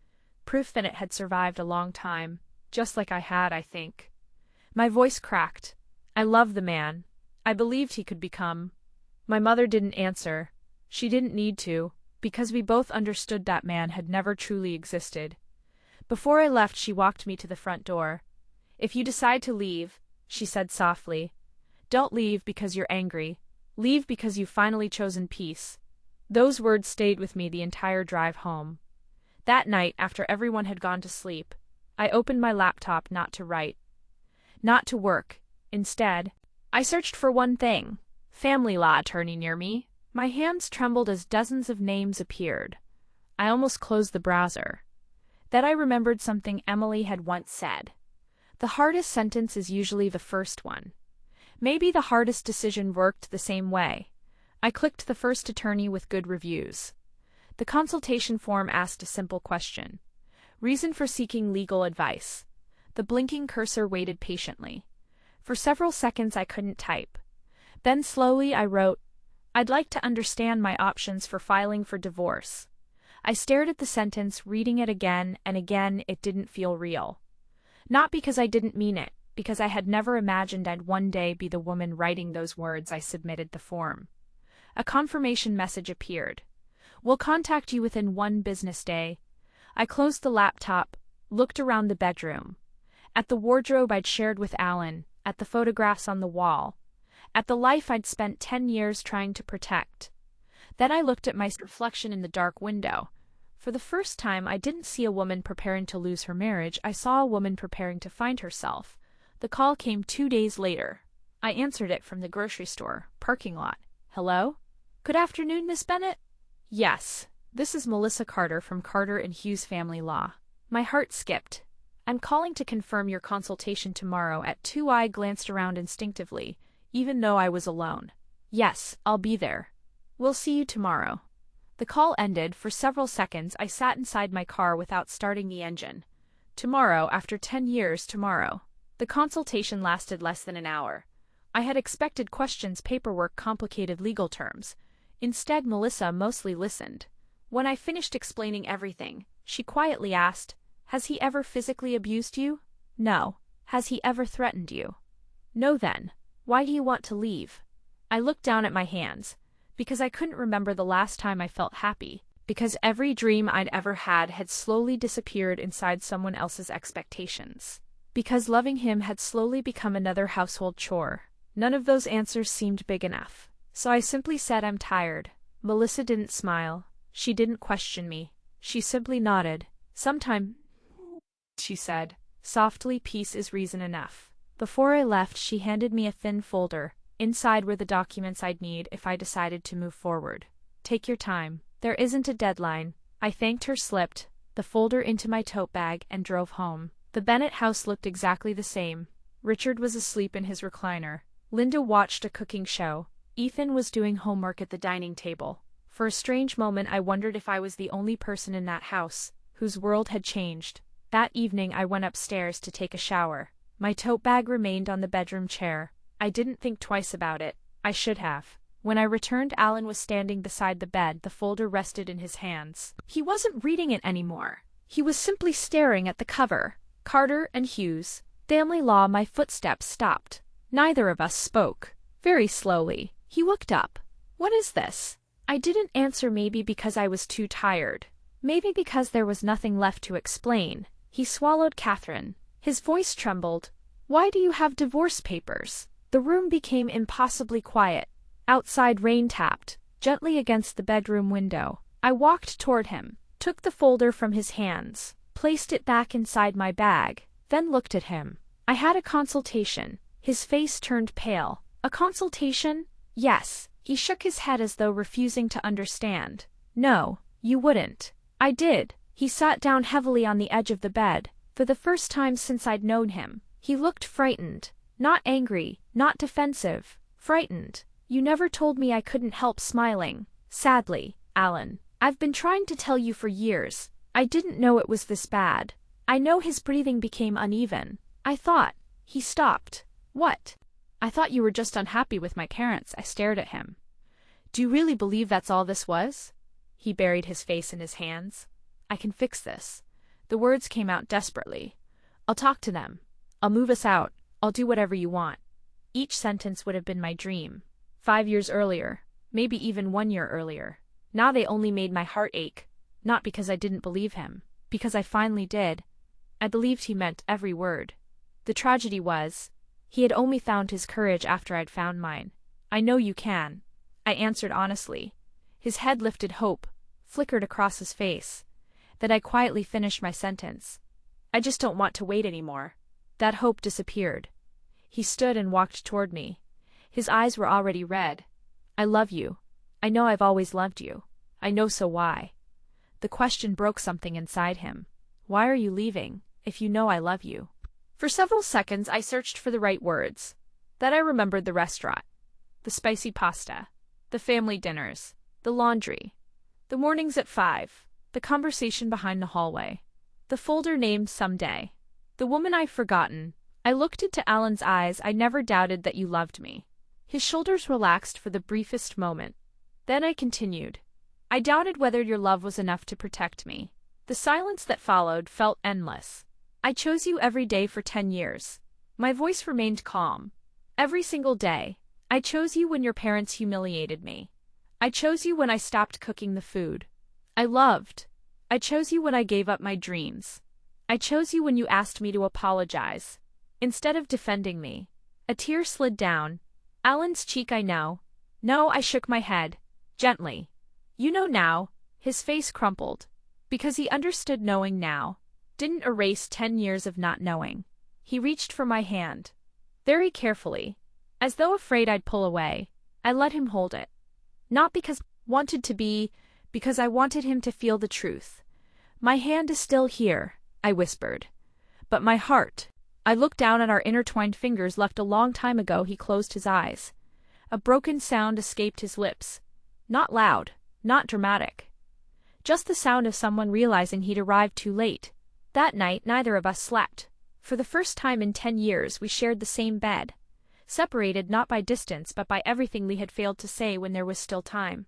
S1: proof that it had survived a long time, just like I had, I think. My voice cracked. I loved the man. I believed he could become. My mother didn't answer. She didn't need to, because we both understood that man had never truly existed. Before I left, she walked me to the front door. "If you decide to leave," she said softly, "don't leave because you're angry. Leave because you've finally chosen peace." Those words stayed with me the entire drive home. That night, after everyone had gone to sleep, I opened my laptop not to write, not to work. Instead, I searched for one thing: family law attorney near me. My hands trembled as dozens of names appeared. I almost closed the browser. Then I remembered something Emily had once said. The hardest sentence is usually the first one. Maybe the hardest decision worked the same way. I clicked the first attorney with good reviews. The consultation form asked a simple question: reason for seeking legal advice. The blinking cursor waited patiently. For several seconds I couldn't type. Then slowly I wrote, "I'd like to understand my options for filing for divorce." I stared at the sentence, reading it again and again. It didn't feel real. Not because I didn't mean it, because I had never imagined I'd one day be the woman writing those words. I submitted the form. A confirmation message appeared. "We'll contact you within 1 business day." I closed the laptop, looked around the bedroom. At the wardrobe I'd shared with Alan, at the photographs on the wall, at the life I'd spent 10 years trying to protect. Then I looked at my reflection in the dark window. For the first time, I didn't see a woman preparing to lose her marriage. I saw a woman preparing to find herself. The call came 2 days later. I answered it from the grocery store parking lot. "Hello?" "Good afternoon, Miss Bennett." "Yes." This is Melissa Carter from Carter and Hughes Family Law. My heart skipped. I'm calling to confirm your consultation tomorrow at 2. I glanced around instinctively, even though I was alone. Yes, I'll be there. We'll see you tomorrow. The call ended. For several seconds I sat inside my car without starting the engine. Tomorrow, after 10 years tomorrow. The consultation lasted less than an hour. I had expected questions, paperwork, complicated legal terms. Instead, Melissa mostly listened. When I finished explaining everything, she quietly asked, "Has he ever physically abused you?" "No." "Has he ever threatened you?" "No." "Then, why do you want to leave?" I looked down at my hands. Because I couldn't remember the last time I felt happy. Because every dream I'd ever had slowly disappeared inside someone else's expectations. Because loving him had slowly become another household chore. None of those answers seemed big enough. So I simply said, "I'm tired." Melissa didn't smile. She didn't question me. She simply nodded. "Sometime," she said, softly, "peace is reason enough." Before I left, she handed me a thin folder. Inside were the documents I'd need if I decided to move forward. "Take your time. There isn't a deadline." I thanked her, slipped the folder into my tote bag, and drove home. The Bennett house looked exactly the same. Richard was asleep in his recliner. Linda watched a cooking show. Ethan was doing homework at the dining table. For a strange moment I wondered if I was the only person in that house whose world had changed. That evening I went upstairs to take a shower. My tote bag remained on the bedroom chair. I didn't think twice about it. I should have. When I returned, Alan was standing beside the bed. The folder rested in his hands. He wasn't reading it anymore. He was simply staring at the cover. Carter and Hughes. Family Law. My footsteps stopped. Neither of us spoke. Very slowly, he looked up. "What is this?" I didn't answer, maybe because I was too tired. Maybe because there was nothing left to explain. He swallowed. "Catherine." His voice trembled. "Why do you have divorce papers?" The room became impossibly quiet. Outside, rain tapped gently against the bedroom window. I walked toward him, took the folder from his hands, placed it back inside my bag, then looked at him. "I had a consultation." His face turned pale. "A consultation?" "Yes." He shook his head as though refusing to understand. "No, you wouldn't." "I did." He sat down heavily on the edge of the bed. For the first time since I'd known him, he looked frightened. Not angry, not defensive. Frightened. "You never told me." I couldn't help smiling. "Sadly, Alan. I've been trying to tell you for years. I didn't know it was this bad." I know. His breathing became uneven. "I thought." He stopped. "What?" "I thought you were just unhappy with my parents." I stared at him. "Do you really believe that's all this was?" He buried his face in his hands. "I can fix this." The words came out desperately. "I'll talk to them. I'll move us out. I'll do whatever you want." Each sentence would have been my dream. 5 years earlier, maybe even 1 year earlier. Now they only made my heart ache. Not because I didn't believe him. Because I finally did. I believed he meant every word. The tragedy was, he had only found his courage after I'd found mine. "I know you can." I answered honestly. His head lifted. Hope flickered across his face. Then I quietly finished my sentence. "I just don't want to wait anymore." That hope disappeared. He stood and walked toward me. His eyes were already red. "I love you. I know I've always loved you. I know, so why?" The question broke something inside him. "Why are you leaving, if you know I love you?" For several seconds I searched for the right words. Then I remembered the restaurant. The spicy pasta. The family dinners. The laundry. The mornings at 5. The conversation behind the hallway. The folder named "Someday." The woman I've forgotten. I looked into Alan's eyes. "I never doubted that you loved me." His shoulders relaxed for the briefest moment. Then I continued. "I doubted whether your love was enough to protect me." The silence that followed felt endless. "I chose you every day for 10 years. My voice remained calm. "Every single day. I chose you when your parents humiliated me. I chose you when I stopped cooking the food I loved. I chose you when I gave up my dreams. I chose you when you asked me to apologize, instead of defending me." A tear slid down Alan's cheek. "I know." "No." I shook my head. Gently. "You know now." His face crumpled. Because he understood. Knowing now didn't erase 10 years of not knowing. He reached for my hand. Very carefully. As though afraid I'd pull away. I let him hold it. Not because I wanted to be, Because I wanted him to feel the truth. My hand is still here, I whispered. But my heart. I looked down at our intertwined fingers left a long time ago. He closed his eyes. A broken sound escaped his lips. Not loud, not dramatic. Just the sound of someone realizing he'd arrived too late. That night neither of us slept. For the first time in 10 years we shared the same bed. Separated not by distance but by everything Lee had failed to say when there was still time.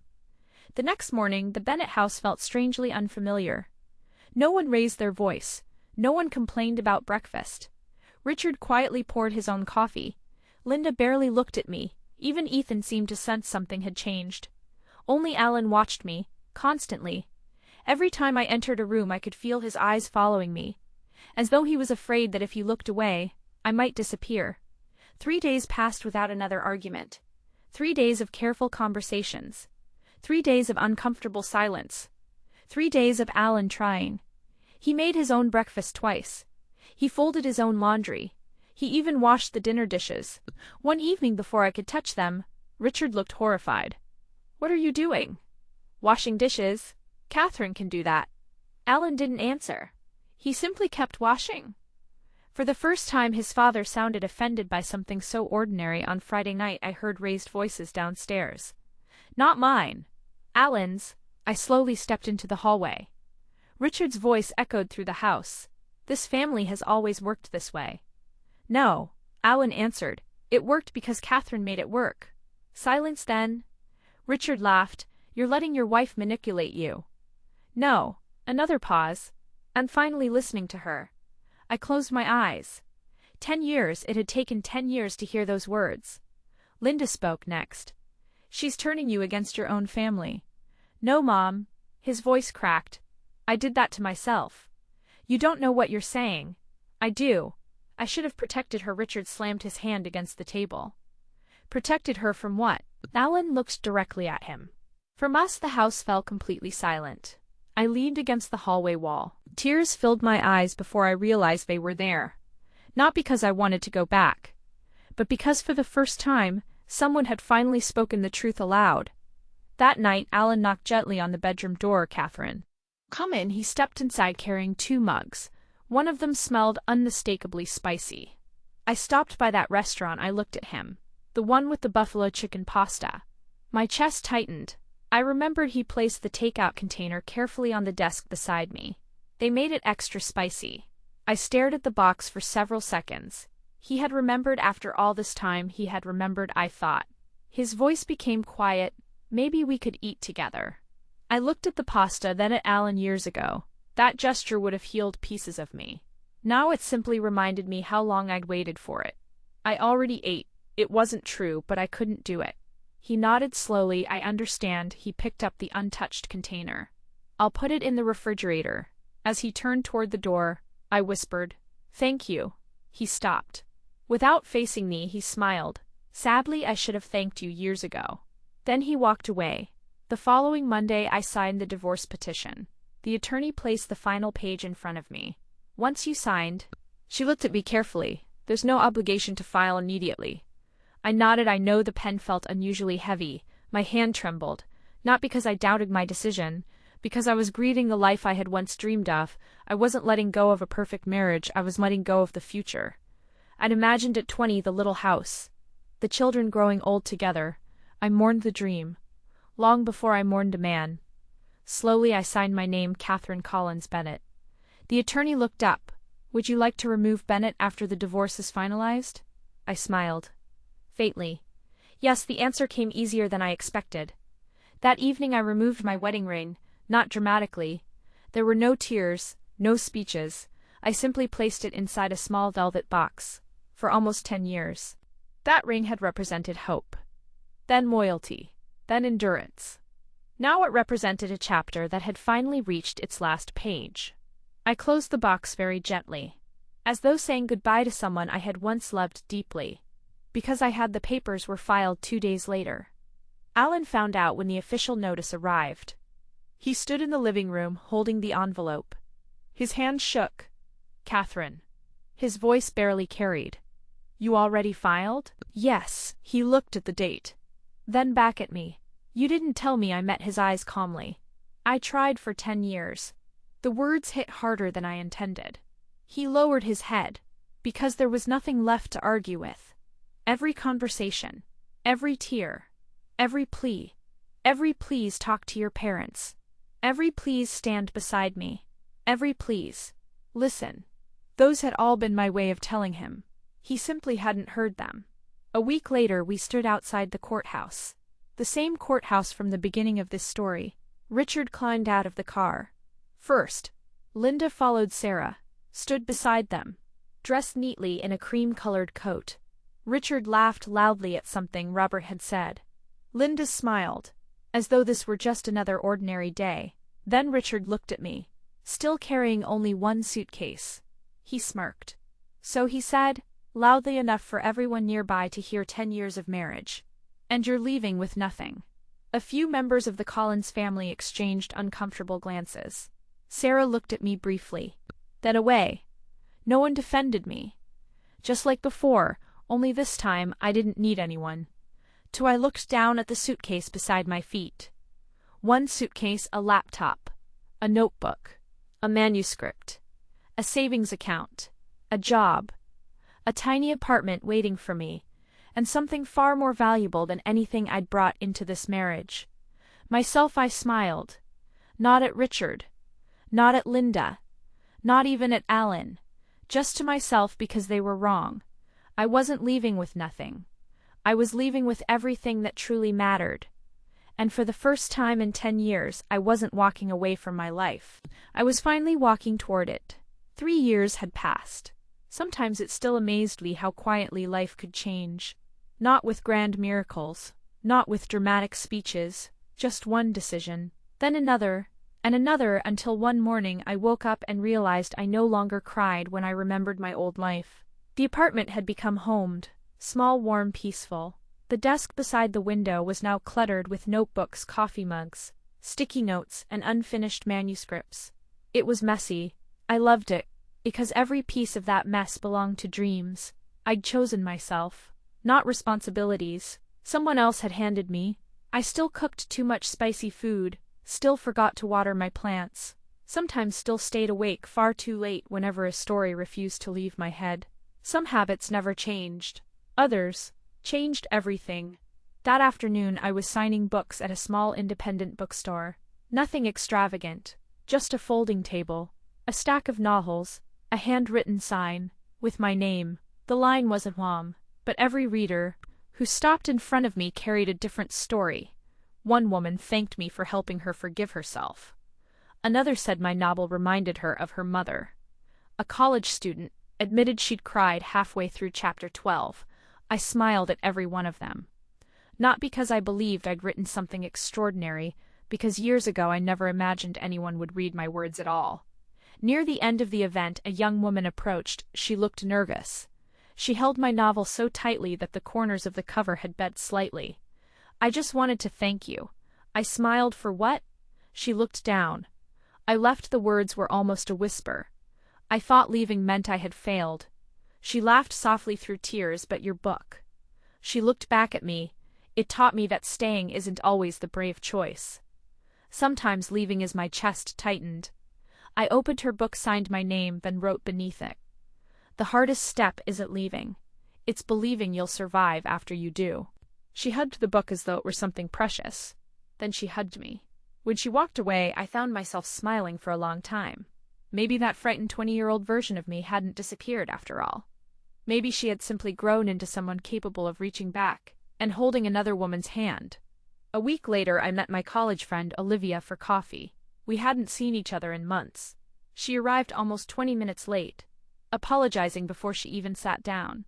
S1: The next morning the Bennett house felt strangely unfamiliar. No one raised their voice. No one complained about breakfast. Richard quietly poured his own coffee. Linda barely looked at me. Even Ethan seemed to sense something had changed. Only Alan watched me, constantly. Every time I entered a room I could feel his eyes following me, as though he was afraid that if he looked away, I might disappear. 3 days passed without another argument. 3 days of careful conversations. 3 days of uncomfortable silence. 3 days of Alan trying. He made his own breakfast twice. He folded his own laundry. He even washed the dinner dishes. One evening before I could touch them, Richard looked horrified. "What are you doing?" "Washing dishes. Catherine can do that." Alan didn't answer. He simply kept washing. For the first time his father sounded offended by something so ordinary. On Friday night I heard raised voices downstairs. Not mine. Alan's. I slowly stepped into the hallway. Richard's voice echoed through the house. "This family has always worked this way." "No," Alan answered. "It worked because Catherine made it work." Silence then. Richard laughed. "You're letting your wife manipulate you." "No." Another pause. "I'm finally listening to her." I closed my eyes. 10 years, it had taken 10 years to hear those words. Linda spoke next. "She's turning you against your own family." "No, Mom." His voice cracked. "I did that to myself." "You don't know what you're saying." "I do. I should have protected her." Richard slammed his hand against the table. "Protected her from what?" Alan looked directly at him. From us the house fell completely silent. I leaned against the hallway wall. Tears filled my eyes before I realized they were there. Not because I wanted to go back, but because for the first time, someone had finally spoken the truth aloud. That night Alan knocked gently on the bedroom door. "Catherine, come in." He stepped inside carrying 2 mugs. One of them smelled unmistakably spicy. I stopped by that restaurant. I looked at him. The one with the buffalo chicken pasta. My chest tightened. I remembered he placed the takeout container carefully on the desk beside me. They made it extra spicy. I stared at the box for several seconds. He had remembered after all this time. He had remembered, I thought. His voice became quiet. "Maybe we could eat together." I looked at the pasta, then at Alan. Years ago, that gesture would have healed pieces of me. Now it simply reminded me how long I'd waited for it. I already ate. It wasn't true, but I couldn't do it. He nodded slowly. "I understand." He picked up the untouched container. "I'll put it in the refrigerator." As he turned toward the door, I whispered, "Thank you." He stopped. Without facing me, he smiled. "Sadly, I should have thanked you years ago." Then he walked away. The following Monday I signed the divorce petition. The attorney placed the final page in front of me. "Once you signed..." She looked at me carefully. "There's no obligation to file immediately." I nodded. I know. The pen felt unusually heavy. My hand trembled. Not because I doubted my decision, because I was grieving the life I had once dreamed of. I wasn't letting go of a perfect marriage. I was letting go of the future. I'd imagined at 20 the little house, the children growing old together. I mourned the dream. Long before I mourned a man. Slowly I signed my name, Catherine Collins Bennett. The attorney looked up. "Would you like to remove Bennett after the divorce is finalized?" I smiled. Faintly. Yes, the answer came easier than I expected. That evening I removed my wedding ring, not dramatically. There were no tears, no speeches. I simply placed it inside a small velvet box. For almost 10 years. That ring had represented hope. Then loyalty. Then endurance. Now it represented a chapter that had finally reached its last page. I closed the box very gently, as though saying goodbye to someone I had once loved deeply. Because I had the papers were filed 2 days later. Alan found out when the official notice arrived. He stood in the living room, holding the envelope. His hand shook. "Catherine." His voice barely carried. "You already filed?" "Yes." He looked at the date. Then back at me. "You didn't tell me." I met his eyes calmly. I tried for 10 years. The words hit harder than I intended. He lowered his head, because there was nothing left to argue with. Every conversation, every tear, every plea, every please talk to your parents, every please stand beside me, every please listen. Those had all been my way of telling him. He simply hadn't heard them. A week later we stood outside the courthouse. The same courthouse from the beginning of this story. Richard climbed out of the car. First, Linda followed Sarah, stood beside them, dressed neatly in a cream-colored coat. Richard laughed loudly at something Robert had said. Linda smiled, as though this were just another ordinary day. Then Richard looked at me, still carrying only one suitcase. He smirked. So he said, loudly enough for everyone nearby to hear, 10 years of marriage. And you're leaving with nothing. A few members of the Collins family exchanged uncomfortable glances. Sarah looked at me briefly, then away. No one defended me. Just like before, only this time I didn't need anyone. So I looked down at the suitcase beside my feet. One suitcase, a laptop, a notebook, a manuscript, a savings account, a job, a tiny apartment waiting for me, and something far more valuable than anything I'd brought into this marriage. Myself, I smiled. Not at Richard. Not at Linda. Not even at Alan. Just to myself, because they were wrong. I wasn't leaving with nothing. I was leaving with everything that truly mattered. And for the first time in 10 years, I wasn't walking away from my life. I was finally walking toward it. 3 years had passed. Sometimes it still amazed me how quietly life could change. Not with grand miracles, not with dramatic speeches, just one decision, then another, and another, until one morning I woke up and realized I no longer cried when I remembered my old life. The apartment had become homed, small, warm, peaceful. The desk beside the window was now cluttered with notebooks, coffee mugs, sticky notes, and unfinished manuscripts. It was messy. I loved it, because every piece of that mess belonged to dreams. I'd chosen myself, not responsibilities someone else had handed me. I still cooked too much spicy food, still forgot to water my plants, sometimes still stayed awake far too late whenever a story refused to leave my head. Some habits never changed. Others changed everything. That afternoon I was signing books at a small independent bookstore. Nothing extravagant, just a folding table, a stack of novels, a handwritten sign, with my name. The line wasn't long, but every reader who stopped in front of me carried a different story. One woman thanked me for helping her forgive herself. Another said my novel reminded her of her mother. A college student admitted she'd cried halfway through chapter 12. I smiled at every one of them. Not because I believed I'd written something extraordinary, because years ago I never imagined anyone would read my words at all. Near the end of the event, a young woman approached. She looked nervous. She held my novel so tightly that the corners of the cover had bent slightly. I just wanted to thank you. I smiled. For what? She looked down. I left. The words were almost a whisper. I thought leaving meant I had failed. She laughed softly through tears. But your book. She looked back at me. It taught me that staying isn't always the brave choice. Sometimes leaving is. My chest tightened. I opened her book, signed my name, then wrote beneath it. The hardest step isn't leaving. It's believing you'll survive after you do. She hugged the book as though it were something precious. Then she hugged me. When she walked away, I found myself smiling for a long time. Maybe that frightened 20-year-old version of me hadn't disappeared after all. Maybe she had simply grown into someone capable of reaching back and holding another woman's hand. A week later, I met my college friend Olivia for coffee. We hadn't seen each other in months. She arrived almost 20 minutes late, apologizing before she even sat down.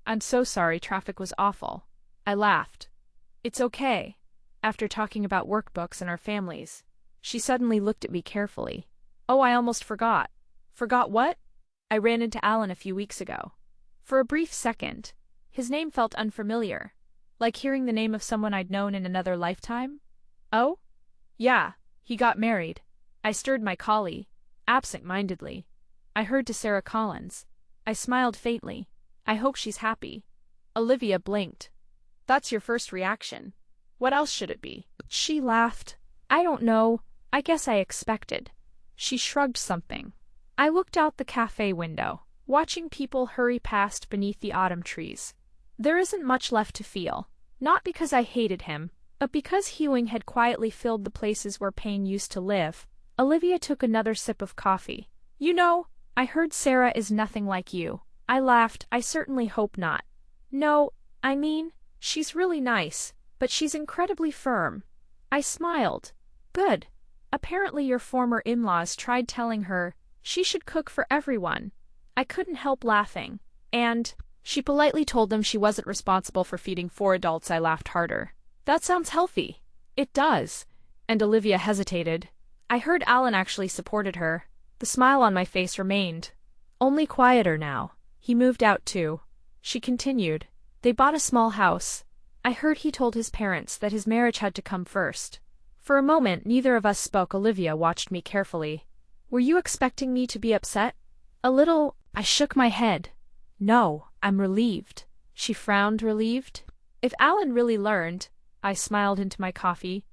S1: I'm so sorry, traffic was awful. I laughed. It's okay. After talking about workbooks and our families, she suddenly looked at me carefully. Oh, I almost forgot. Forgot what? I ran into Alan a few weeks ago. For a brief second, his name felt unfamiliar, like hearing the name of someone I'd known in another lifetime. Oh? Yeah, he got married. I stirred my collie, absent-mindedly. I heard to Sarah Collins. I smiled faintly. I hope she's happy. Olivia blinked. That's your first reaction. What else should it be? She laughed. I don't know. I guess I expected. She shrugged something. I looked out the cafe window, watching people hurry past beneath the autumn trees. There isn't much left to feel, not because I hated him, but because healing had quietly filled the places where pain used to live. Olivia took another sip of coffee. You know, I heard Sarah is nothing like you. I laughed. I certainly hope not. No, I mean, she's really nice, but she's incredibly firm. I smiled. Good. Apparently your former in-laws tried telling her she should cook for everyone. I couldn't help laughing. And she politely told them she wasn't responsible for feeding 4 adults. I laughed harder. That sounds healthy. It does. And Olivia hesitated. I heard Alan actually supported her. The smile on my face remained. Only quieter now. He moved out too. She continued. They bought a small house. I heard he told his parents that his marriage had to come first. For a moment neither of us spoke. Olivia watched me carefully. Were you expecting me to be upset? A little. I shook my head. No, I'm relieved. She frowned. Relieved? If Alan really learned, I smiled into my coffee,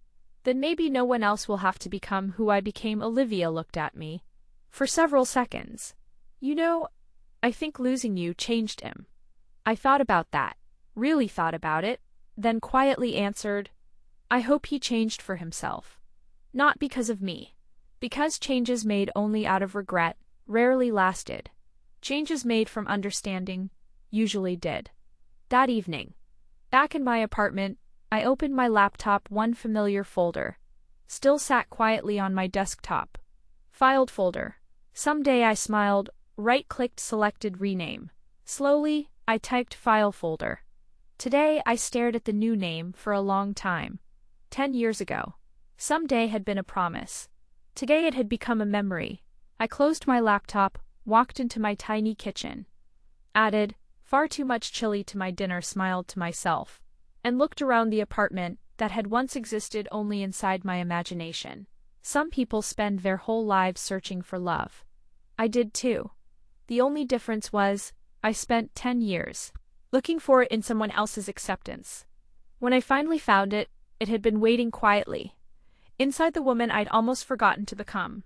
S1: then maybe no one else will have to become who I became. Olivia looked at me. For several seconds. You know, I think losing you changed him. I thought about that. Really thought about it. Then quietly answered, I hope he changed for himself. Not because of me. Because changes made only out of regret rarely lasted. Changes made from understanding usually did. That evening, back in my apartment, I opened my laptop. One familiar folder still sat quietly on my desktop. Filed folder. Someday I smiled, right-clicked, selected rename. Slowly, I typed file folder. Today I stared at the new name for a long time. 10 years ago. Someday had been a promise. Today it had become a memory. I closed my laptop, walked into my tiny kitchen. Added far too much chili to my dinner, smiled to myself, and looked around the apartment that had once existed only inside my imagination. Some people spend their whole lives searching for love. I did too. The only difference was, I spent 10 years looking for it in someone else's acceptance. When I finally found it, it had been waiting quietly inside the woman I'd almost forgotten to become.